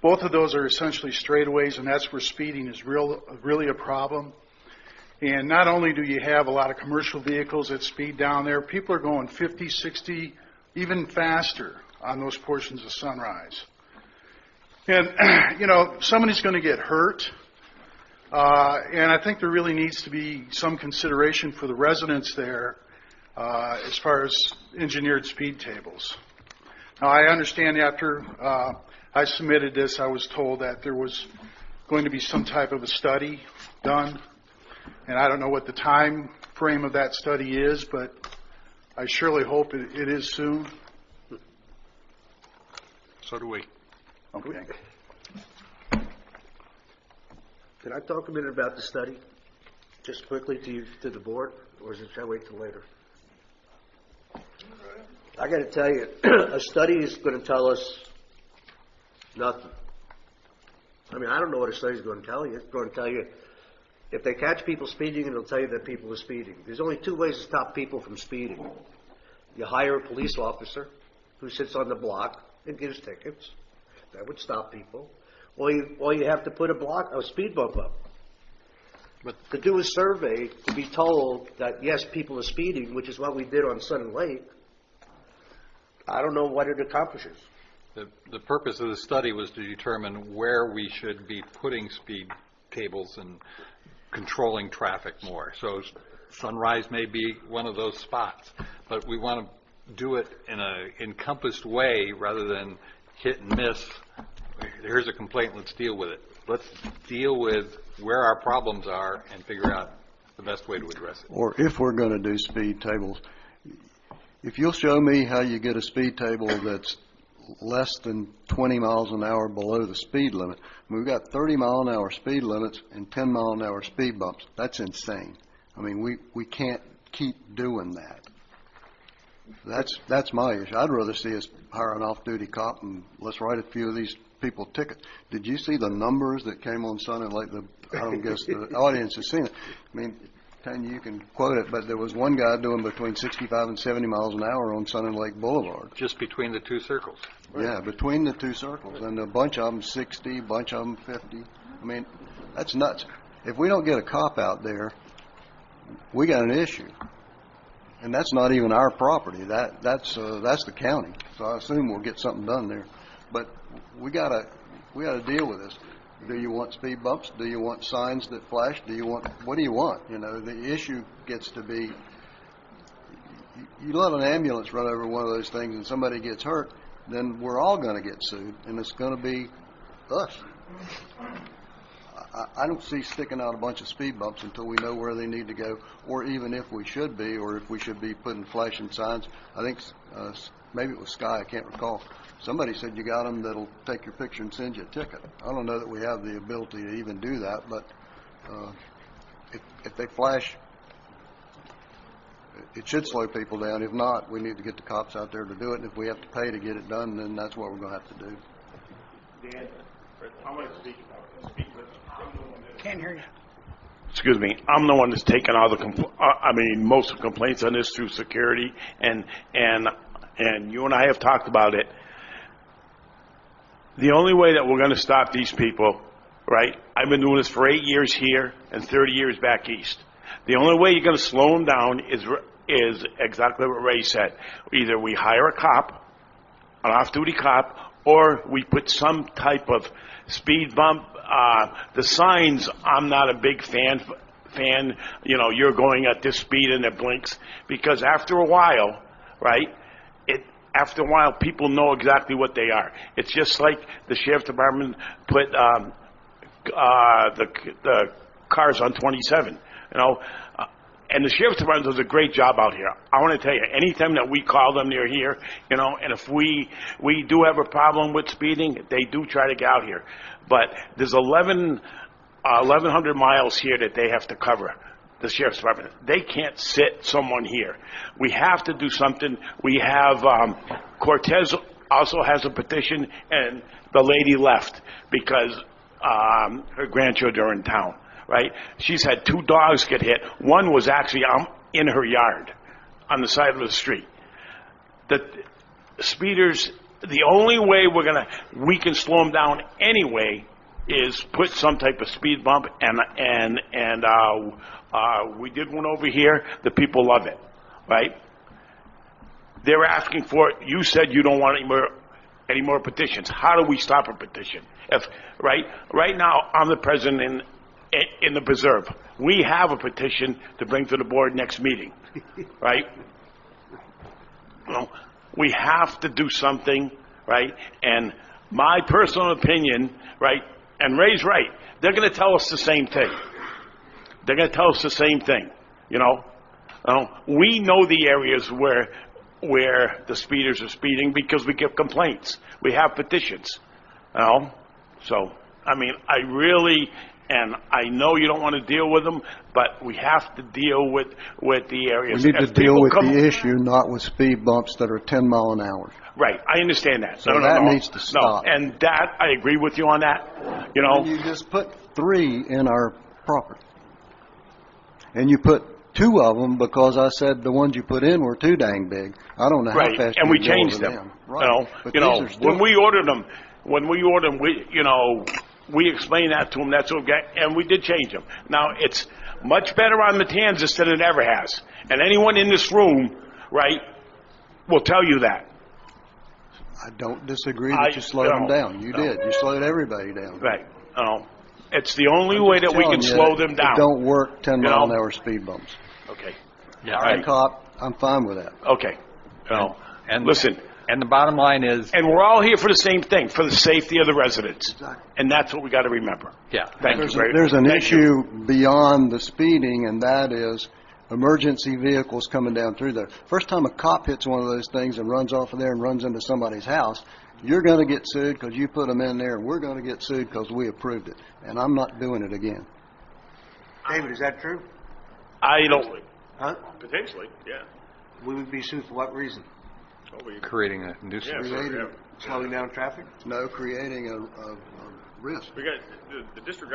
Both of those are essentially straightaways, and that's where speeding is really a problem. And not only do you have a lot of commercial vehicles that speed down there, people are going 50, 60, even faster on those portions of Sunrise. And, somebody's going to get hurt. And I think there really needs to be some consideration for the residents there as far as engineered speed tables. Now, I understand after I submitted this, I was told that there was going to be some type of a study done. And I don't know what the time frame of that study is, but I surely hope it is soon. So do we. Okay. Can I talk a minute about the study, just quickly to the board, or should I wait till later? I got to tell you, a study is going to tell us nothing. I mean, I don't know what a study is going to tell you. It's going to tell you if they catch people speeding, it'll tell you that people are speeding. There's only two ways to stop people from speeding. You hire a police officer who sits on the block and gives tickets. That would stop people. Or you have to put a speed bump up. But to do a survey, to be told that, yes, people are speeding, which is what we did on Sun and Lake, I don't know what it accomplishes. The purpose of the study was to determine where we should be putting speed tables and controlling traffic more. So Sunrise may be one of those spots, but we want to do it in an encompassed way rather than hit and miss. Here's a complaint, let's deal with it. Let's deal with where our problems are and figure out the best way to address it. Or if we're going to do speed tables, if you'll show me how you get a speed table that's less than 20 miles an hour below the speed limit. We've got 30 mile an hour speed limits and 10 mile an hour speed bumps. That's insane. I mean, we can't keep doing that. That's my issue. I'd rather see us hire an off-duty cop and let's write a few of these people tickets. Did you see the numbers that came on Sun and Lake? I don't guess the audience has seen it. I mean, Tanya, you can quote it, but there was one guy doing between 65 and 70 miles an hour on Sun and Lake Boulevard. Just between the two circles. Yeah, between the two circles. And a bunch of them 60, a bunch of them 50. I mean, that's nuts. If we don't get a cop out there, we got an issue. And that's not even our property. That's the county. So I assume we'll get something done there. But we gotta deal with this. Do you want speed bumps? Do you want signs that flash? What do you want? You know, the issue gets to be, you let an ambulance run over one of those things and somebody gets hurt, then we're all going to get sued, and it's going to be us. I don't see sticking out a bunch of speed bumps until we know where they need to go, or even if we should be, or if we should be putting flashing signs. I think maybe it was Sky, I can't recall. Somebody said you got them that'll take your picture and send you a ticket. I don't know that we have the ability to even do that, but if they flash, it should slow people down. If not, we need to get the cops out there to do it, and if we have to pay to get it done, then that's what we're going to have to do. Dan, I'm going to speak with Can't hear you. Excuse me. I'm the one that's taken all the most of the complaints on this through security, and you and I have talked about it. The only way that we're going to stop these people, right? I've been doing this for 8 years here and 30 years back east. The only way you're going to slow them down is exactly what Ray said. Either we hire a cop, an off-duty cop, or we put some type of speed bump. The signs, I'm not a big fan, you're going at this speed and it blinks, because after a while, right, after a while, people know exactly what they are. It's just like the sheriff's department put the cars on 27, and the sheriff's department does a great job out here. I want to tell you, anytime that we call them, they're here, and if we do have a problem with speeding, they do try to get out here. But there's 11 1,100 miles here that they have to cover, the sheriff's department. They can't sit someone here. We have to do something. We have, Cortez also has a petition, and the lady left because her grandchildren are in town, right? She's had 2 dogs get hit. One was actually in her yard on the side of the street. The speeders, the only way we can slow them down anyway is put some type of speed bump, and we did one over here. The people love it, right? They were asking for it. You said you don't want any more petitions. How do we stop a petition? Right now, I'm the president in the preserve. We have a petition to bring to the board next meeting, right? We have to do something, right? And my personal opinion, right, and Ray's right, they're going to tell us the same thing. They're going to tell us the same thing, you know? We know the areas where the speeders are speeding because we get complaints. We have petitions, you know? So, I mean, I really, and I know you don't want to deal with them, but we have to deal with the areas. We need to deal with the issue, not with speed bumps that are 10 mile an hour. Right, I understand that. So that needs to stop. No, and that, I agree with you on that, you know. And you just put 3 in our property. And you put 2 of them because I said the ones you put in were too dang big. I don't know how right. fast and you we go changed over them. Right. You know, when we ordered them, we explained that to them. That's what we got, and we did change them. Now it's much better on Matanzas than it ever has, and anyone in this room, right, will tell you that. I don't disagree that you slowed them down. You did. You slowed everybody down. Right. It's the only way that we can slow them down. It don't work 10 mile an hour speed bumps. Okay. Yeah. I'm a cop. I'm fine with that. Okay. And listen. And the bottom line is... And we're all here for the same thing, for the safety of the residents. Exactly. And that's what we got to remember. Yeah. There's an issue beyond the speeding, and that is emergency vehicles coming down through there. First time a cop hits one of those things and runs off of there and runs into somebody's house, you're going to get sued because you put them in there, and we're going to get sued because we approved it. And I'm not doing it again. David, is that true? I don't. Huh? Potentially, yeah. We would be sued for what reason? Creating a nuisance. Slowing down traffic? No, creating a risk. We got the district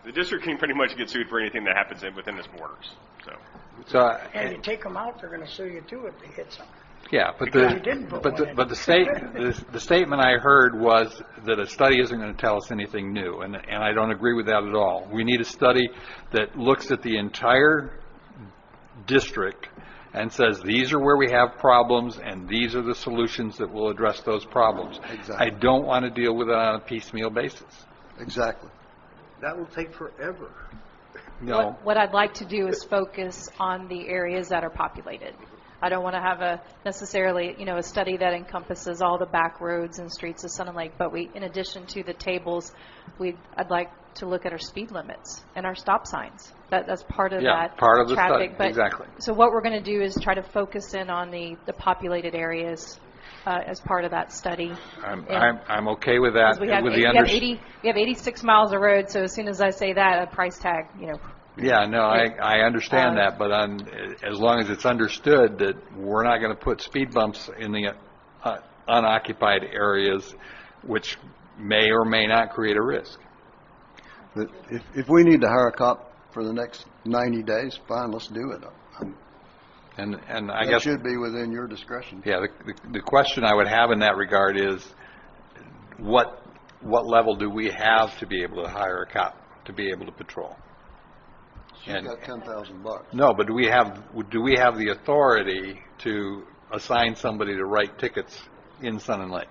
the district can pretty much get sued for anything that happens within its borders. And you take them out, they're going to sue you too if they hit something. Yeah, but the statement I heard was that a study isn't going to tell us anything new, and I don't agree with that at all. We need a study that looks at the entire district and says these are where we have problems and these are the solutions that will address those problems. Exactly. I don't want to deal with it on a piecemeal basis. Exactly. That will take forever. No. What I'd like to do is focus on the areas that are populated. I don't want to have necessarily a study that encompasses all the back roads and streets of Sun and Lake, but in addition to the tables, I'd like to look at our speed limits and our stop signs. That's part of that part of the traffic. study. But, exactly. So what we're going to do is try to focus in on the populated areas as part of that study. I'm okay with that. We have 86 miles of road, so as soon as I say that, a price tag, Yeah, no, I understand that, but as long as it's understood that we're not going to put speed bumps in the unoccupied areas, which may or may not create a risk. But if we need to hire a cop for the next 90 days, fine, let's do it. And I that guess should be within your discretion. Yeah, the question I would have in that regard is, what level do we have to be able to hire a cop to be able to patrol? She's got $10,000. No, but do we have the authority to assign somebody to write tickets in Sun and Lake?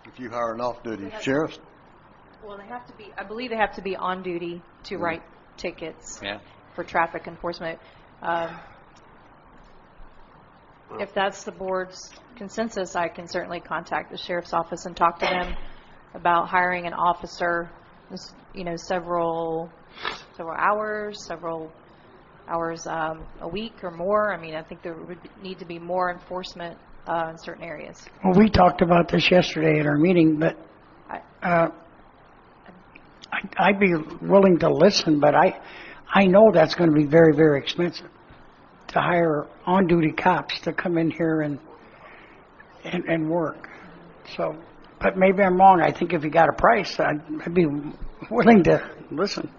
If you hire an off-duty sheriff. Well, I believe they have to be on duty to write tickets for traffic enforcement. If that's the board's consensus, I can certainly contact the sheriff's office and talk to them about hiring an officer, several hours a week or more. I mean, I think there would need to be more enforcement in certain areas. Well, we talked about this yesterday at our meeting, but I I'd be willing to listen, but I know that's going to be very, very expensive to hire on-duty cops to come in here and work. So, but maybe I'm wrong. I think if you got a price, I'd be willing to listen.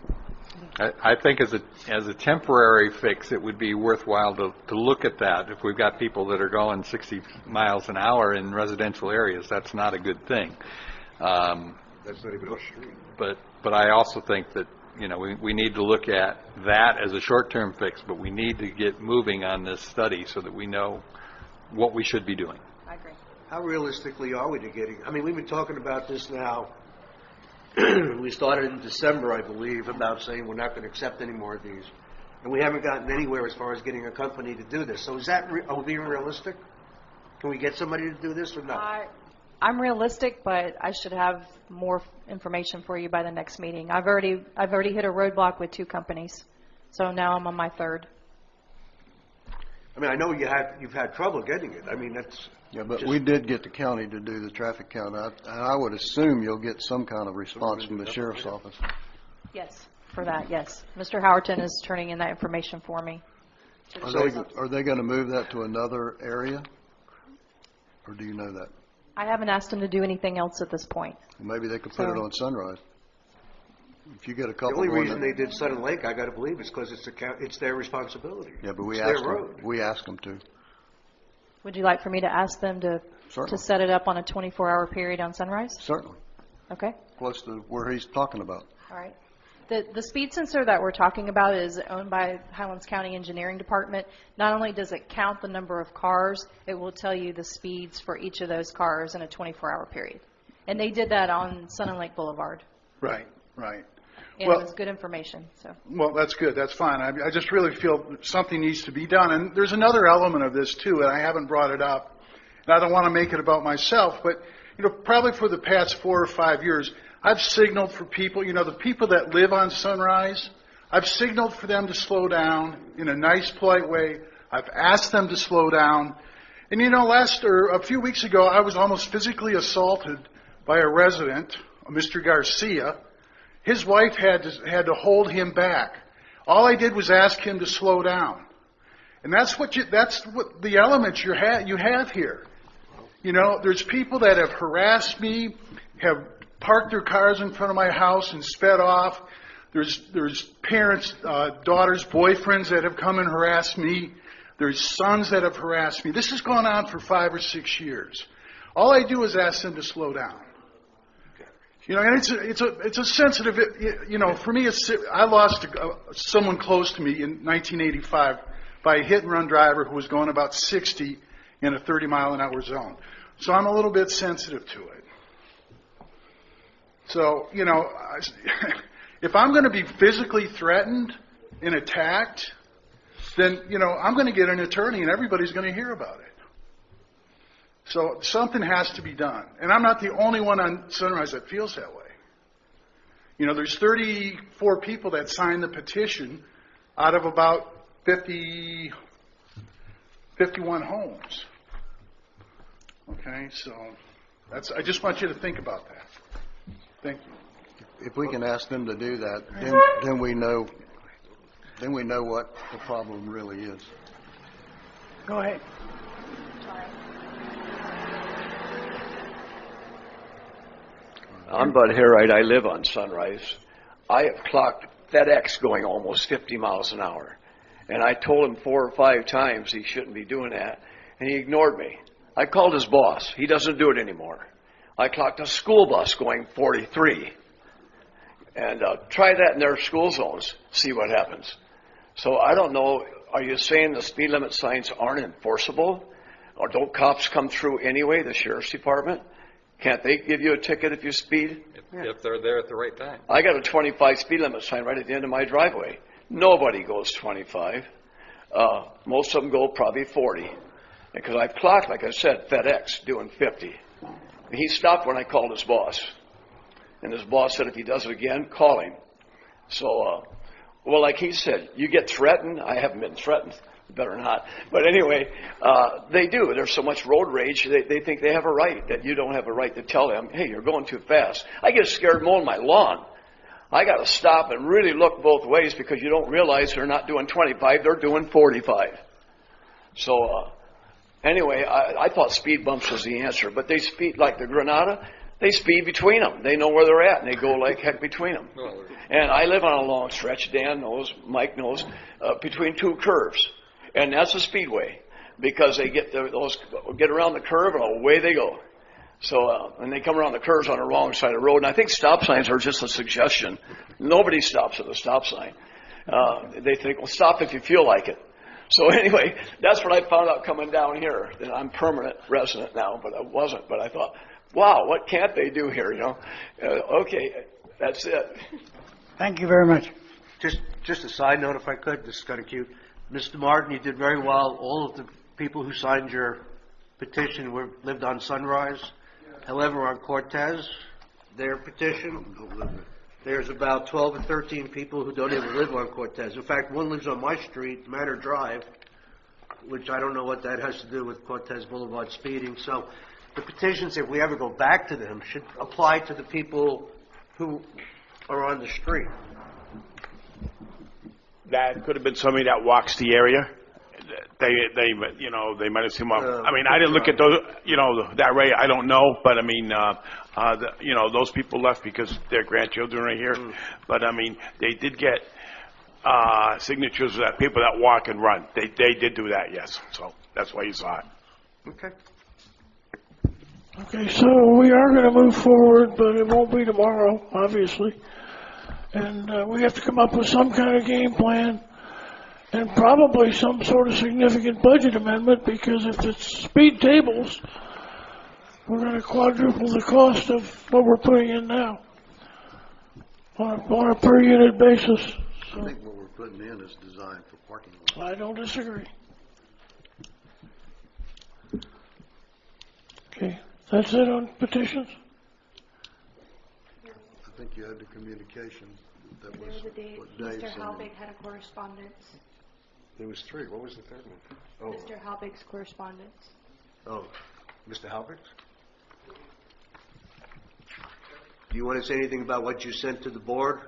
I think as a temporary fix, it would be worthwhile to look at that. If we've got people that are going 60 miles an hour in residential areas, that's not a good thing. That's not even a street. But I also think that, you know, we need to look at that as a short-term fix, but we need to get moving on this study so that we know what we should be doing. I agree. How realistically are we to getting, I mean, we've been talking about this now. We started in December, I believe, about saying we're not going to accept any more of these. And we haven't gotten anywhere as far as getting a company to do this. So is that, are we being realistic? Can we get somebody to do this or not? I'm realistic, but I should have more information for you by the next meeting. I've already hit a roadblock with 2 companies, so now I'm on my 3rd. I mean, I know you've had trouble getting it. I mean, that's... Yeah, but we did get the county to do the traffic count. I would assume you'll get some kind of response from the sheriff's office. Yes, for that, yes. Mr. Howerton is turning in that information for me. Are they going to move that to another area? Or do you know that? I haven't asked him to do anything else at this point. Maybe they could put it on Sunrise. If you get a couple. The only reason they did Sun and Lake, I got to believe, is because it's their responsibility. Yeah, but we asked them to. Would you like for me to ask them to set it up on a 24-hour period on Sunrise? Certainly. Okay. Close to where he's talking about. All right. The speed sensor that we're talking about is owned by Highlands County Engineering Department. Not only does it count the number of cars, it will tell you the speeds for each of those cars in a 24-hour period. And they did that on Sun and Lake Boulevard. Right. And it was good information. So. Well, that's good. That's fine. I just really feel something needs to be done. And there's another element of this, too, and I haven't brought it up. And I don't want to make it about myself, but, you know, probably for the past 4 or 5 years, I've signaled for people, you know, the people that live on Sunrise, I've signaled for them to slow down in a nice, polite way. I've asked them to slow down. And, you know, a few weeks ago, I was almost physically assaulted by a resident, Mr. Garcia. His wife had to hold him back. All I did was ask him to slow down. And that's what the elements you have here. You know, there's people that have harassed me, have parked their cars in front of my house and sped off. There's parents, daughters, boyfriends that have come and harassed me. There's sons that have harassed me. This has gone on for 5 or 6 years. All I do is ask them to slow down. You know, and it's a sensitive. You know, for me, I lost someone close to me in 1985 by a hit-and-run driver who was going about 60 in a 30-mile-an-hour zone. So I'm a little bit sensitive to it. So, you know, if I'm going to be physically threatened and attacked, then, you know, I'm going to get an attorney and everybody's going to hear about it. So something has to be done. And I'm not the only one on Sunrise that feels that way. You know, there's 34 people that signed the petition out of about 51 homes. Okay, so I just want you to think about that. Thank you. If we can ask them to do that, then we know what the problem really is. Go ahead. I'm Bud Harright. I live on Sunrise. I have clocked FedEx going almost 50 miles an hour. And I told him 4 or 5 times he shouldn't be doing that, and he ignored me. I called his boss. He doesn't do it anymore. I clocked a school bus going 43. And try that in their school zones, see what happens. So I don't know, are you saying the speed limit signs aren't enforceable? Or don't cops come through anyway, the sheriff's department? Can't they give you a ticket if you speed? If they're there at the right time. I got a 25 speed limit sign right at the end of my driveway. Nobody goes 25. Most of them go probably 40. Because I've clocked, like I said, FedEx doing 50. He stopped when I called his boss. And his boss said if he does it again, call him. So, well, like he said, you get threatened. I haven't been threatened. Better not. But anyway, they do. There's so much road rage, they think they have a right, that you don't have a right to tell them, hey, you're going too fast. I get scared mowing my lawn. I got to stop and really look both ways because you don't realize they're not doing 25, they're doing 45. So anyway, I thought speed bumps was the answer, but they speed like the Granada. They speed between them. They know where they're at, and they go like heck between them. And I live on a long stretch, Dan knows, Mike knows, between two curves. And that's a speedway because they get get around the curve and away they go. So, and they come around the curves on the wrong side of the road. And I think stop signs are just a suggestion. Nobody stops at a stop sign. They think, well, stop if you feel like it. So anyway, that's what I found out coming down here. And I'm permanent resident now, but I wasn't. But I thought, wow, what can't they do here, you know? Okay, that's it. Thank you very much. Just a side note, if I could, this is kind of cute. Mr. Martin, you did very well. All of the people who signed your petition lived on Sunrise. However, on Cortez, their petition, there's about 12 or 13 people who don't even live on Cortez. In fact, one lives on my street, Manor Drive, which I don't know what that has to do with Cortez Boulevard speeding. So the petitions, if we ever go back to them, should apply to the people who are on the street. That could have been somebody that walks the area. They might have seen one. I mean, I didn't look at those, that way. I don't know, but I mean, those people left because their grandchildren are here. But I mean, they did get signatures of that people that walk and run. They did do that, yes. So that's why you saw it. Okay. Okay, so we are going to move forward, but it won't be tomorrow, obviously. And we have to come up with some kind of game plan and probably some sort of significant budget amendment, because if it's speed tables, we're going to quadruple the cost of what we're putting in now on a per unit basis. So I think what we're putting in is designed for parking lots. I don't disagree. Okay, that's it on petitions? I think you had the communication. That was what Dave Mr. sent in. Halbig had a correspondence. There was three. What was the third one? Oh. Mr. Halbig's correspondence. Oh, Mr. Halbert? Do you want to say anything about what you sent to the board?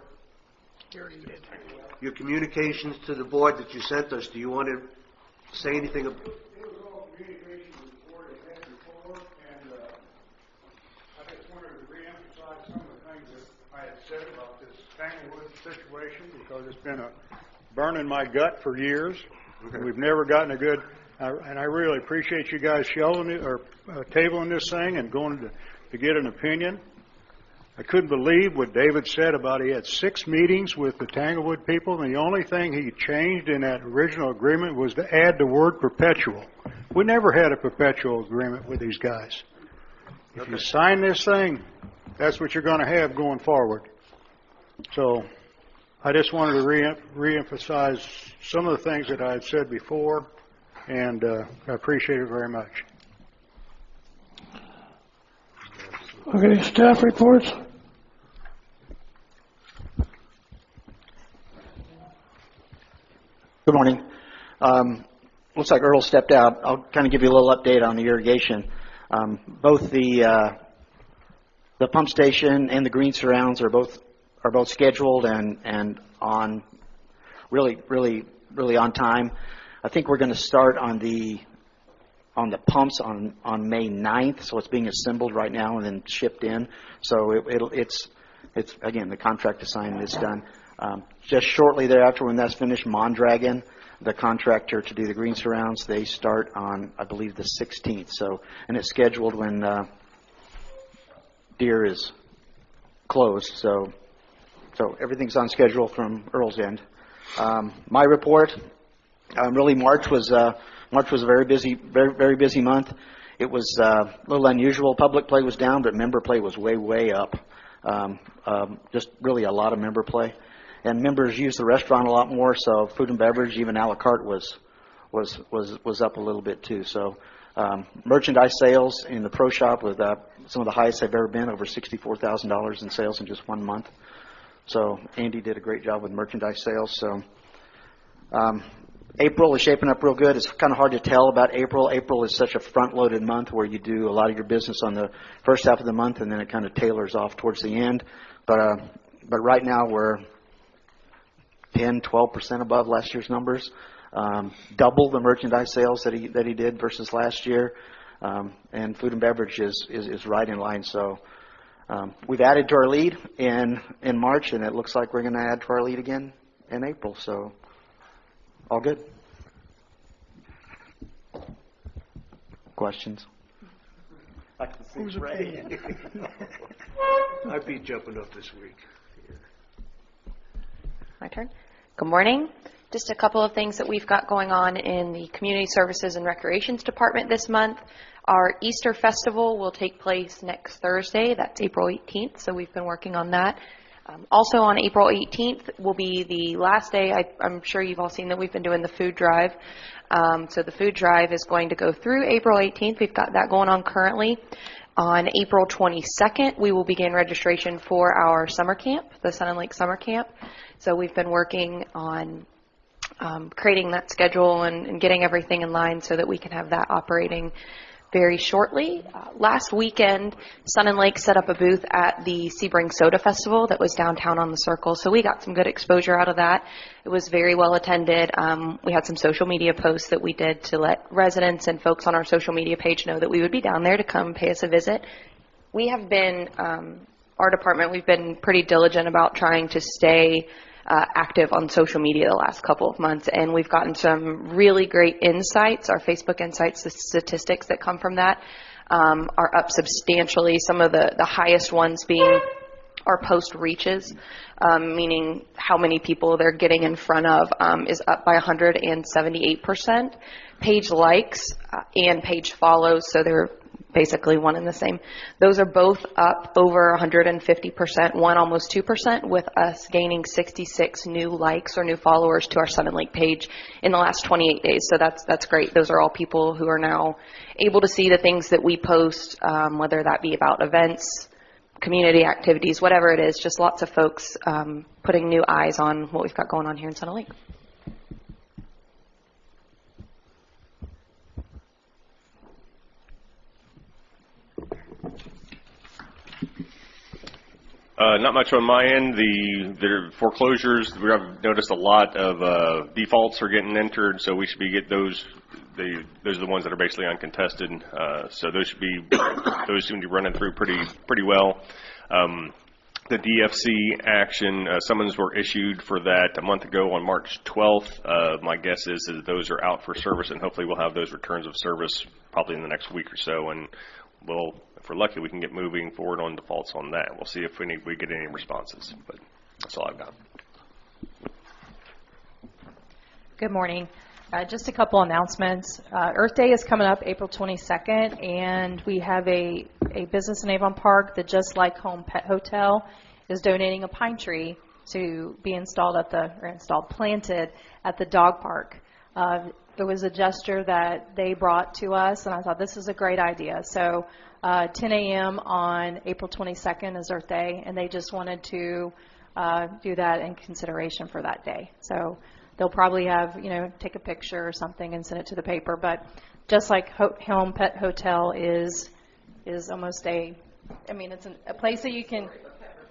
Your communications to the board that you sent us, do you want to say anything about? About this Tanglewood situation, because it's been a burn in my gut for years. Okay. We've never gotten a good, and I really appreciate you guys tabling this thing and going to get an opinion. I couldn't believe what David said about he had 6 meetings with the Tanglewood people, and the only thing he changed in that original agreement was to add the word perpetual. We never had a perpetual agreement with these guys. If you sign this thing, that's what you're going to have going forward. So I just wanted to reemphasize some of the things that I had said before, and I appreciate it very much. Okay, staff reports. Good morning. Looks like Earl stepped out. I'll kind of give you a little update on the irrigation. Both the pump station and the green surrounds are both scheduled and on really on time. I think we're going to start on the pumps on May 9th, so it's being assembled right now and then shipped in. So it's again, the contract assignment is done. Just shortly thereafter, when that's finished, Mondragon, the contractor to do the green surrounds, they start on, I believe, the 16th. So, and it's scheduled when Deere is closed. So everything's on schedule from Earl's end. My report, really March was a very busy month. It was a little unusual. Public play was down, but member play was way up. Just really a lot of member play, and members use the restaurant a lot more. So food and beverage, even a la carte, was up a little bit too. So merchandise sales in the pro shop was some of the highest they've ever been, over $64,000 in sales in just 1 month. So Andy did a great job with merchandise sales. So April is shaping up real good. It's kind of hard to tell about April. April is such a front-loaded month where you do a lot of your business on the first half of the month, and then it kind of tailors off towards the end. But But right now we're 10, 12% above last year's numbers. Double the merchandise sales that he did versus last year. And food and beverage is right in line. So we've added to our lead in March, and it looks like we're going to add to our lead again in April. So all good. Questions? Who's Ray? I'd be jumping up this week. My turn. Good morning. Just a couple of things that we've got going on in the Community Services and Recreations Department this month. Our Easter Festival will take place next Thursday. That's April 18th, so we've been working on that. Also on April 18th will be the last day. I'm sure you've all seen that we've been doing the food drive. So the food drive is going to go through April 18th. We've got that going on currently. On April 22nd, we will begin registration for our summer camp, the Sun and Lake Summer Camp. So we've been working on creating that schedule and getting everything in line so that we can have that operating very shortly. Last weekend, Sun and Lake set up a booth at the Sebring Soda Festival that was downtown on the Circle, so we got some good exposure out of that. It was very well attended. We had some social media posts that we did to let residents and folks on our social media page know that we would be down there to come pay us a visit. We have been, our department, we've been pretty diligent about trying to stay active on social media the last couple of months, and we've gotten some really great insights. Our Facebook insights, the statistics that come from that are up substantially. Some of the highest ones being our post reaches, meaning how many people they're getting in front of, is up by 178%. Page likes and page follows, so they're basically one and the same. Those are both up over 150%, one almost 2%, with us gaining 66 new likes or new followers to our Sun and Lake page in the last 28 days. So that's great. Those are all people who are now able to see the things that we post, whether that be about events, community activities, whatever it is, just lots of folks putting new eyes on what we've got going on here in Sun and Lake. Not much on my end. The foreclosures, we have noticed a lot of defaults are getting entered, so we should be those. Those are the ones that are basically uncontested. So those should be running through pretty well. The DFC action, summons were issued for that a month ago on March 12th. My guess is that those are out for service, and hopefully we'll have those returns of service probably in the next week or so, and if we're lucky, we can get moving forward on defaults on that. We'll see if we get any responses, but that's all I've got. Good morning. Just a couple announcements. Earth Day is coming up April 22nd, and we have a business in Avon Park, the Just Like Home Pet Hotel, is donating a pine tree to be planted at the dog park. It was a gesture that they brought to us, and I thought this is a great idea. So 10 a.m. on April 22nd is Earth Day, and they just wanted to do that in consideration for that day. So they'll probably have, take a picture or something and send it to the paper. But Just Like Home Pet Hotel is almost it's a place that you can,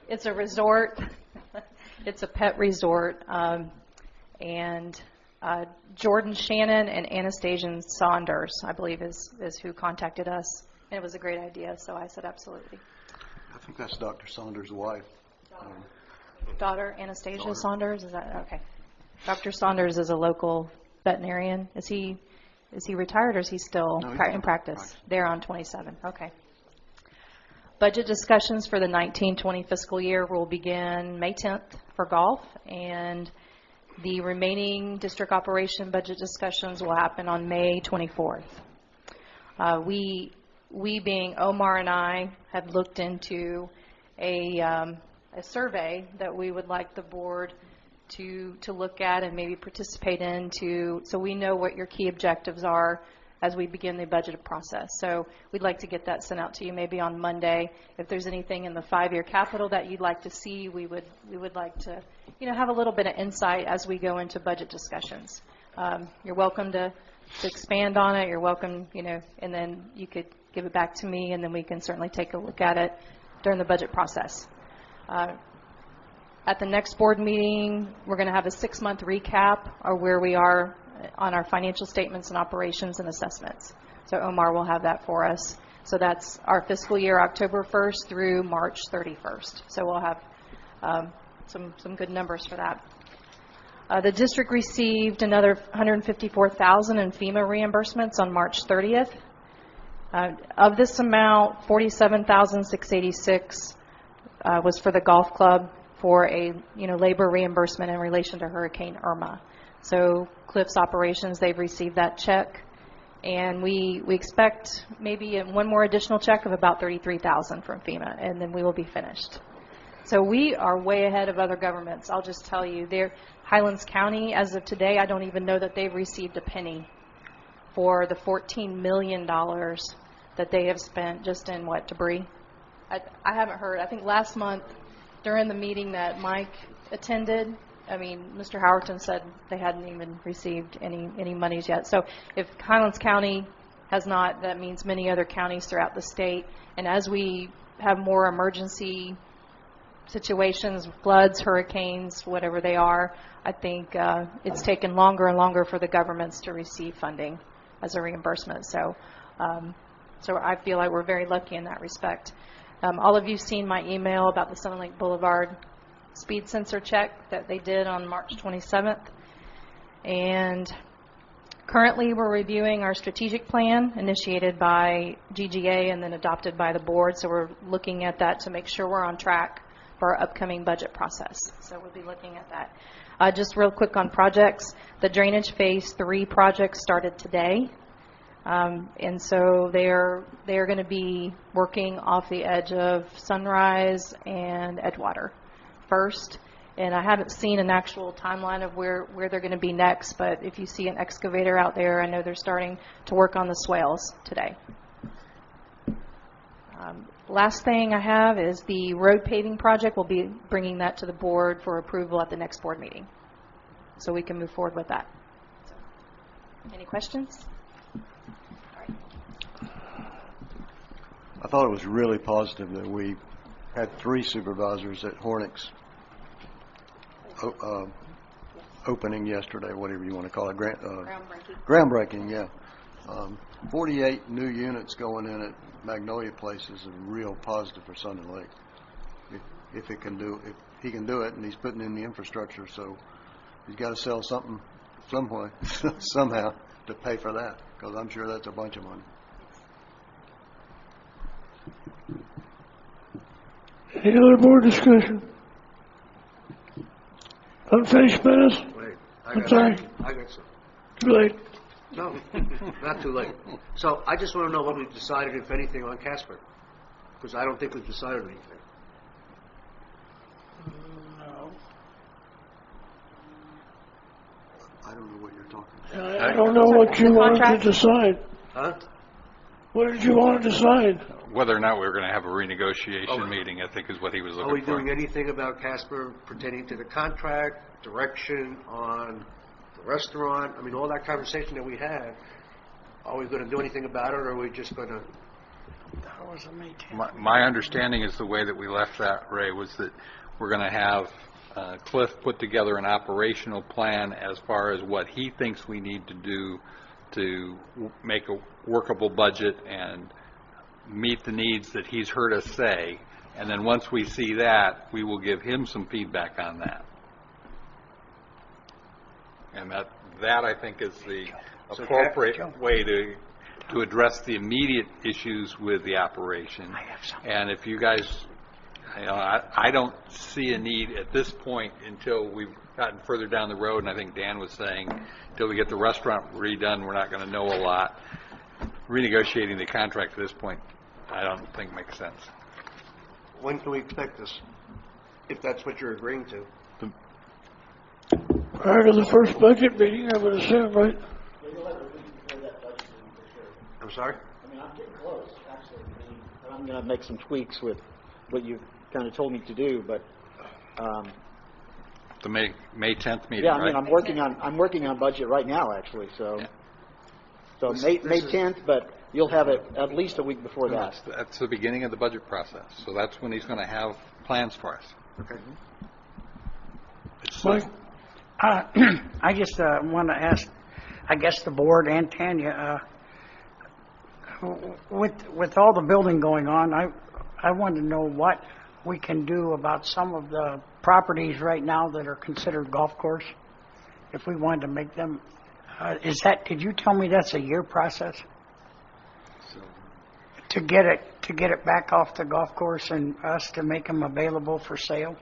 it's a resort. It's a pet resort. And Jordan Shannon and Anastasia Saunders, I believe, is who contacted us. And it was a great idea, so I said absolutely. I think that's Dr. Saunders' wife. Daughter Anastasia Saunders, is that okay? Dr. Saunders is a local veterinarian. Is he retired, or is he still in practice? They're on 27. Okay. Budget discussions for the 19-20 fiscal year will begin May 10th for golf, and the remaining district operation budget discussions will happen on May 24th. We being Omar and I had looked into a survey that we would like the board to look at and maybe participate in, so we know what your key objectives are as we begin the budget process. So we'd like to get that sent out to you maybe on Monday. If there's anything in the 5-year capital that you'd like to see, we would like to have a little bit of insight as we go into budget discussions. You're welcome to expand on it. You're welcome, and then you could give it back to me, and then we can certainly take a look at it during the budget process. At the next board meeting, we're going to have a 6-month recap of where we are on our financial statements and operations and assessments. So Omar will have that for us. So that's our fiscal year, October 1st through March 31st. So we'll have some good numbers for that. The district received another $154,000 in FEMA reimbursements on March 30th. Of this amount, $47,686 was for the golf club for a labor reimbursement in relation to Hurricane Irma. So Cliff's operations, they've received that check, and we expect maybe one more additional check of about $33,000 from FEMA, and then we will be finished. So we are way ahead of other governments. I'll just tell you, Highlands County, as of today, I don't even know that they've received a penny for the $14 million that they have spent just in debris. I haven't heard. I think last month during the meeting that Mike attended, Mr. Howerton said they hadn't even received any monies yet. So if Highlands County has not, that means many other counties throughout the state. And as we have more emergency situations, floods, hurricanes, whatever they are, I think it's taken longer and longer for the governments to receive funding as a reimbursement. So I feel like we're very lucky in that respect. All of you have seen my email about the Sun Lake Boulevard speed sensor check that they did on March 27th. And currently we're reviewing our strategic plan initiated by GGA and then adopted by the board. So we're looking at that to make sure we're on track for our upcoming budget process. So we'll be looking at that. Just real quick on projects, the drainage phase 3 project started today. And so they're going to be working off the edge of Sunrise and Edgewater first. And I haven't seen an actual timeline of where they're going to be next, but if you see an excavator out there, I know they're starting to work on the swales today. Last thing I have is the road paving project. We'll be bringing that to the board for approval at the next board meeting, so we can move forward with that. So, any questions? I thought it was really positive that we had 3 supervisors at Hornick's opening yesterday, whatever you want to call it, groundbreaking, yeah. 48 new units going in at Magnolia Place is a real positive for Sun Lake. If he can do it, and he's putting in the infrastructure, so he's got to sell something somehow to pay for that, because I'm sure that's a bunch of money. Any other board discussion? Unfinished business? Wait, I'm sorry. I got some. Too late. No, not too late. So I just want to know what we've decided, if anything, on Casper, because I don't think we've decided anything. No. I don't know what you're talking about. I don't know what you wanted to decide. Huh? What did you want to decide? Whether or not we were going to have a renegotiation meeting, I think, is what he was looking for. Are we doing anything about Casper pertaining to the contract, direction on the restaurant? I mean, all that conversation that we had, are we going to do anything about it, or are we just going to... That was a May 10th. My understanding is the way that we left that, Ray, was that we're going to have Cliff put together an operational plan as far as what he thinks we need to do to make a workable budget and meet the needs that he's heard us say, and then once we see that, we will give him some feedback on that. And that I think is the appropriate way to address the immediate issues with the operation. And if you guys, I don't see a need at this point until we've gotten further down the road, and I think Dan was saying, until we get the restaurant redone, we're not going to know a lot. Renegotiating the contract at this point, I don't think makes sense. When can we expect this, if that's what you're agreeing to? Prior to the first budget meeting, I would assume, right? I'm sorry? I mean, I'm getting close, actually. I'm going to make some tweaks with what you kind of told me to do, but... the May 10th meeting, yeah, I right? mean, I'm working on budget right now, actually, so... Yeah. So May 10th, but you'll have it at least a week before that. That's the beginning of the budget process. So that's when he's going to have plans for us. Okay. Mike? I just want to ask, I guess the board and Tanya, with all the building going on, I want to know what we can do about some of the properties right now that are considered golf course, if we wanted to make them. Did you tell me that's a year process? To get it back off the golf course and us to make them available for sale?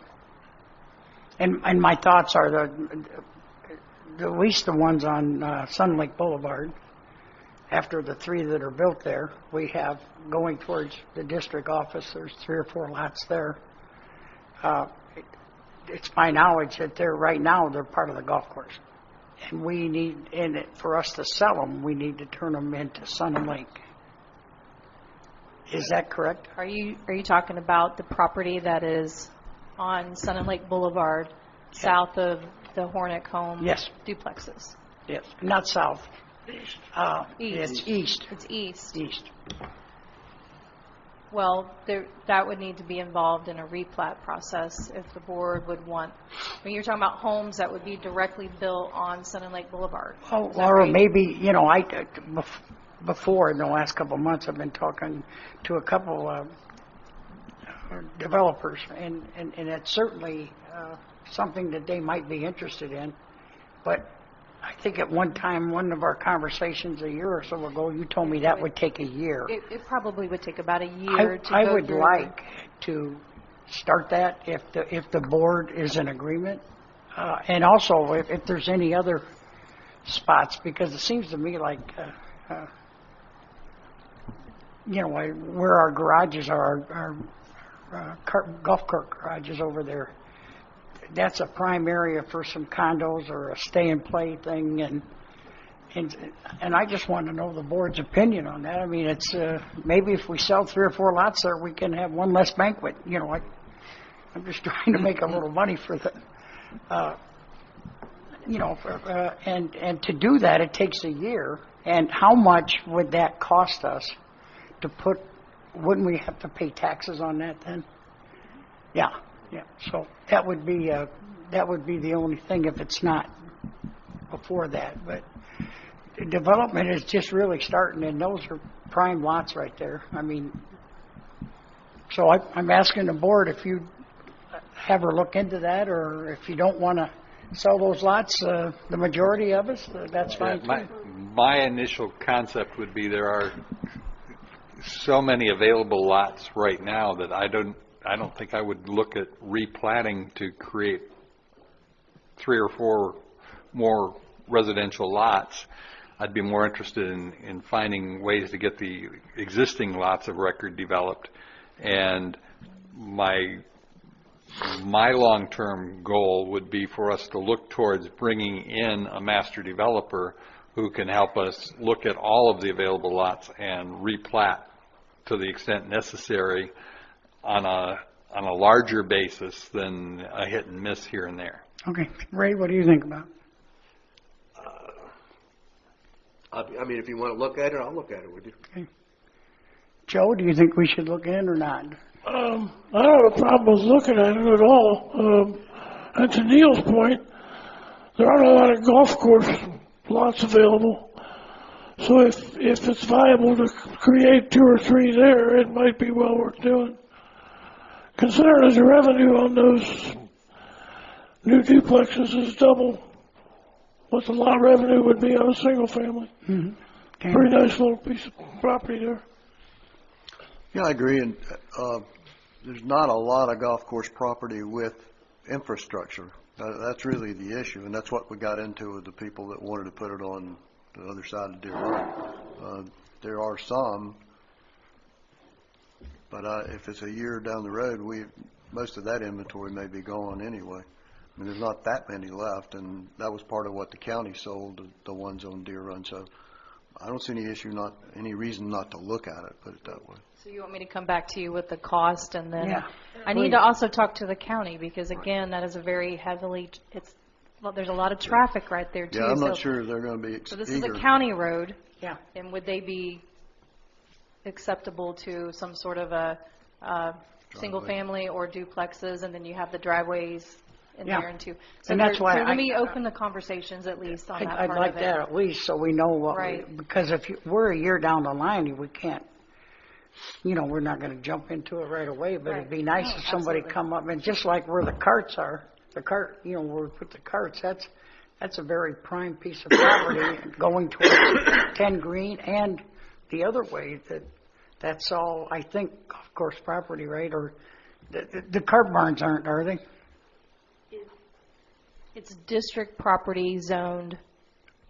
And my thoughts are at least the ones on Sun Lake Boulevard. After the 3 that are built there, we have going towards the district office. There's 3 or 4 lots there. It's my knowledge that right now they're part of the golf course, and for us to sell them, we need to turn them into Sun and Lake. Is that correct? Are you talking about the property that is on Sun and Lake Boulevard, south of the Hornet Home? Yes. Duplexes? Yes, not south. East. It's east. It's east. East. Well, that would need to be involved in a replat process if the board would want. When you're talking about homes that would be directly built on Sun and Lake Boulevard. Oh, or maybe, before, in the last couple of months, I've been talking to a couple developers, and it's certainly something that they might be interested in. But I think at one time, one of our conversations a year or so ago, you told me that would take a year. It probably would take about a year to I go would through. like to start that if the board is in agreement, and also if there's any other spots, because it seems to me like where our garages are, our golf cart garages over there, that's a prime area for some condos or a stay and play thing, and I just want to know the board's opinion on that. I mean, it's maybe if we sell 3 or 4 lots there, we can have one less banquet. I'm just trying to make a little money for the, and to do that, it takes a year. And how much would that cost us to put? Wouldn't we have to pay taxes on that then? Yeah. So that would be the only thing if it's not before that. But development is just really starting, and those are prime lots right there. I mean, so I'm asking the board if you have her look into that, or if you don't want to sell those lots, the majority of us, that's fine too. My initial concept would be there are so many available lots right now that I don't think I would look at replanning to create 3 or 4 more residential lots. I'd be more interested in finding ways to get the existing lots of record developed. And my long-term goal would be for us to look towards bringing in a master developer who can help us look at all of the available lots and replat to the extent necessary on a larger basis than a hit and miss here and there. Okay. Ray, what do you think about I mean, if you want to look at it, I'll look at it with you. Okay. Joe, do you think we should look in or not? I don't have a problem with looking at it at all. And to Neil's point, there aren't a lot of golf course lots available. So if it's viable to create 2 or 3 there, it might be well worth doing. Considering the revenue on those new duplexes is double what the lot revenue would be on a single family. Mm-hmm. Okay. Pretty nice little piece of property there. Yeah, I agree. And there's not a lot of golf course property with infrastructure. That's really the issue, and that's what we got into with the people that wanted to put it on the other side of Deer Run. There are some, but if it's a year down the road, most of that inventory may be gone anyway. I mean, there's not that many left, and that was part of what the county sold, the ones on Deer Run. So I don't see any reason not to look at it, put it that way. So you want me to come back to you with the cost, and then Yeah, I need to also talk to the county, because again, that is a very heavily, there's a lot of traffic right there too. Yeah, I'm not sure they're going to be So this is a county road. Yeah. And would they be acceptable to some sort of a single family or duplexes, and then you have the driveways in Yeah. there and two. So, And that's why so let I- me open the conversations at least on that I'd part like of it. that at least, so we know what, Right. because if we're a year down the line, we can't, we're not gonna jump into it right away, but it'd be nice if somebody come up, and just like where the carts are, where we put the carts, that's a very prime piece of property going towards 10 Green and the other way, that's all, I think, golf course property, right? Or the cart barns aren't, are they? It's district property zoned,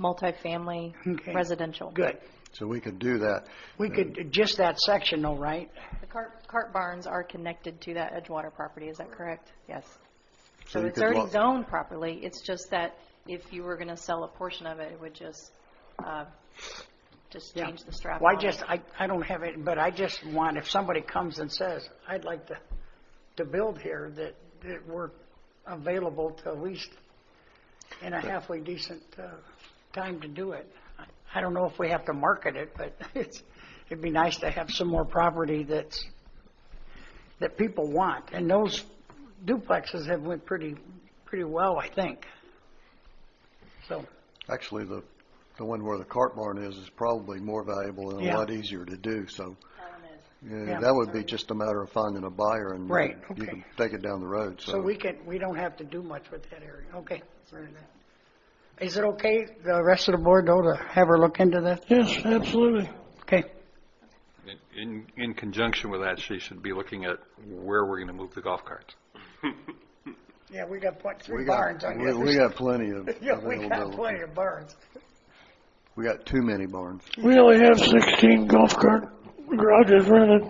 multifamily, Okay. residential. Good. So we could do that. We could, just that section though, right? The cart barns are connected to that Edgewater property, is that correct? Yes. So So you it's could already lo- zoned properly, it's just that if you were going to sell a portion of it, it would just Yeah. change the strap. Well, on it. I don't have it, but I just want, if somebody comes and says, I'd like to build here, that we're available to at least in a halfway decent time to do it. I don't know if we have to market it, but it'd be nice to have some more property that people want. And those duplexes have went pretty well, I think. So. Actually, the one where the cart barn is probably more valuable and a Yeah. lot easier to do, so. Yeah. That would be just a matter of finding a buyer and Right, you okay. can take it down the road, So we don't have to do much with that area. Okay. Very good. Is it okay, the rest of the board, though, to have her look into that? Yes, absolutely. Okay. In conjunction with that, she should be looking at where we're going to move the golf carts. Yeah, we got three We barns. got, I we, guess. we got plenty of Yeah, we got availability. plenty of barns. We got too many barns. We only have 16 golf cart garages rented.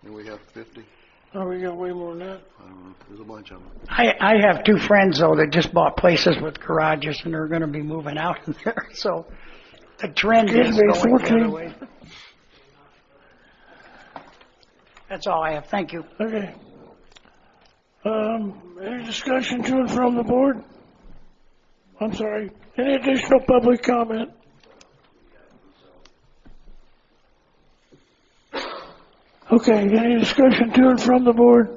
And we have 50. Oh, we got way more than that. I don't know. There's a bunch of them. I have two friends, though, that just bought places with garages, and they're going to be moving out in there. So the trend Excuse is me, going the 14. other way. That's all I have. Thank you. Okay. Any discussion to and from the board? I'm sorry. Any additional public comment? Okay, any discussion to and from the board?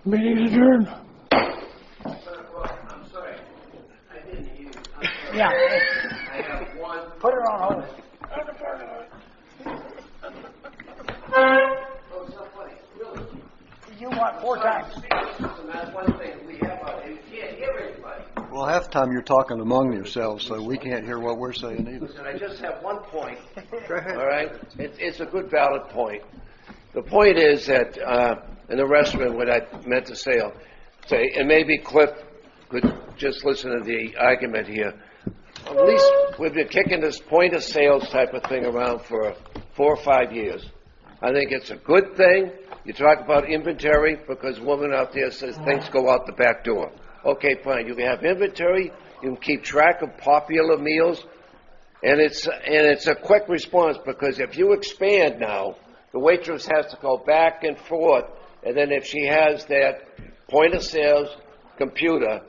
Meeting adjourned. Yeah. Put her on hold. You want 4 times. Well, half the time you're talking among yourselves, so we can't hear what we're saying either. Listen, I just have one point. Go ahead. All right? It's a good valid point. The point is that, and the rest of it, what I meant to say, and maybe Cliff could just listen to the argument here. At least we've been kicking this point of sales type of thing around for 4 or 5 years. I think it's a good thing. You talk about inventory because a woman out there says things go out the back door. Okay, fine. You can have inventory. You can keep track of popular meals. And it's a quick response because if you expand now, the waitress has to go back and forth. And then if she has that point of sales computer,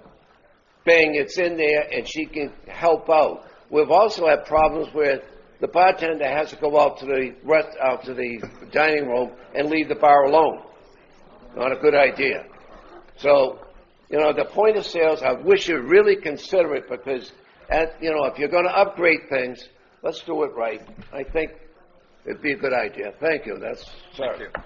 bang, it's in there and she can help out. We've also had problems where the bartender has to go out to the dining room and leave the bar alone. Not a good idea. So, the point of sales, I wish you'd really consider it because, if you're going to upgrade things, let's do it right. I think it'd be a good idea. Thank you. Sorry. Thank you.